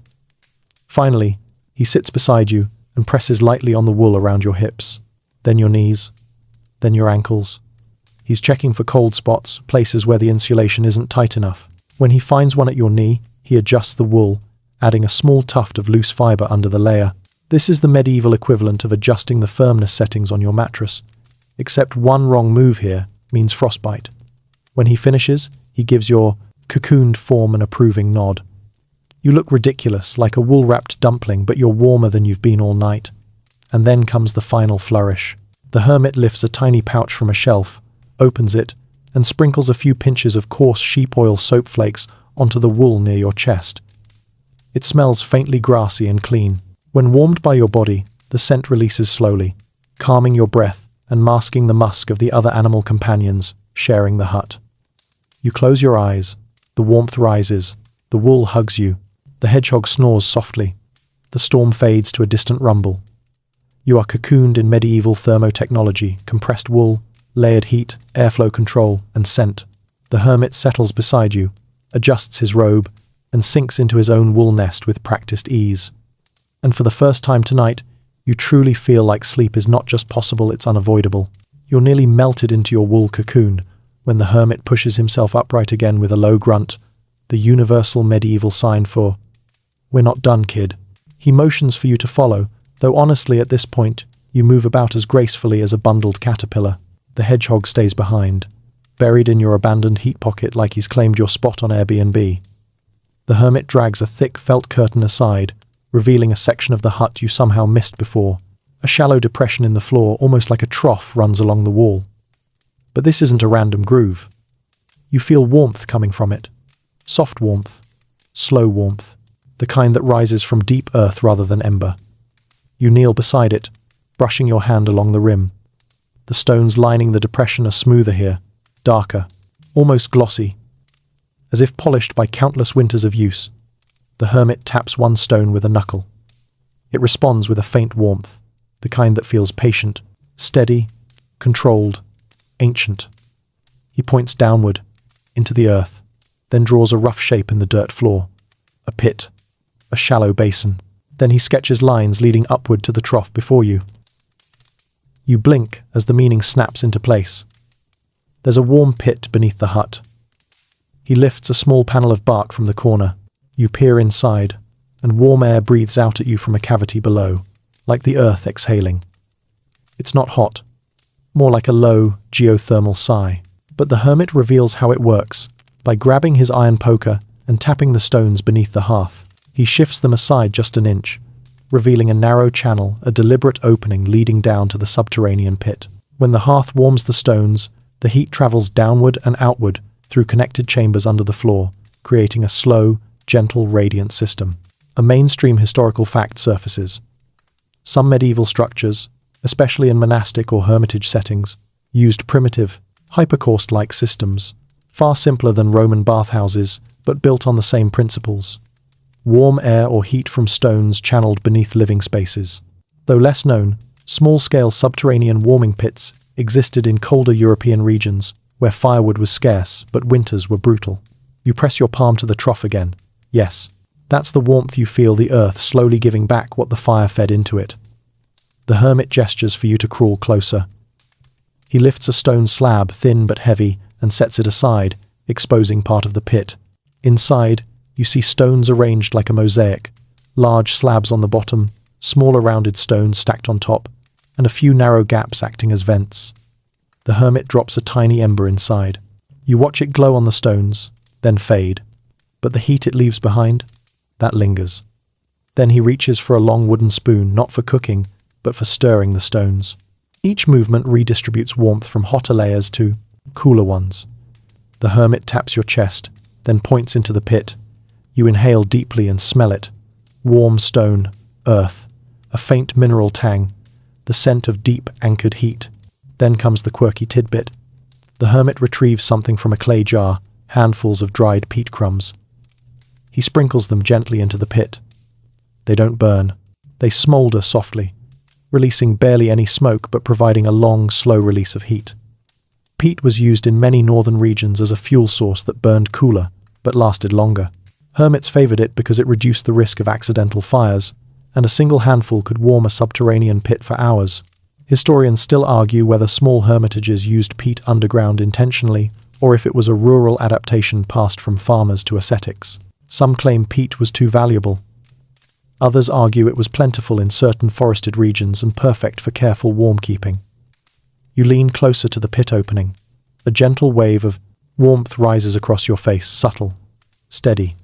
Finally, he sits beside you and presses lightly on the wool around your hips, then your knees, then your ankles. He's checking for cold spots, places where the insulation isn't tight enough. When he finds one at your knee, he adjusts the wool, adding a small tuft of loose fiber under the layer. This is the medieval equivalent of adjusting the firmness settings on your mattress, except one wrong move here means frostbite. When he finishes, he gives your cocooned form an approving nod. You look ridiculous, like a wool-wrapped dumpling, but you're warmer than you've been all night. And then comes the final flourish. The hermit lifts a tiny pouch from a shelf, opens it, and sprinkles a few pinches of coarse sheep oil soap flakes onto the wool near your chest. It smells faintly grassy and clean. When warmed by your body, the scent releases slowly, calming your breath and masking the musk of the other animal companions sharing the hut. You close your eyes, the warmth rises, the wool hugs you, the hedgehog snores softly, the storm fades to a distant rumble. You are cocooned in medieval thermotechnology, compressed wool, layered heat, airflow control, and scent. The hermit settles beside you, adjusts his robe, and sinks into his own wool nest with practiced ease. And for the first time tonight, you truly feel like sleep is not just possible, it's unavoidable. You're nearly melted into your wool cocoon when the hermit pushes himself upright again with a low grunt, the universal medieval sign for, "We're not done, kid." He motions for you to follow, though honestly at this point, you move about as gracefully as a bundled caterpillar. The hedgehog stays behind, buried in your abandoned heat pocket like he's claimed your spot on Airbnb. The hermit drags a thick felt curtain aside, revealing a section of the hut you somehow missed before. A shallow depression in the floor, almost like a trough, runs along the wall. But this isn't a random groove. You feel warmth coming from it. Soft warmth, slow warmth, the kind that rises from deep earth rather than ember. You kneel beside it, brushing your hand along the rim. The stones lining the depression are smoother here, darker, almost glossy, as if polished by countless winters of use. The hermit taps one stone with a knuckle. It responds with a faint warmth, the kind that feels patient, steady, controlled, ancient. He points downward, into the earth, then draws a rough shape in the dirt floor. A pit, a shallow basin. Then he sketches lines leading upward to the trough before you. You blink as the meaning snaps into place. There's a warm pit beneath the hut. He lifts a small panel of bark from the corner. You peer inside, and warm air breathes out at you from a cavity below, like the earth exhaling. It's not hot, more like a low, geothermal sigh. But the hermit reveals how it works, by grabbing his iron poker and tapping the stones beneath the hearth. He shifts them aside just an inch, revealing a narrow channel, a deliberate opening leading down to the subterranean pit. When the hearth warms the stones, the heat travels downward and outward through connected chambers under the floor, creating a slow, gentle, radiant system. A mainstream historical fact surfaces. Some medieval structures, especially in monastic or hermitage settings, used primitive, hypercaust-like systems, far simpler than Roman bathhouses, but built on the same principles. Warm air or heat from stones channeled beneath living spaces. Though less known, small-scale subterranean warming pits existed in colder European regions, where firewood was scarce, but winters were brutal. You press your palm to the trough again. Yes, that's the warmth you feel, the earth slowly giving back what the fire fed into it. The hermit gestures for you to crawl closer. He lifts a stone slab, thin but heavy, and sets it aside, exposing part of the pit. Inside, you see stones arranged like a mosaic, large slabs on the bottom, smaller rounded stones stacked on top, and a few narrow gaps acting as vents. The hermit drops a tiny ember inside. You watch it glow on the stones, then fade. But the heat it leaves behind, that lingers. Then he reaches for a long wooden spoon, not for cooking, but for stirring the stones. Each movement redistributes warmth from hotter layers to cooler ones. The hermit taps your chest, then points into the pit. You inhale deeply and smell it. Warm stone, earth, a faint mineral tang, the scent of deep anchored heat. Then comes the quirky tidbit. The hermit retrieves something from a clay jar, handfuls of dried peat crumbs. He sprinkles them gently into the pit. They don't burn. They smolder softly, releasing barely any smoke but providing a long, slow release of heat. Peat was used in many northern regions as a fuel source that burned cooler, but lasted longer. Hermits favored it because it reduced the risk of accidental fires, and a single handful could warm a subterranean pit for hours. Historians still argue whether small hermitages used peat underground intentionally, or if it was a rural adaptation passed from farmers to ascetics. Some claim peat was too valuable. Others argue it was plentiful in certain forested regions and perfect for careful warm-keeping. You lean closer to the pit opening. A gentle wave of warmth rises across your face, subtle, steady.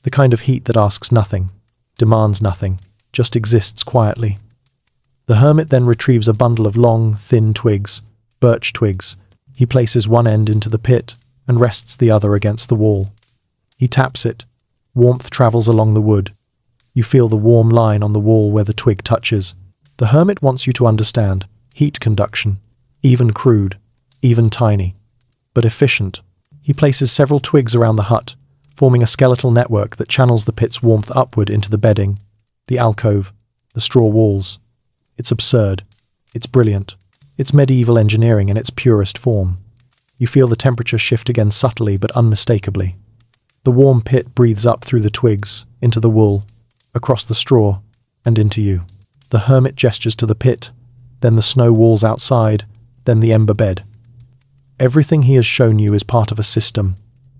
The kind of heat that asks nothing, demands nothing, just exists quietly. The hermit then retrieves a bundle of long, thin twigs, birch twigs. He places one end into the pit and rests the other against the wall. He taps it. Warmth travels along the wood. You feel the warm line on the wall where the twig touches. The hermit wants you to understand heat conduction, even crude, even tiny, but efficient. He places several twigs around the hut, forming a skeletal network that channels the pit's warmth upward into the bedding, the alcove, the straw walls. It's absurd. It's brilliant. It's medieval engineering in its purest form. You feel the temperature shift again subtly but unmistakably. The warm pit breathes up through the twigs, into the wool, across the straw, and into you. The hermit gestures to the pit, then the snow walls outside, then the ember bed. Everything he has shown you is part of a system.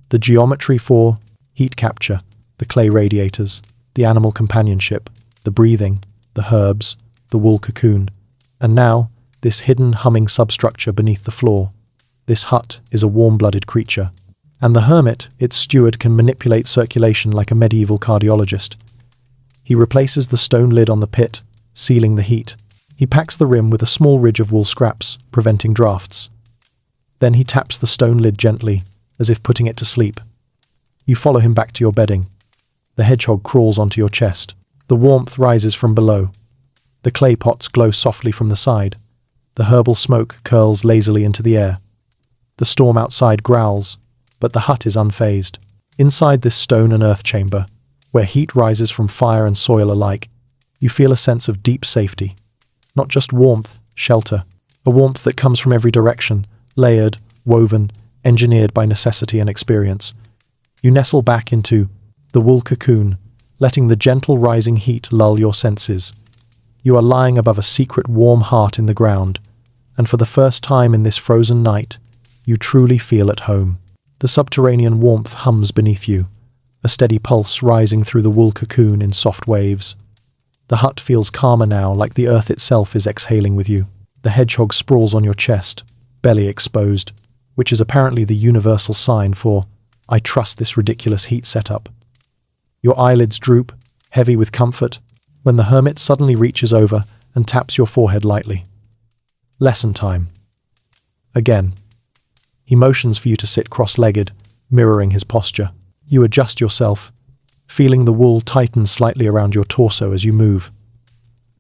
The geometry for heat capture, the clay radiators, the animal companionship, the breathing, the herbs, the wool cocoon, and now, this hidden humming substructure beneath the floor. This hut is a warm-blooded creature. And the hermit, its steward, can manipulate circulation like a medieval cardiologist. He replaces the stone lid on the pit, sealing the heat. He packs the rim with a small ridge of wool scraps, preventing drafts. Then he taps the stone lid gently, as if putting it to sleep. You follow him back to your bedding. The hedgehog crawls onto your chest. The warmth rises from below. The clay pots glow softly from the side. The herbal smoke curls lazily into the air. The storm outside growls, but the hut is unfazed. Inside this stone and earth chamber, where heat rises from fire and soil alike, you feel a sense of deep safety. Not just warmth, shelter, a warmth that comes from every direction, layered, woven, engineered by necessity and experience. You nestle back into the wool cocoon, letting the gentle rising heat lull your senses. You are lying above a secret warm heart in the ground, and for the first time in this frozen night, you truly feel at home. The subterranean warmth hums beneath you, a steady pulse rising through the wool cocoon in soft waves. The hut feels calmer now, like the earth itself is exhaling with you. The hedgehog sprawls on your chest, belly exposed, which is apparently the universal sign for, I trust this ridiculous heat setup. Your eyelids droop, heavy with comfort, when the hermit suddenly reaches over and taps your forehead lightly. Lesson time. Again. He motions for you to sit cross-legged, mirroring his posture. You adjust yourself, feeling the wool tighten slightly around your torso as you move.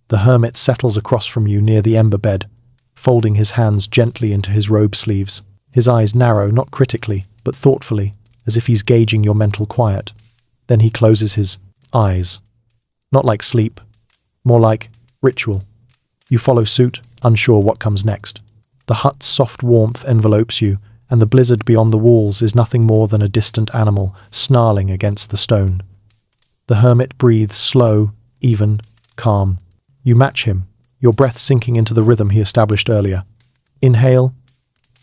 The hermit settles across from you near the ember bed, folding his hands gently into his robe sleeves. His eyes narrow, not critically, but thoughtfully, as if he's gauging your mental quiet. Then he closes his eyes. Not like sleep, more like ritual. You follow suit, unsure what comes next. The hut's soft warmth envelopes you, and the blizzard beyond the walls is nothing more than a distant animal snarling against the stone. The hermit breathes slow, even, calm. You match him, your breath sinking into the rhythm he established earlier. Inhale,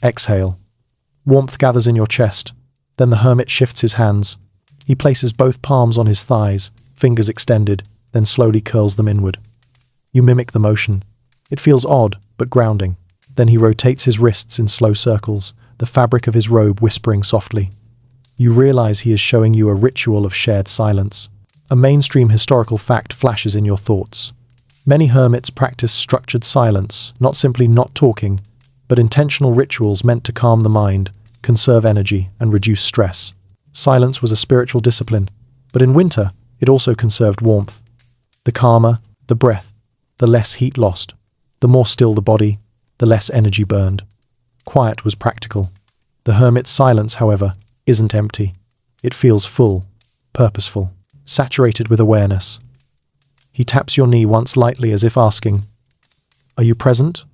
exhale. Warmth gathers in your chest. Then the hermit shifts his hands. He places both palms on his thighs, fingers extended, then slowly curls them inward. You mimic the motion. It feels odd, but grounding. Then he rotates his wrists in slow circles, the fabric of his robe whispering softly. You realize he is showing you a ritual of shared silence. A mainstream historical fact flashes in your thoughts. Many hermits practice structured silence, not simply not talking, but intentional rituals meant to calm the mind, conserve energy, and reduce stress. Silence was a spiritual discipline, but in winter, it also conserved warmth. The calmer the breath, the less heat lost. The more still the body, the less energy burned. Quiet was practical. The hermit's silence, however, isn't empty. It feels full, purposeful, saturated with awareness. He taps your knee once lightly as if asking, "Are you present?"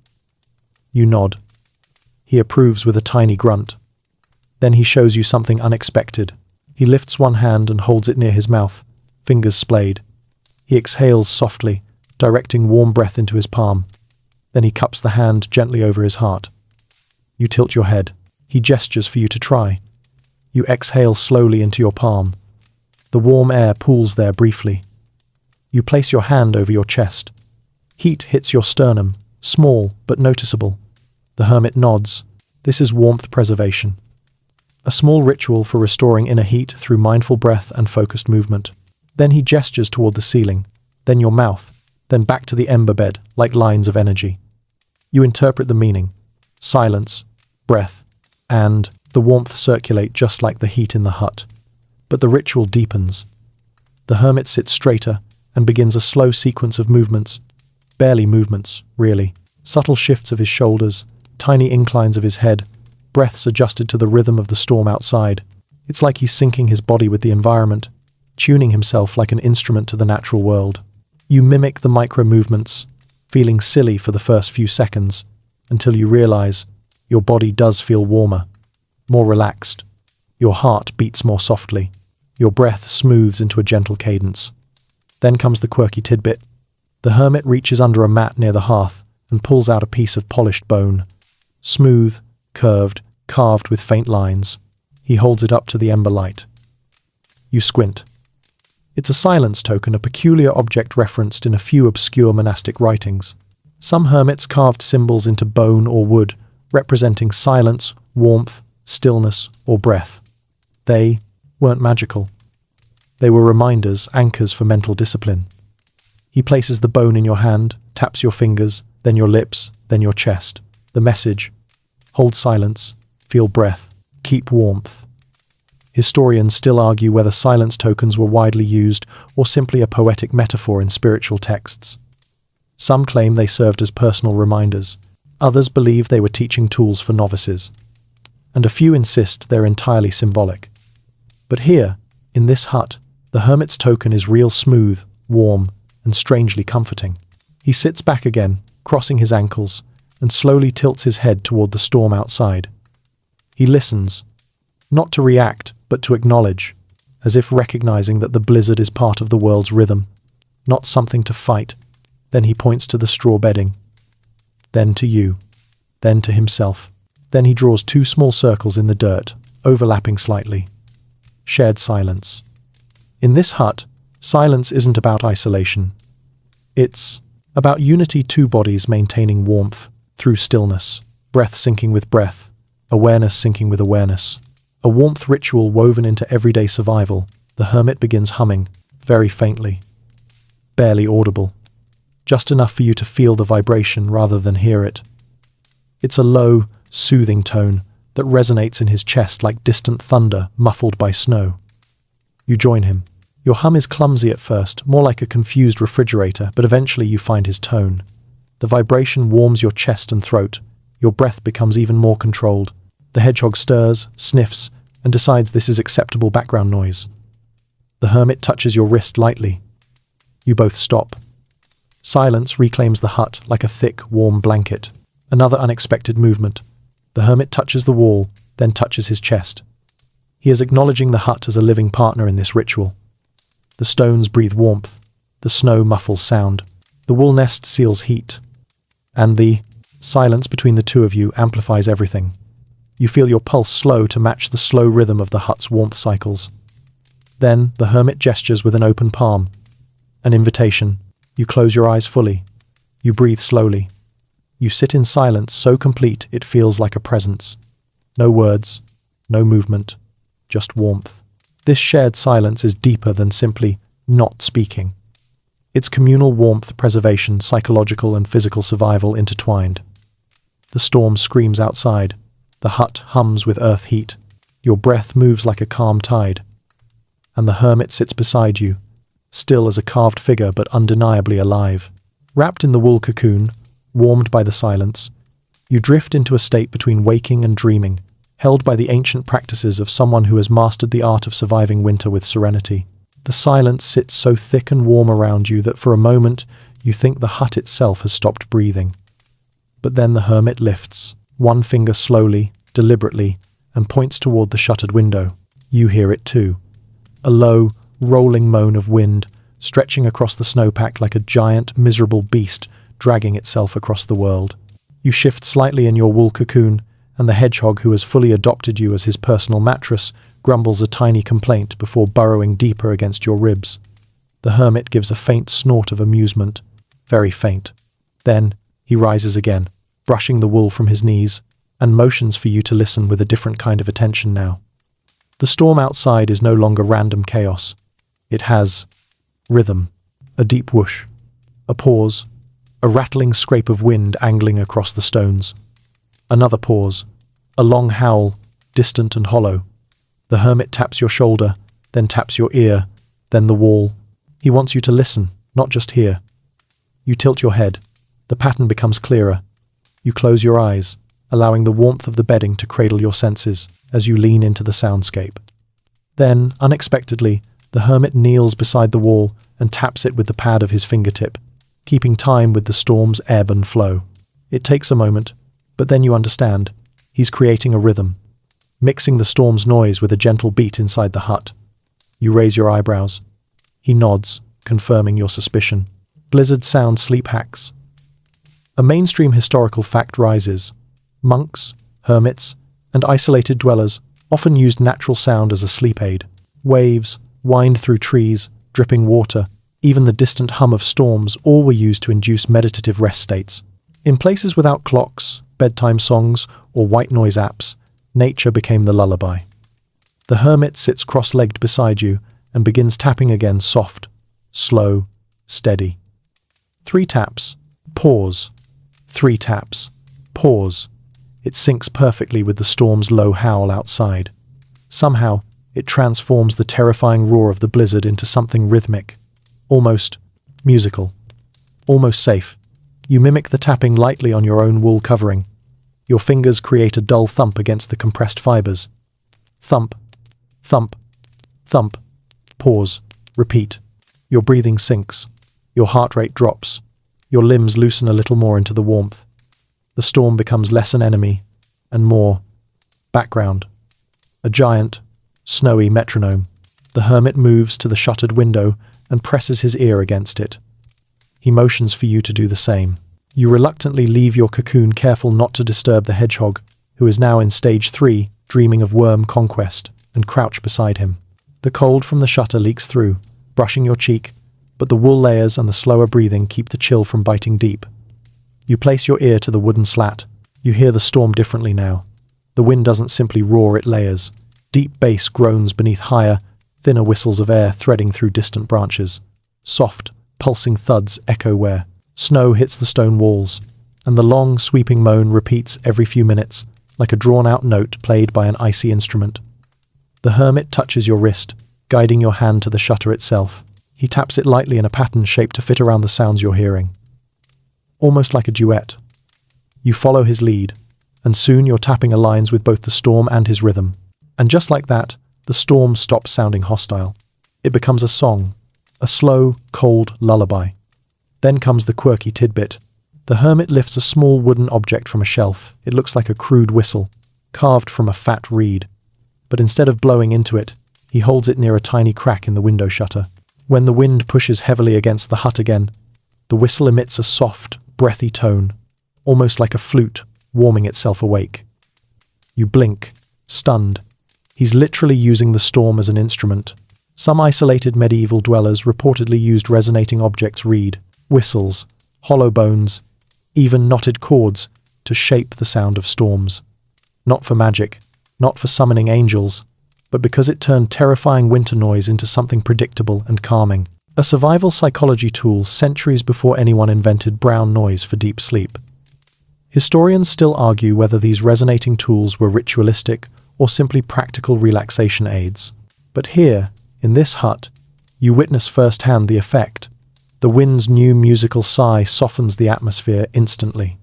You nod. He approves with a tiny grunt. Then he shows you something unexpected. He lifts one hand and holds it near his mouth, fingers splayed. He exhales softly, directing warm breath into his palm. Then he cups the hand gently over his heart. You tilt your head. He gestures for you to try. You exhale slowly into your palm. The warm air pools there briefly. You place your hand over your chest. Heat hits your sternum, small but noticeable. The hermit nods. This is warmth preservation. A small ritual for restoring inner heat through mindful breath and focused movement. Then he gestures toward the ceiling, then your mouth, then back to the ember bed, like lines of energy. You interpret the meaning. Silence, breath, and the warmth circulate just like the heat in the hut. But the ritual deepens. The hermit sits straighter and begins a slow sequence of movements. Barely movements, really. Subtle shifts of his shoulders, tiny inclines of his head, breaths adjusted to the rhythm of the storm outside. It's like he's syncing his body with the environment, tuning himself like an instrument to the natural world. You mimic the micro-movements, feeling silly for the first few seconds, until you realize your body does feel warmer, more relaxed. Your heart beats more softly. Your breath smooths into a gentle cadence. Then comes the quirky tidbit. The hermit reaches under a mat near the hearth and pulls out a piece of polished bone. Smooth, curved, carved with faint lines. He holds it up to the ember light. You squint. It's a silence token, a peculiar object referenced in a few obscure monastic writings. Some hermits carved symbols into bone or wood, representing silence, warmth, stillness, or breath. They weren't magical. They were reminders, anchors for mental discipline. He places the bone in your hand, taps your fingers, then your lips, then your chest. The message: hold silence, feel breath, keep warmth. Historians still argue whether silence tokens were widely used or simply a poetic metaphor in spiritual texts. Some claim they served as personal reminders. Others believe they were teaching tools for novices. And a few insist they're entirely symbolic. But here, in this hut, the hermit's token is real smooth, warm, and strangely comforting. He sits back again, crossing his ankles, and slowly tilts his head toward the storm outside. He listens, not to react, but to acknowledge, as if recognizing that the blizzard is part of the world's rhythm, not something to fight. Then he points to the straw bedding, then to you, then to himself. Then he draws two small circles in the dirt, overlapping slightly. Shared silence. In this hut, silence isn't about isolation. It's about unity, two bodies maintaining warmth through stillness, breath syncing with breath, awareness syncing with awareness. A warmth ritual woven into everyday survival. The hermit begins humming, very faintly, barely audible, just enough for you to feel the vibration rather than hear it. It's a low, soothing tone that resonates in his chest like distant thunder muffled by snow. You join him. Your hum is clumsy at first, more like a confused refrigerator, but eventually you find his tone. The vibration warms your chest and throat. Your breath becomes even more controlled. The hedgehog stirs, sniffs, and decides this is acceptable background noise. The hermit touches your wrist lightly. You both stop. Silence reclaims the hut like a thick, warm blanket. Another unexpected movement. The hermit touches the wall, then touches his chest. He is acknowledging the hut as a living partner in this ritual. The stones breathe warmth. The snow muffles sound. The wool nest seals heat. And the silence between the two of you amplifies everything. You feel your pulse slow to match the slow rhythm of the hut's warmth cycles. Then the hermit gestures with an open palm. An invitation. You close your eyes fully. You breathe slowly. You sit in silence so complete it feels like a presence. No words, no movement, just warmth. This shared silence is deeper than simply not speaking. It's communal warmth, preservation, psychological and physical survival intertwined. The storm screams outside. The hut hums with earth heat. Your breath moves like a calm tide. And the hermit sits beside you, still as a carved figure but undeniably alive. Wrapped in the wool cocoon, warmed by the silence, you drift into a state between waking and dreaming, held by the ancient practices of someone who has mastered the art of surviving winter with serenity. The silence sits so thick and warm around you that for a moment you think the hut itself has stopped breathing. But then the hermit lifts, one finger slowly, deliberately, and points toward the shuttered window. You hear it too. A low, rolling moan of wind, stretching across the snowpack like a giant, miserable beast dragging itself across the world. You shift slightly in your wool cocoon, and the hedgehog who has fully adopted you as his personal mattress grumbles a tiny complaint before burrowing deeper against your ribs. The hermit gives a faint snort of amusement, very faint. Then he rises again, brushing the wool from his knees, and motions for you to listen with a different kind of attention now. The storm outside is no longer random chaos. It has rhythm, a deep whoosh, a pause, a rattling scrape of wind angling across the stones. Another pause, a long howl, distant and hollow. The hermit taps your shoulder, then taps your ear, then the wall. He wants you to listen, not just hear. You tilt your head. The pattern becomes clearer. You close your eyes, allowing the warmth of the bedding to cradle your senses as you lean into the soundscape. Then, unexpectedly, the hermit kneels beside the wall and taps it with the pad of his fingertip, keeping time with the storm's ebb and flow. It takes a moment, but then you understand. He's creating a rhythm, mixing the storm's noise with a gentle beat inside the hut. You raise your eyebrows. He nods, confirming your suspicion. Blizzard sound sleep hacks. A mainstream historical fact rises. Monks, hermits, and isolated dwellers often used natural sound as a sleep aid. Waves, wind through trees, dripping water, even the distant hum of storms, all were used to induce meditative rest states. In places without clocks, bedtime songs, or white noise apps, nature became the lullaby. The hermit sits cross-legged beside you and begins tapping again, soft, slow, steady. 3 taps, pause. 3 taps, pause. It syncs perfectly with the storm's low howl outside. Somehow, it transforms the terrifying roar of the blizzard into something rhythmic, almost musical, almost safe. You mimic the tapping lightly on your own wool covering. Your fingers create a dull thump against the compressed fibers. Thump, thump, thump, pause, repeat. Your breathing sinks. Your heart rate drops. Your limbs loosen a little more into the warmth. The storm becomes less an enemy and more background. A giant, snowy metronome. The hermit moves to the shuttered window and presses his ear against it. He motions for you to do the same. You reluctantly leave your cocoon, careful not to disturb the hedgehog, who is now in stage 3, dreaming of worm conquest, and crouch beside him. The cold from the shutter leaks through, brushing your cheek, but the wool layers and the slower breathing keep the chill from biting deep. You place your ear to the wooden slat. You hear the storm differently now. The wind doesn't simply roar, it layers. Deep bass groans beneath higher, thinner whistles of air threading through distant branches. Soft, pulsing thuds echo where snow hits the stone walls, and the long, sweeping moan repeats every few minutes, like a drawn-out note played by an icy instrument. The hermit touches your wrist, guiding your hand to the shutter itself. He taps it lightly in a pattern shaped to fit around the sounds you're hearing. Almost like a duet. You follow his lead, and soon you're tapping aligns with both the storm and his rhythm. And just like that, the storm stops sounding hostile. It becomes a song, a slow, cold lullaby. Then comes the quirky tidbit. The hermit lifts a small wooden object from a shelf. It looks like a crude whistle, carved from a fat reed. But instead of blowing into it, he holds it near a tiny crack in the window shutter. When the wind pushes heavily against the hut again, the whistle emits a soft, breathy tone, almost like a flute warming itself awake. You blink, stunned. He's literally using the storm as an instrument. Some isolated medieval dwellers reportedly used resonating objects, reed, whistles, hollow bones, even knotted cords, to shape the sound of storms. Not for magic, not for summoning angels, but because it turned terrifying winter noise into something predictable and calming. A survival psychology tool centuries before anyone invented brown noise for deep sleep. Historians still argue whether these resonating tools were ritualistic or simply practical relaxation aids. But here, in this hut, you witness firsthand the effect. The wind's new musical sigh softens the atmosphere instantly.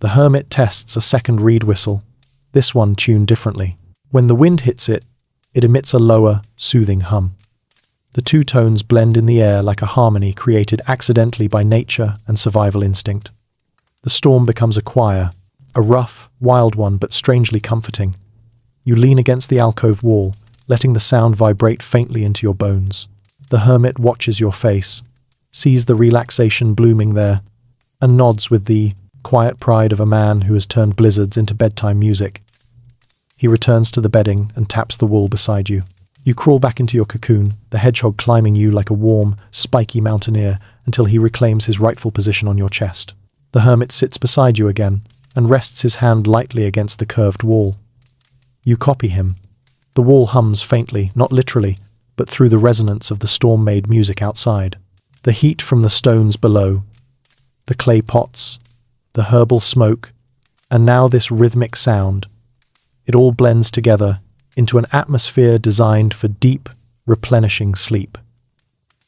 The hermit tests a second reed whistle, this one tuned differently. When the wind hits it, it emits a lower, soothing hum. The two tones blend in the air like a harmony created accidentally by nature and survival instinct. The storm becomes a choir, a rough, wild one but strangely comforting. You lean against the alcove wall, letting the sound vibrate faintly into your bones. The hermit watches your face, sees the relaxation blooming there, and nods with the quiet pride of a man who has turned blizzards into bedtime music. He returns to the bedding and taps the wool beside you. You crawl back into your cocoon, the hedgehog climbing you like a warm, spiky mountaineer until he reclaims his rightful position on your chest. The hermit sits beside you again and rests his hand lightly against the curved wall. You copy him. The wall hums faintly, not literally, but through the resonance of the storm-made music outside. The heat from the stones below, the clay pots, the herbal smoke, and now this rhythmic sound. It all blends together into an atmosphere designed for deep, replenishing sleep.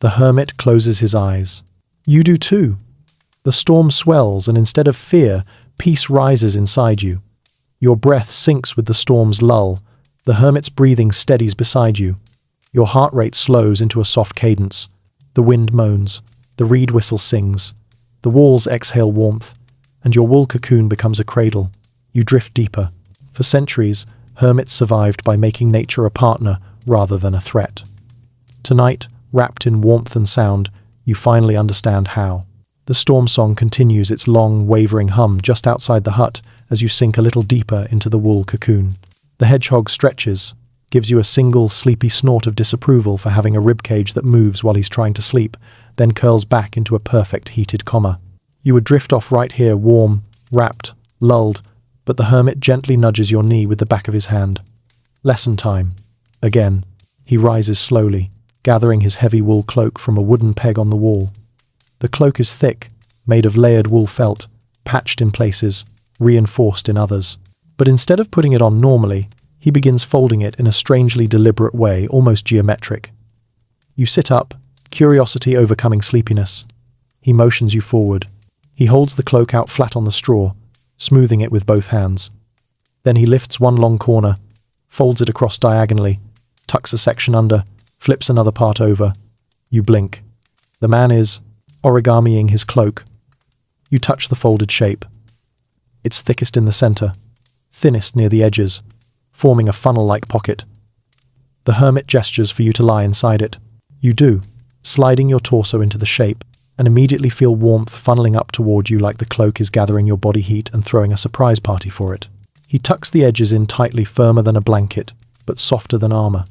The hermit closes his eyes. You do too. The storm swells, and instead of fear, peace rises inside you. Your breath syncs with the storm's lull. The hermit's breathing steadies beside you. Your heart rate slows into a soft cadence. The wind moans. The reed whistle sings. The walls exhale warmth, and your wool cocoon becomes a cradle. You drift deeper. For centuries, hermits survived by making nature a partner rather than a threat. Tonight, wrapped in warmth and sound, you finally understand how. The storm song continues its long, wavering hum just outside the hut as you sink a little deeper into the wool cocoon. The hedgehog stretches, gives you a single, sleepy snort of disapproval for having a ribcage that moves while he's trying to sleep, then curls back into a perfect heated comma. You would drift off right here, warm, wrapped, lulled, but the hermit gently nudges your knee with the back of his hand. Lesson time. Again, he rises slowly, gathering his heavy wool cloak from a wooden peg on the wall. The cloak is thick, made of layered wool felt, patched in places, reinforced in others. But instead of putting it on normally, he begins folding it in a strangely deliberate way, almost geometric. You sit up, curiosity overcoming sleepiness. He motions you forward. He holds the cloak out flat on the straw, smoothing it with both hands. Then he lifts one long corner, folds it across diagonally, tucks a section under, flips another part over. You blink. The man is origamiing his cloak. You touch the folded shape. It's thickest in the center, thinnest near the edges, forming a funnel-like pocket. The hermit gestures for you to lie inside it. You do, sliding your torso into the shape, and immediately feel warmth funneling up toward you like the cloak is gathering your body heat and throwing a surprise party for it. He tucks the edges in tightly, firmer than a blanket, but softer than armor.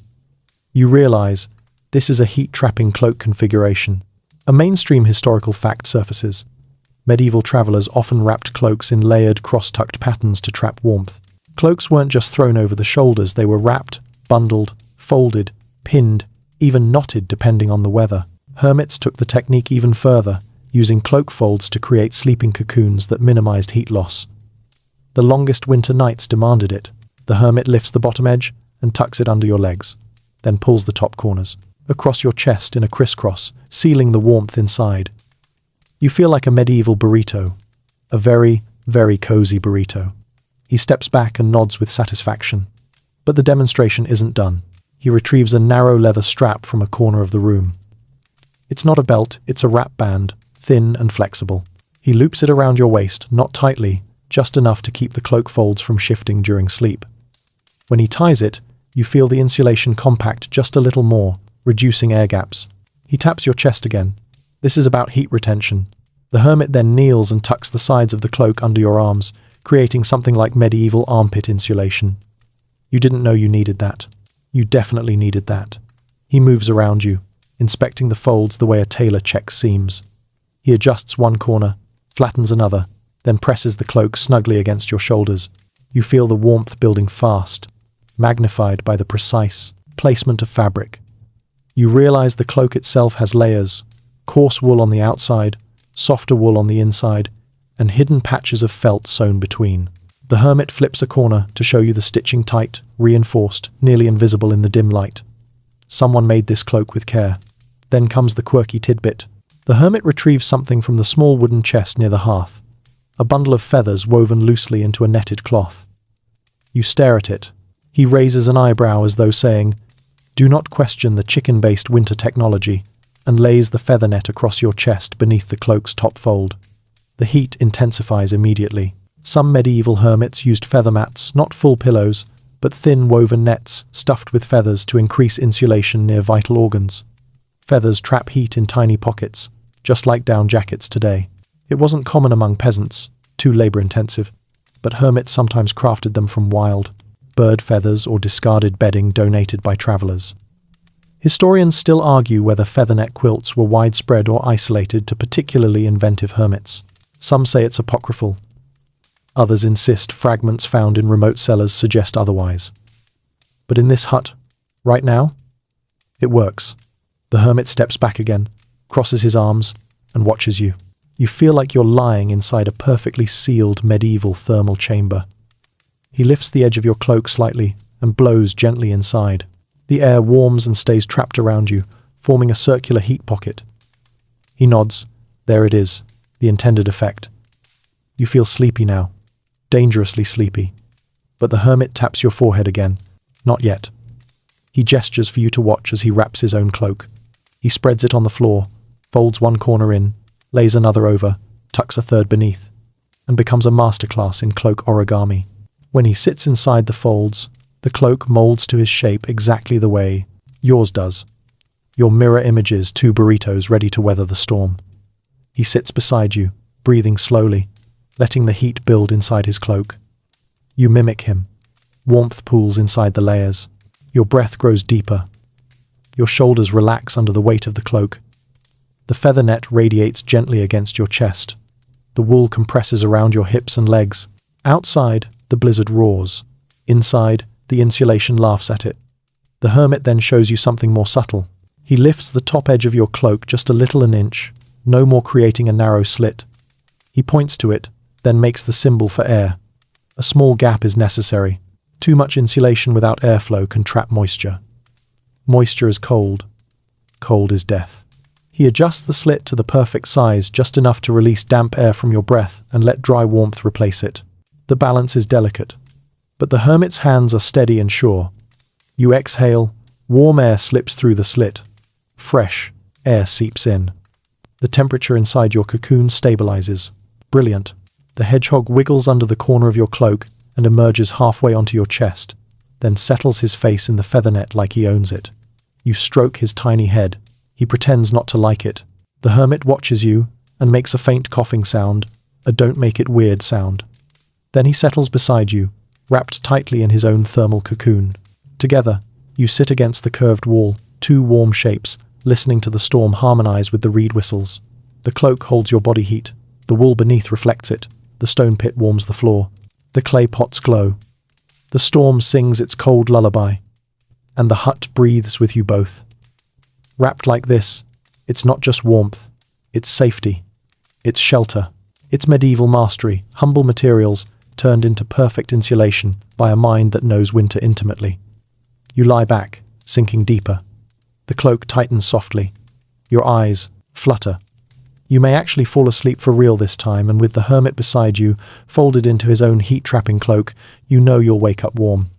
You realize this is a heat-trapping cloak configuration. A mainstream historical fact surfaces. Medieval travelers often wrapped cloaks in layered, cross-tucked patterns to trap warmth. Cloaks weren't just thrown over the shoulders, they were wrapped, bundled, folded, pinned, even knotted depending on the weather. Hermits took the technique even further, using cloak folds to create sleeping cocoons that minimized heat loss. The longest winter nights demanded it. The hermit lifts the bottom edge and tucks it under your legs. then pulls the top corners across your chest in a crisscross, sealing the warmth inside. You feel like a medieval burrito, a very, very cozy burrito. He steps back and nods with satisfaction. But the demonstration isn't done. He retrieves a narrow leather strap from a corner of the room. It's not a belt, it's a wrap band, thin and flexible. He loops it around your waist, not tightly, just enough to keep the cloak folds from shifting during sleep. When he ties it, you feel the insulation compact just a little more, reducing air gaps. He taps your chest again. This is about heat retention. The hermit then kneels and tucks the sides of the cloak under your arms, creating something like medieval armpit insulation. You didn't know you needed that. You definitely needed that. He moves around you, inspecting the folds the way a tailor checks seams. He adjusts one corner, flattens another, then presses the cloak snugly against your shoulders. You feel the warmth building fast, magnified by the precise placement of fabric. You realize the cloak itself has layers, coarse wool on the outside, softer wool on the inside, and hidden patches of felt sewn between. The hermit flips a corner to show you the stitching tight, reinforced, nearly invisible in the dim light. Someone made this cloak with care. Then comes the quirky tidbit. The hermit retrieves something from the small wooden chest near the hearth, a bundle of feathers woven loosely into a netted cloth. You stare at it. He raises an eyebrow as though saying, "Do not question the chicken-based winter technology," and lays the feather net across your chest beneath the cloak's top fold. The heat intensifies immediately. Some medieval hermits used feather mats, not full pillows, but thin woven nets stuffed with feathers to increase insulation near vital organs. Feathers trap heat in tiny pockets, just like down jackets today. It wasn't common among peasants, too labor-intensive, but hermits sometimes crafted them from wild bird feathers or discarded bedding donated by travelers. Historians still argue whether feathernet quilts were widespread or isolated to particularly inventive hermits. Some say it's apocryphal. Others insist fragments found in remote cellars suggest otherwise. But in this hut, right now, it works. The hermit steps back again, crosses his arms, and watches you. You feel like you're lying inside a perfectly sealed medieval thermal chamber. He lifts the edge of your cloak slightly and blows gently inside. The air warms and stays trapped around you, forming a circular heat pocket. He nods. There it is, the intended effect. You feel sleepy now, dangerously sleepy. But the hermit taps your forehead again. Not yet. He gestures for you to watch as he wraps his own cloak. He spreads it on the floor, folds one corner in, lays another over, tucks a third beneath, and becomes a masterclass in cloak origami. When he sits inside the folds, the cloak molds to his shape exactly the way yours does. Your mirror images two burritos ready to weather the storm. He sits beside you, breathing slowly, letting the heat build inside his cloak. You mimic him. Warmth pools inside the layers. Your breath grows deeper. Your shoulders relax under the weight of the cloak. The feather net radiates gently against your chest. The wool compresses around your hips and legs. Outside, the blizzard roars. Inside, the insulation laughs at it. The hermit then shows you something more subtle. He lifts the top edge of your cloak just a little an inch, no more creating a narrow slit. He points to it, then makes the symbol for air. A small gap is necessary. Too much insulation without airflow can trap moisture. Moisture is cold. Cold is death. He adjusts the slit to the perfect size, just enough to release damp air from your breath and let dry warmth replace it. The balance is delicate, but the hermit's hands are steady and sure. You exhale, warm air slips through the slit. Fresh air seeps in. The temperature inside your cocoon stabilizes. Brilliant. The hedgehog wiggles under the corner of your cloak and emerges halfway onto your chest, then settles his face in the feather net like he owns it. You stroke his tiny head. He pretends not to like it. The hermit watches you and makes a faint coughing sound, a don't make it weird sound. Then he settles beside you, wrapped tightly in his own thermal cocoon. Together, you sit against the curved wall, two warm shapes, listening to the storm harmonize with the reed whistles. The cloak holds your body heat. The wool beneath reflects it. The stone pit warms the floor. The clay pots glow. The storm sings its cold lullaby. And the hut breathes with you both. Wrapped like this, it's not just warmth. It's safety. It's shelter. It's medieval mastery, humble materials, turned into perfect insulation by a mind that knows winter intimately. You lie back, sinking deeper. The cloak tightens softly. Your eyes flutter. You may actually fall asleep for real this time, and with the hermit beside you, folded into his own heat-trapping cloak, you know you'll wake up warm.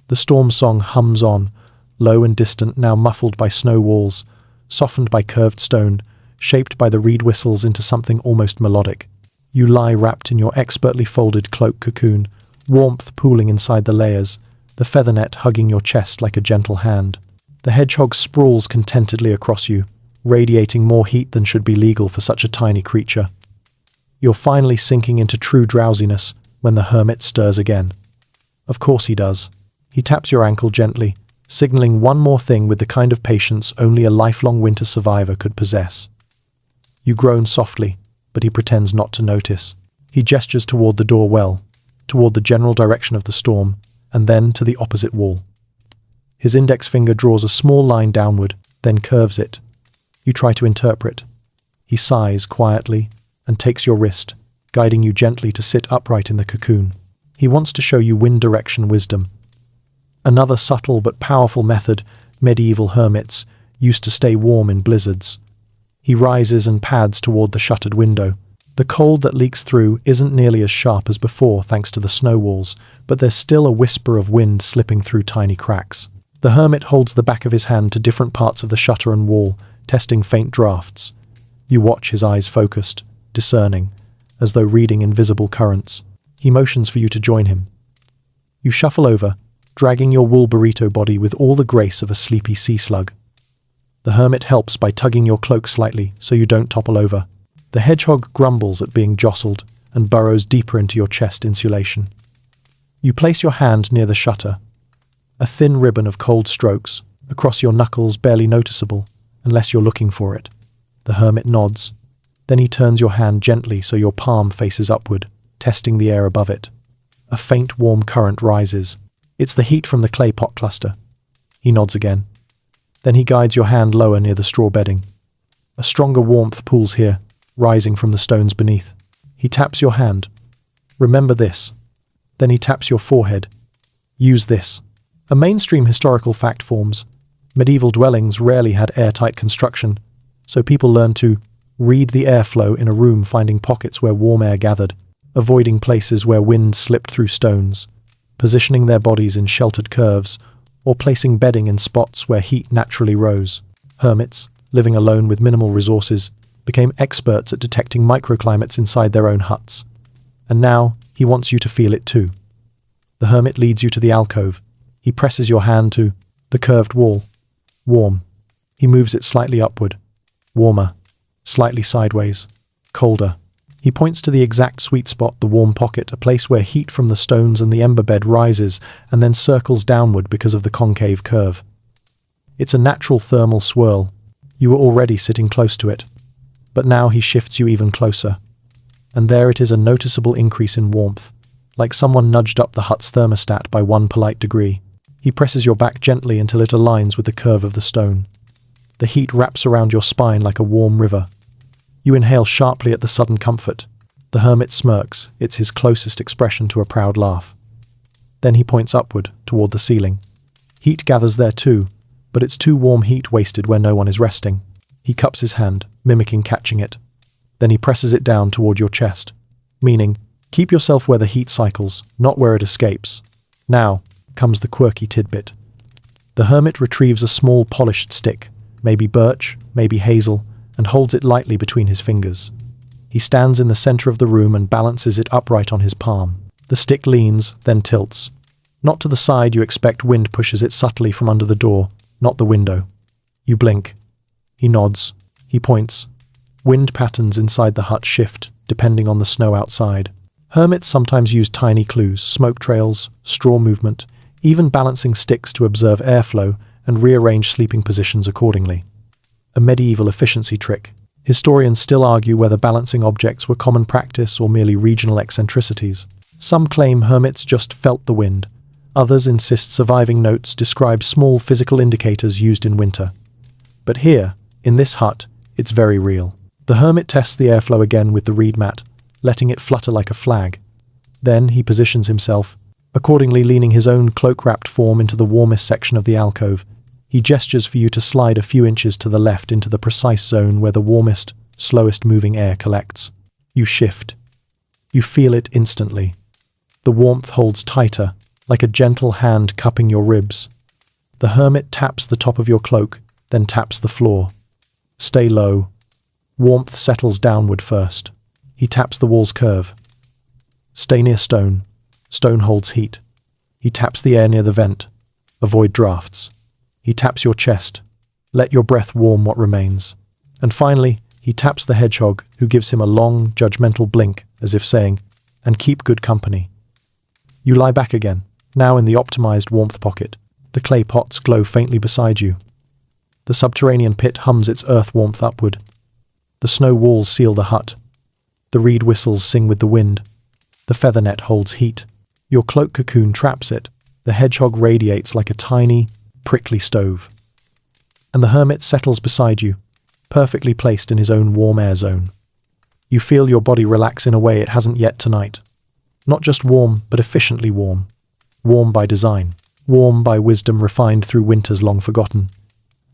The storm song hums on, low and distant, now muffled by snow walls, softened by curved stone, shaped by the reed whistles into something almost melodic. You lie wrapped in your expertly folded cloak cocoon, warmth pooling inside the layers, the feather net hugging your chest like a gentle hand. The hedgehog sprawls contentedly across you, radiating more heat than should be legal for such a tiny creature. You're finally sinking into true drowsiness when the hermit stirs again. Of course he does. He taps your ankle gently, signaling one more thing with the kind of patience only a lifelong winter survivor could possess. You groan softly, but he pretends not to notice. He gestures toward the door toward the general direction of the storm, and then to the opposite wall. His index finger draws a small line downward, then curves it. You try to interpret. He sighs quietly and takes your wrist, guiding you gently to sit upright in the cocoon. He wants to show you wind direction wisdom. Another subtle but powerful method medieval hermits used to stay warm in blizzards. He rises and pads toward the shuttered window. The cold that leaks through isn't nearly as sharp as before thanks to the snow walls, but there's still a whisper of wind slipping through tiny cracks. The hermit holds the back of his hand to different parts of the shutter and wall, testing faint drafts. You watch, his eyes focused, discerning, as though reading invisible currents. He motions for you to join him. You shuffle over, dragging your wool burrito body with all the grace of a sleepy sea slug. The hermit helps by tugging your cloak slightly so you don't topple over. The hedgehog grumbles at being jostled and burrows deeper into your chest insulation. You place your hand near the shutter. A thin ribbon of cold strokes, across your knuckles barely noticeable, unless you're looking for it. The hermit nods. Then he turns your hand gently so your palm faces upward, testing the air above it. A faint warm current rises. It's the heat from the clay pot cluster. He nods again. Then he guides your hand lower near the straw bedding. A stronger warmth pools here, rising from the stones beneath. He taps your hand. Remember this. Then he taps your forehead. Use this. A mainstream historical fact forms. Medieval dwellings rarely had airtight construction, so people learned to read the airflow in a room, finding pockets where warm air gathered, avoiding places where wind slipped through stones, positioning their bodies in sheltered curves, or placing bedding in spots where heat naturally rose. Hermits, living alone with minimal resources, became experts at detecting microclimates inside their own huts. And now he wants you to feel it too. The hermit leads you to the alcove. He presses your hand to the curved wall. Warm. He moves it slightly upward. Warmer. Slightly sideways. Colder. He points to the exact sweet spot, the warm pocket, a place where heat from the stones and the ember bed rises and then circles downward because of the concave curve. It's a natural thermal swirl. You were already sitting close to it. But now he shifts you even closer. And there it is, a noticeable increase in warmth, like someone nudged up the hut's thermostat by 1 polite degree. He presses your back gently until it aligns with the curve of the stone. The heat wraps around your spine like a warm river. You inhale sharply at the sudden comfort. The hermit smirks. It's his closest expression to a proud laugh. Then he points upward, toward the ceiling. Heat gathers there too, but it's too warm heat wasted where no one is resting. He cups his hand, mimicking catching it. Then he presses it down toward your chest, meaning, keep yourself where the heat cycles, not where it escapes. Now comes the quirky tidbit. The hermit retrieves a small polished stick, maybe birch, maybe hazel, and holds it lightly between his fingers. He stands in the center of the room and balances it upright on his palm. The stick leans, then tilts. Not to the side you expect. Wind pushes it subtly from under the door, not the window. You blink. He nods. He points. Wind patterns inside the hut shift, depending on the snow outside. Hermits sometimes use tiny clues, smoke trails, straw movement, even balancing sticks to observe airflow and rearrange sleeping positions accordingly. A medieval efficiency trick. Historians still argue whether balancing objects were common practice or merely regional eccentricities. Some claim hermits just felt the wind. Others insist surviving notes describe small physical indicators used in winter. But here, in this hut, it's very real. The hermit tests the airflow again with the reed mat, letting it flutter like a flag. Then he positions himself, accordingly leaning his own cloak-wrapped form into the warmest section of the alcove. He gestures for you to slide a few inches to the left into the precise zone where the warmest, slowest moving air collects. You shift. You feel it instantly. The warmth holds tighter, like a gentle hand cupping your ribs. The hermit taps the top of your cloak, then taps the floor. Stay low. Warmth settles downward first. He taps the wall's curve. Stay near stone. Stone holds heat. He taps the air near the vent. Avoid drafts. He taps your chest. Let your breath warm what remains. And finally, he taps the hedgehog, who gives him a long, judgmental blink, as if saying, "And keep good company." You lie back again, now in the optimized warmth pocket. The clay pots glow faintly beside you. The subterranean pit hums its earth warmth upward. The snow walls seal the hut. The reed whistles sing with the wind. The feather net holds heat. Your cloak cocoon traps it. The hedgehog radiates like a tiny, prickly stove. And the hermit settles beside you, perfectly placed in his own warm air zone. You feel your body relax in a way it hasn't yet tonight. Not just warm, but efficiently warm. Warm by design. Warm by wisdom refined through winters long forgotten.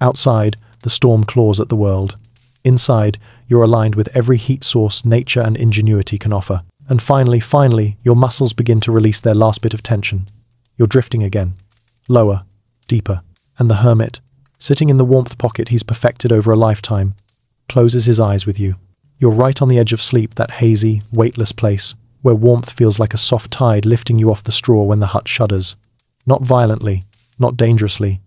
Outside, the storm claws at the world. Inside, you're aligned with every heat source nature and ingenuity can offer. And finally, your muscles begin to release their last bit of tension. You're drifting again. Lower. Deeper. And the hermit, sitting in the warmth pocket he's perfected over a lifetime, closes his eyes with you. You're right on the edge of sleep, that hazy, weightless place, where warmth feels like a soft tide lifting you off the straw when the hut shudders. Not violently, not dangerously,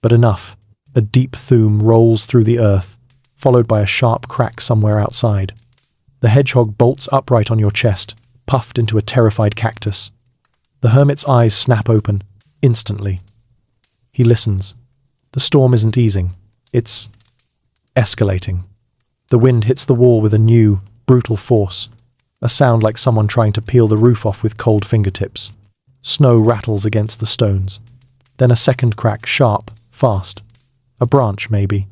but enough. A deep thoom rolls through the earth, followed by a sharp crack somewhere outside. The hedgehog bolts upright on your chest, puffed into a terrified cactus. The hermit's eyes snap open, instantly. He listens. The storm isn't easing. It's escalating. The wind hits the wall with a new, brutal force, a sound like someone trying to peel the roof off with cold fingertips. Snow rattles against the stones. Then a second crack, sharp, fast. A branch, maybe,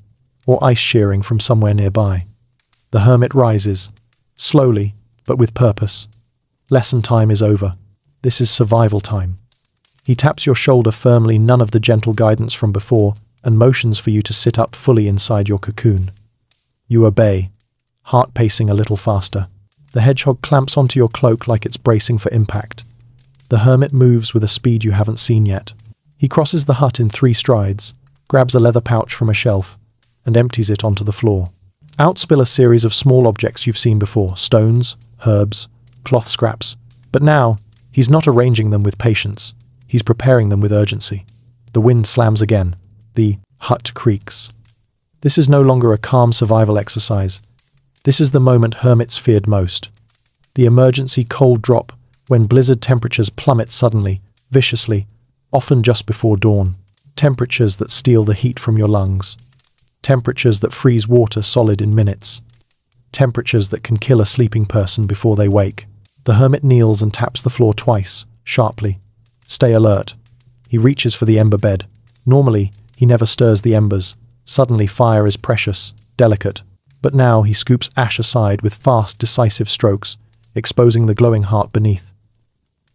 or ice shearing from somewhere nearby. The hermit rises, slowly, but with purpose. Lesson time is over. This is survival time. He taps your shoulder firmly, none of the gentle guidance from before, and motions for you to sit up fully inside your cocoon. You obey, heart pacing a little faster. The hedgehog clamps onto your cloak like it's bracing for impact. The hermit moves with a speed you haven't seen yet. He crosses the hut in 3 strides, grabs a leather pouch from a shelf, and empties it onto the floor. Out spill a series of small objects you've seen before, stones, herbs, cloth scraps. But now, he's not arranging them with patience. He's preparing them with urgency. The wind slams again. The hut creaks. This is no longer a calm survival exercise. This is the moment hermits feared most. The emergency cold drop, when blizzard temperatures plummet suddenly, viciously, often just before dawn. Temperatures that steal the heat from your lungs. Temperatures that freeze water solid in minutes. Temperatures that can kill a sleeping person before they wake. The hermit kneels and taps the floor twice, sharply. Stay alert. He reaches for the ember bed. Normally, he never stirs the embers. Suddenly, fire is precious, delicate. But now he scoops ash aside with fast, decisive strokes, exposing the glowing heart beneath.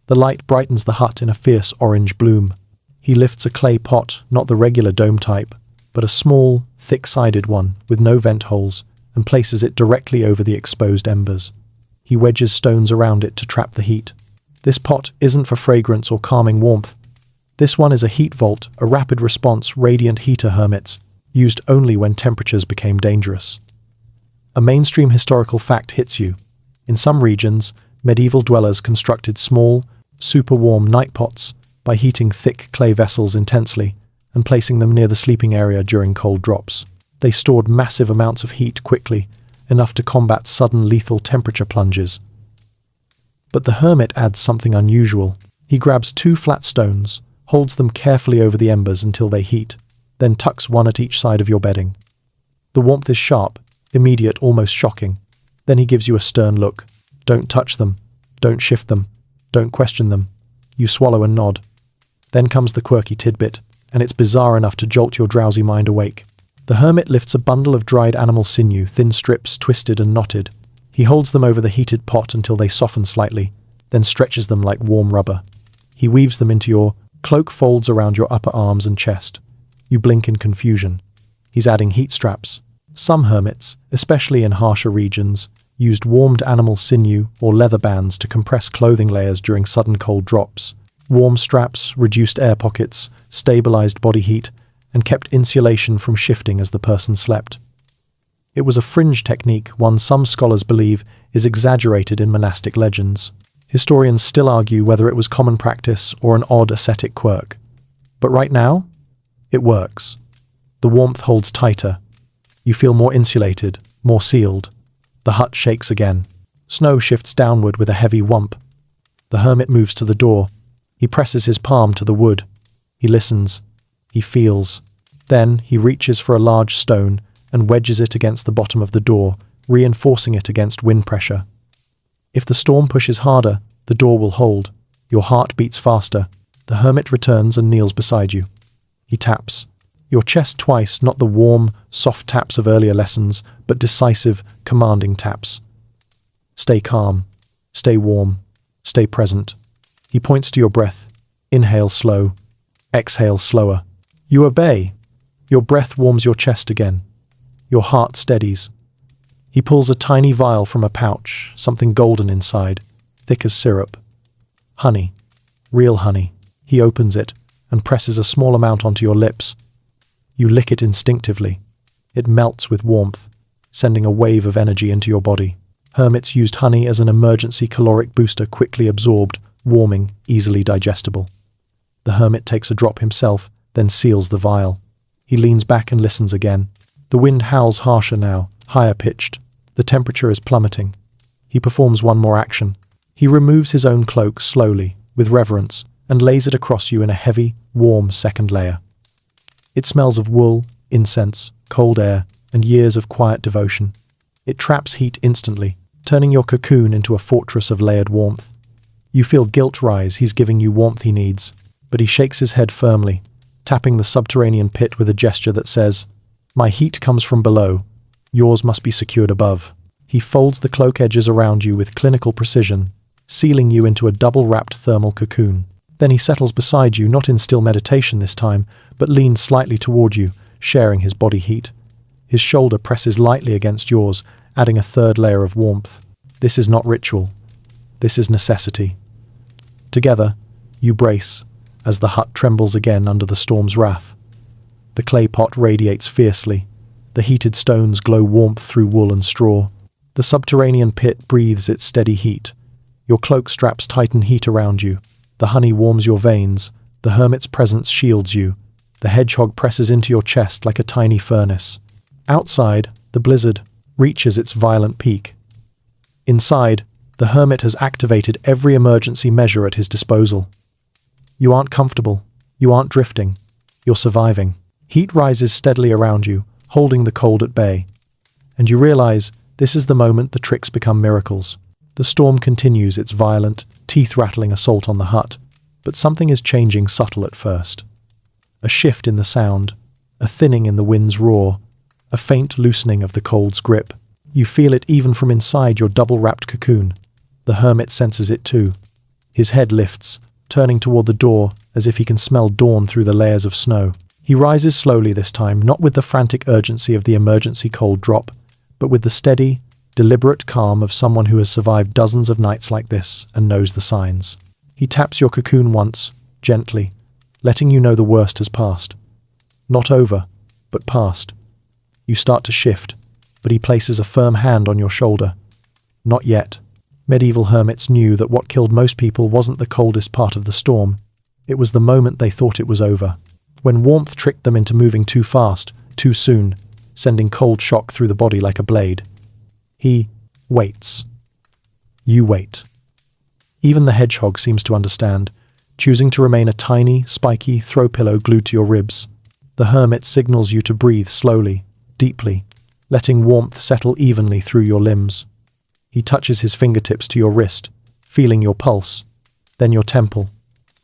The light brightens the hut in a fierce orange bloom. He lifts a clay pot, not the regular dome type, but a small, thick-sided one with no vent holes, and places it directly over the exposed embers. He wedges stones around it to trap the heat. This pot isn't for fragrance or calming warmth. This one is a heat vault, a rapid response radiant heater hermits, used only when temperatures became dangerous. A mainstream historical fact hits you. In some regions, medieval dwellers constructed small, super-warm night pots by heating thick clay vessels intensely and placing them near the sleeping area during cold drops. They stored massive amounts of heat quickly, enough to combat sudden lethal temperature plunges. But the hermit adds something unusual. He grabs 2 flat stones, holds them carefully over the embers until they heat, then tucks one at each side of your bedding. The warmth is sharp, immediate, almost shocking. Then he gives you a stern look. Don't touch them. Don't shift them. Don't question them. You swallow and nod. Then comes the quirky tidbit, and it's bizarre enough to jolt your drowsy mind awake. The hermit lifts a bundle of dried animal sinew, thin strips twisted and knotted. He holds them over the heated pot until they soften slightly, then stretches them like warm rubber. He weaves them into your cloak, folds around your upper arms and chest. You blink in confusion. He's adding heat straps. Some hermits, especially in harsher regions, used warmed animal sinew or leather bands to compress clothing layers during sudden cold drops. Warm straps reduced air pockets, stabilized body heat, and kept insulation from shifting as the person slept. It was a fringe technique, one some scholars believe is exaggerated in monastic legends. Historians still argue whether it was common practice or an odd ascetic quirk. But right now, it works. The warmth holds tighter. You feel more insulated, more sealed. The hut shakes again. Snow shifts downward with a heavy whump. The hermit moves to the door. He presses his palm to the wood. He listens. He feels. Then he reaches for a large stone and wedges it against the bottom of the door, reinforcing it against wind pressure. If the storm pushes harder, the door will hold. Your heart beats faster. The hermit returns and kneels beside you. He taps. Your chest twice, not the warm, soft taps of earlier lessons, but decisive, commanding taps. Stay calm. Stay warm. Stay present. He points to your breath. Inhale slow. Exhale slower. You obey. Your breath warms your chest again. Your heart steadies. He pulls a tiny vial from a pouch, something golden inside, thick as syrup. Honey. Real honey. He opens it and presses a small amount onto your lips. You lick it instinctively. It melts with warmth, sending a wave of energy into your body. Hermits used honey as an emergency caloric booster, quickly absorbed, warming, easily digestible. The hermit takes a drop himself, then seals the vial. He leans back and listens again. The wind howls harsher now, higher pitched. The temperature is plummeting. He performs one more action. He removes his own cloak slowly, with reverence, and lays it across you in a heavy, warm second layer. It smells of wool, incense, cold air, and years of quiet devotion. It traps heat instantly, turning your cocoon into a fortress of layered warmth. You feel guilt rise. He's giving you warmth he needs, but he shakes his head firmly, tapping the subterranean pit with a gesture that says, "My heat comes from below. Yours must be secured above." He folds the cloak edges around you with clinical precision, sealing you into a double-wrapped thermal cocoon. Then he settles beside you, not in still meditation this time, but leans slightly toward you, sharing his body heat. His shoulder presses lightly against yours, adding a third layer of warmth. This is not ritual. This is necessity. Together, you brace, as the hut trembles again under the storm's wrath. The clay pot radiates fiercely. The heated stones glow warmth through wool and straw. The subterranean pit breathes its steady heat. Your cloak straps tighten heat around you. The honey warms your veins. The hermit's presence shields you. The hedgehog presses into your chest like a tiny furnace. Outside, the blizzard reaches its violent peak. Inside, the hermit has activated every emergency measure at his disposal. You aren't comfortable. You aren't drifting. You're surviving. Heat rises steadily around you, holding the cold at bay. And you realize this is the moment the tricks become miracles. The storm continues its violent, teeth-rattling assault on the hut, but something is changing, subtle at first. A shift in the sound, a thinning in the wind's roar, a faint loosening of the cold's grip. You feel it even from inside your double-wrapped cocoon. The hermit senses it too. His head lifts, turning toward the door as if he can smell dawn through the layers of snow. He rises slowly this time, not with the frantic urgency of the emergency cold drop, but with the steady, deliberate calm of someone who has survived dozens of nights like this and knows the signs. He taps your cocoon once, gently, letting you know the worst has passed. Not over, but past. You start to shift, but he places a firm hand on your shoulder. Not yet. Medieval hermits knew that what killed most people wasn't the coldest part of the storm. It was the moment they thought it was over. When warmth tricked them into moving too fast, too soon, sending cold shock through the body like a blade. He waits. You wait. Even the hedgehog seems to understand, choosing to remain a tiny, spiky throw pillow glued to your ribs. The hermit signals you to breathe slowly, deeply, letting warmth settle evenly through your limbs. He touches his fingertips to your wrist, feeling your pulse, then your temple,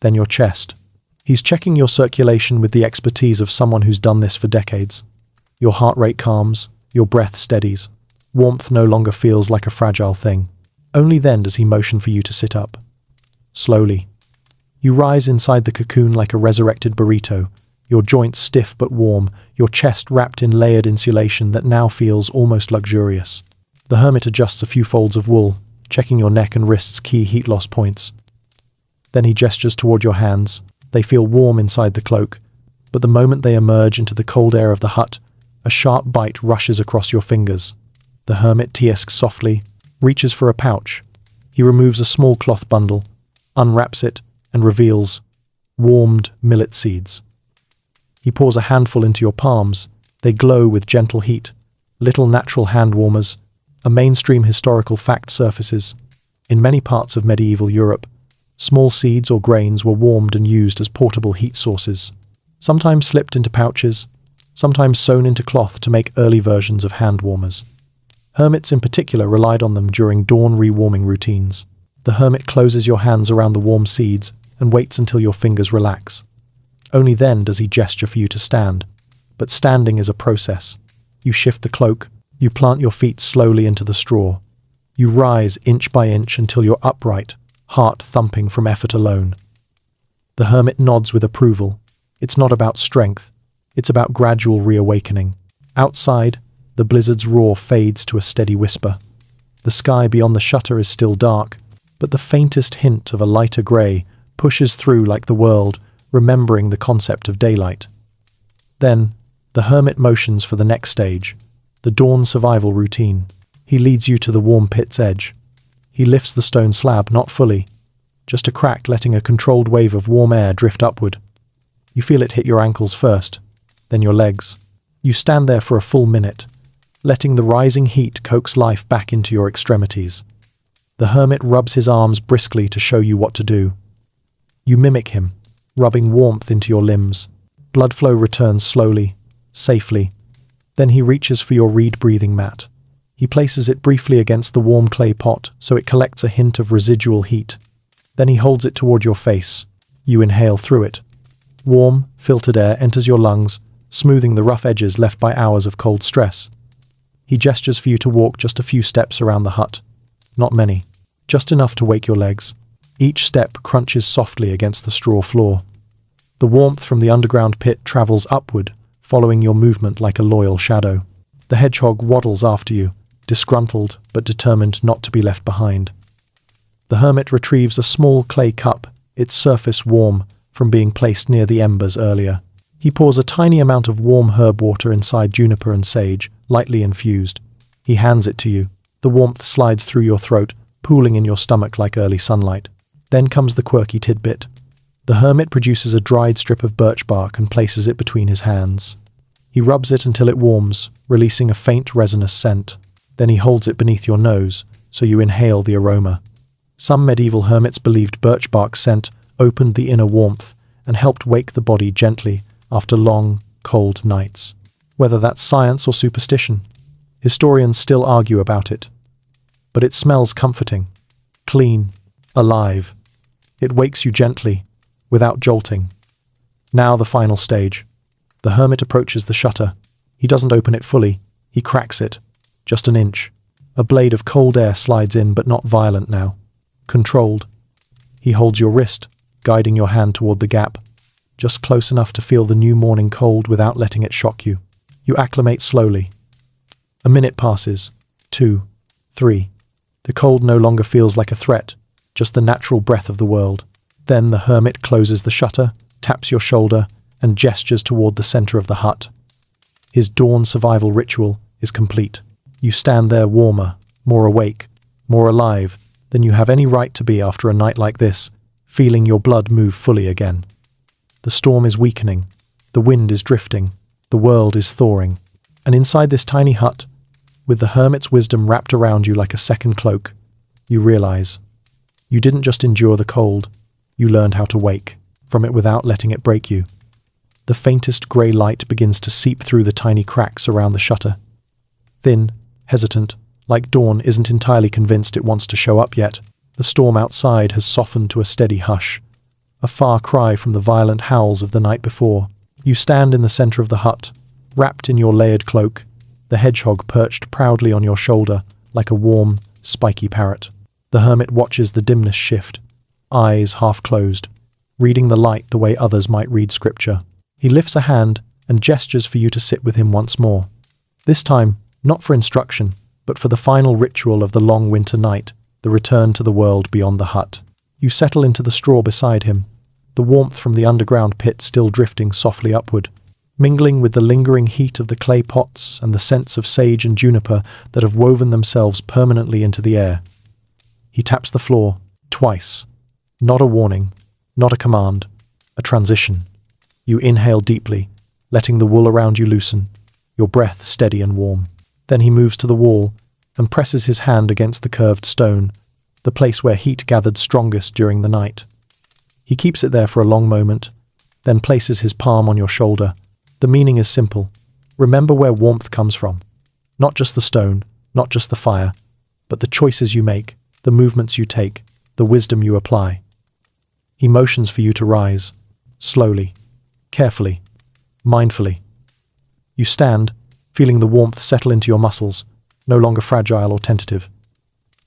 then your chest. He's checking your circulation with the expertise of someone who's done this for decades. Your heart rate calms, your breath steadies. Warmth no longer feels like a fragile thing. Only then does he motion for you to sit up. Slowly. You rise inside the cocoon like a resurrected burrito, your joints stiff but warm, your chest wrapped in layered insulation that now feels almost luxurious. The hermit adjusts a few folds of wool, checking your neck and wrists' key heat loss points. Then he gestures toward your hands. They feel warm inside the cloak, but the moment they emerge into the cold air of the hut, a sharp bite rushes across your fingers. The hermit tiesks softly, reaches for a pouch. He removes a small cloth bundle, unwraps it, and reveals warmed millet seeds. He pours a handful into your palms. They glow with gentle heat. Little natural hand warmers, a mainstream historical fact surfaces. In many parts of medieval Europe, small seeds or grains were warmed and used as portable heat sources, sometimes slipped into pouches, sometimes sewn into cloth to make early versions of hand warmers. Hermits in particular relied on them during dawn rewarming routines. The hermit closes your hands around the warm seeds and waits until your fingers relax. Only then does he gesture for you to stand. But standing is a process. You shift the cloak, you plant your feet slowly into the straw. You rise inch by inch until you're upright, heart thumping from effort alone. The hermit nods with approval. It's not about strength. It's about gradual reawakening. Outside, the blizzard's roar fades to a steady whisper. The sky beyond the shutter is still dark, but the faintest hint of a lighter grey pushes through like the world, remembering the concept of daylight. Then, the hermit motions for the next stage, the dawn survival routine. He leads you to the warm pit's edge. He lifts the stone slab, not fully, just a crack letting a controlled wave of warm air drift upward. You feel it hit your ankles first, then your legs. You stand there for a full minute, letting the rising heat coax life back into your extremities. The hermit rubs his arms briskly to show you what to do. You mimic him, rubbing warmth into your limbs. Blood flow returns slowly, safely. Then he reaches for your reed breathing mat. He places it briefly against the warm clay pot so it collects a hint of residual heat. Then he holds it toward your face. You inhale through it. Warm, filtered air enters your lungs, smoothing the rough edges left by hours of cold stress. He gestures for you to walk just a few steps around the hut. Not many, just enough to wake your legs. Each step crunches softly against the straw floor. The warmth from the underground pit travels upward, following your movement like a loyal shadow. The hedgehog waddles after you, disgruntled but determined not to be left behind. The hermit retrieves a small clay cup, its surface warm from being placed near the embers earlier. He pours a tiny amount of warm herb water inside juniper and sage, lightly infused. He hands it to you. The warmth slides through your throat, pooling in your stomach like early sunlight. Then comes the quirky tidbit. The hermit produces a dried strip of birch bark and places it between his hands. He rubs it until it warms, releasing a faint resinous scent. Then he holds it beneath your nose, so you inhale the aroma. Some medieval hermits believed birch bark scent opened the inner warmth and helped wake the body gently after long, cold nights. Whether that's science or superstition, historians still argue about it. But it smells comforting, clean, alive. It wakes you gently, without jolting. Now the final stage. The hermit approaches the shutter. He doesn't open it fully. He cracks it, just an inch. A blade of cold air slides in, but not violent now. Controlled. He holds your wrist, guiding your hand toward the gap, just close enough to feel the new morning cold without letting it shock you. You acclimate slowly. A minute passes. 2, 3. The cold no longer feels like a threat, just the natural breath of the world. Then the hermit closes the shutter, taps your shoulder, and gestures toward the center of the hut. His dawn survival ritual is complete. You stand there warmer, more awake, more alive than you have any right to be after a night like this, feeling your blood move fully again. The storm is weakening, the wind is drifting, the world is thawing, and inside this tiny hut, with the hermit's wisdom wrapped around you like a second cloak, you realize you didn't just endure the cold, you learned how to wake from it without letting it break you. The faintest grey light begins to seep through the tiny cracks around the shutter. Thin, hesitant, like dawn isn't entirely convinced it wants to show up yet. The storm outside has softened to a steady hush, a far cry from the violent howls of the night before. You stand in the center of the hut, wrapped in your layered cloak, the hedgehog perched proudly on your shoulder like a warm, spiky parrot. The hermit watches the dimness shift, eyes half closed, reading the light the way others might read scripture. He lifts a hand and gestures for you to sit with him once more. This time, not for instruction, but for the final ritual of the long winter night, the return to the world beyond the hut. You settle into the straw beside him, the warmth from the underground pit still drifting softly upward, mingling with the lingering heat of the clay pots and the scents of sage and juniper that have woven themselves permanently into the air. He taps the floor, twice. Not a warning, not a command, a transition. You inhale deeply, letting the wool around you loosen, your breath steady and warm. Then he moves to the wall and presses his hand against the curved stone, the place where heat gathered strongest during the night. He keeps it there for a long moment, then places his palm on your shoulder. The meaning is simple. Remember where warmth comes from. Not just the stone, not just the fire, but the choices you make, the movements you take, the wisdom you apply. He motions for you to rise, slowly, carefully, mindfully. You stand, feeling the warmth settle into your muscles, no longer fragile or tentative.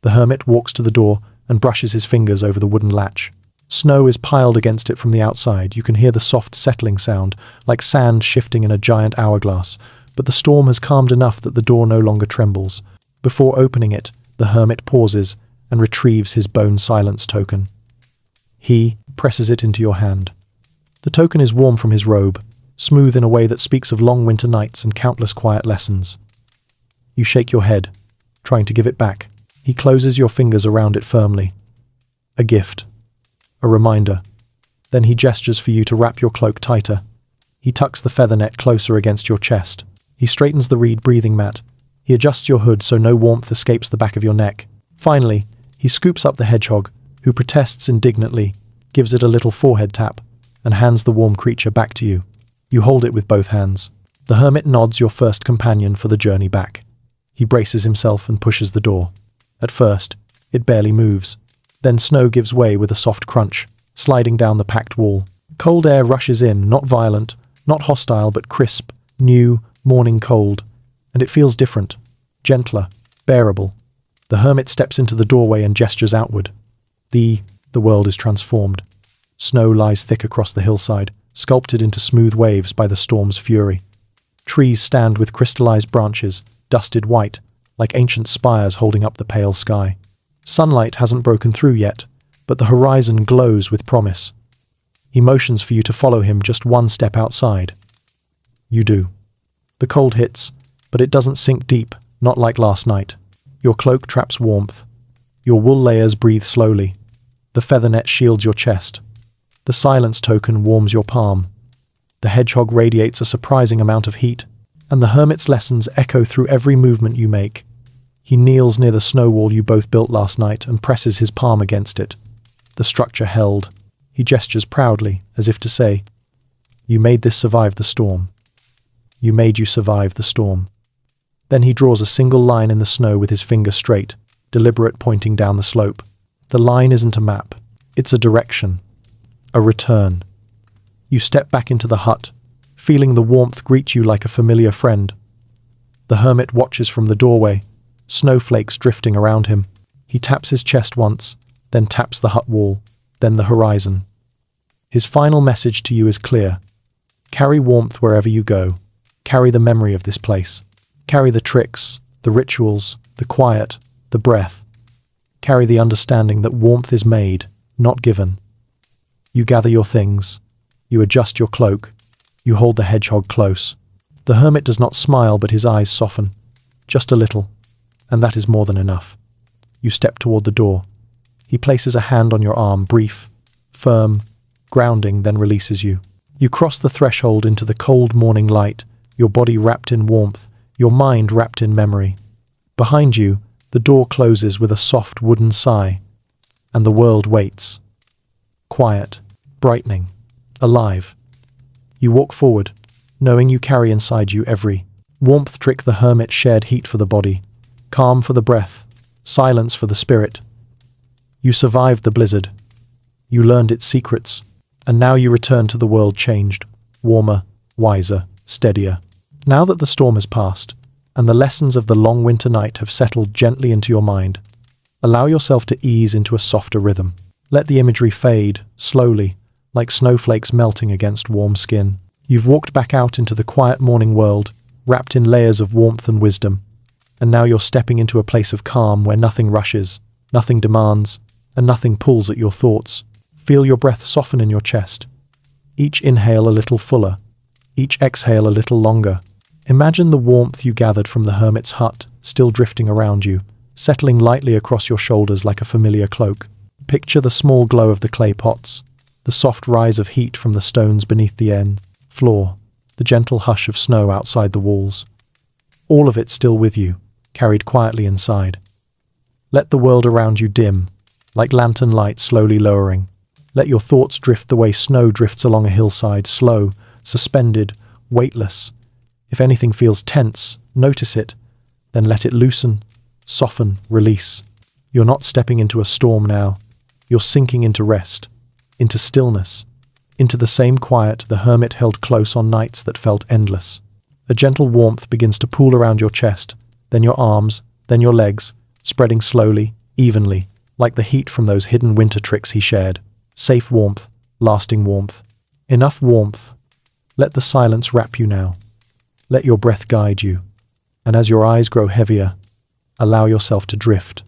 The hermit walks to the door and brushes his fingers over the wooden latch. Snow is piled against it from the outside. You can hear the soft settling sound, like sand shifting in a giant hourglass, but the storm has calmed enough that the door no longer trembles. Before opening it, the hermit pauses and retrieves his bone silence token. He presses it into your hand. The token is warm from his robe, smooth in a way that speaks of long winter nights and countless quiet lessons. You shake your head, trying to give it back. He closes your fingers around it firmly. A gift. A reminder. Then he gestures for you to wrap your cloak tighter. He tucks the feather net closer against your chest. He straightens the reed breathing mat. He adjusts your hood so no warmth escapes the back of your neck. Finally, he scoops up the hedgehog, who protests indignantly, gives it a little forehead tap, and hands the warm creature back to you. You hold it with both hands. The hermit nods your first companion for the journey back. He braces himself and pushes the door. At first, it barely moves. Then snow gives way with a soft crunch, sliding down the packed wall. Cold air rushes in, not violent, not hostile, but crisp, new, morning cold. And it feels different, gentler, bearable. The hermit steps into the doorway and gestures outward. The world is transformed. Snow lies thick across the hillside, sculpted into smooth waves by the storm's fury. Trees stand with crystallized branches, dusted white, like ancient spires holding up the pale sky. Sunlight hasn't broken through yet, but the horizon glows with promise. He motions for you to follow him just one step outside. You do. The cold hits, but it doesn't sink deep, not like last night. Your cloak traps warmth. Your wool layers breathe slowly. The feather net shields your chest. The silence token warms your palm. The hedgehog radiates a surprising amount of heat, and the hermit's lessons echo through every movement you make. He kneels near the snow wall you both built last night and presses his palm against it. The structure held. He gestures proudly, as if to say, "You made this survive the storm. You made you survive the storm." Then he draws a single line in the snow with his finger straight, deliberate, pointing down the slope. The line isn't a map. It's a direction. A return. You step back into the hut, feeling the warmth greet you like a familiar friend. The hermit watches from the doorway, snowflakes drifting around him. He taps his chest once, then taps the hut wall, then the horizon. His final message to you is clear. Carry warmth wherever you go. Carry the memory of this place. Carry the tricks, the rituals, the quiet, the breath. Carry the understanding that warmth is made, not given. You gather your things. You adjust your cloak. You hold the hedgehog close. The hermit does not smile, but his eyes soften. Just a little. And that is more than enough. You step toward the door. He places a hand on your arm, brief, firm, grounding, then releases you. You cross the threshold into the cold morning light, your body wrapped in warmth, your mind wrapped in memory. Behind you, the door closes with a soft wooden sigh, and the world waits. Quiet, brightening, alive. You walk forward, knowing you carry inside you every warmth trick the hermit shared, heat for the body, calm for the breath, silence for the spirit. You survived the blizzard. You learned its secrets, and now you return to the world changed, warmer, wiser, steadier. Now that the storm has passed, and the lessons of the long winter night have settled gently into your mind, allow yourself to ease into a softer rhythm. Let the imagery fade, slowly, like snowflakes melting against warm skin. You've walked back out into the quiet morning world, wrapped in layers of warmth and wisdom, and now you're stepping into a place of calm where nothing rushes, nothing demands, and nothing pulls at your thoughts. Feel your breath soften in your chest. Each inhale a little fuller, each exhale a little longer. Imagine the warmth you gathered from the hermit's hut still drifting around you, settling lightly across your shoulders like a familiar cloak. Picture the small glow of the clay pots, the soft rise of heat from the stones beneath the floor, the gentle hush of snow outside the walls. All of it still with you, carried quietly inside. Let the world around you dim, like lantern light slowly lowering. Let your thoughts drift the way snow drifts along a hillside, slow, suspended, weightless. If anything feels tense, notice it, then let it loosen, soften, release. You're not stepping into a storm now. You're sinking into rest, into stillness, into the same quiet the hermit held close on nights that felt endless. A gentle warmth begins to pool around your chest, then your arms, then your legs, spreading slowly, evenly, like the heat from those hidden winter tricks he shared. Safe warmth, lasting warmth. Enough warmth. Let the silence wrap you now. Let your breath guide you. And as your eyes grow heavier, allow yourself to drift,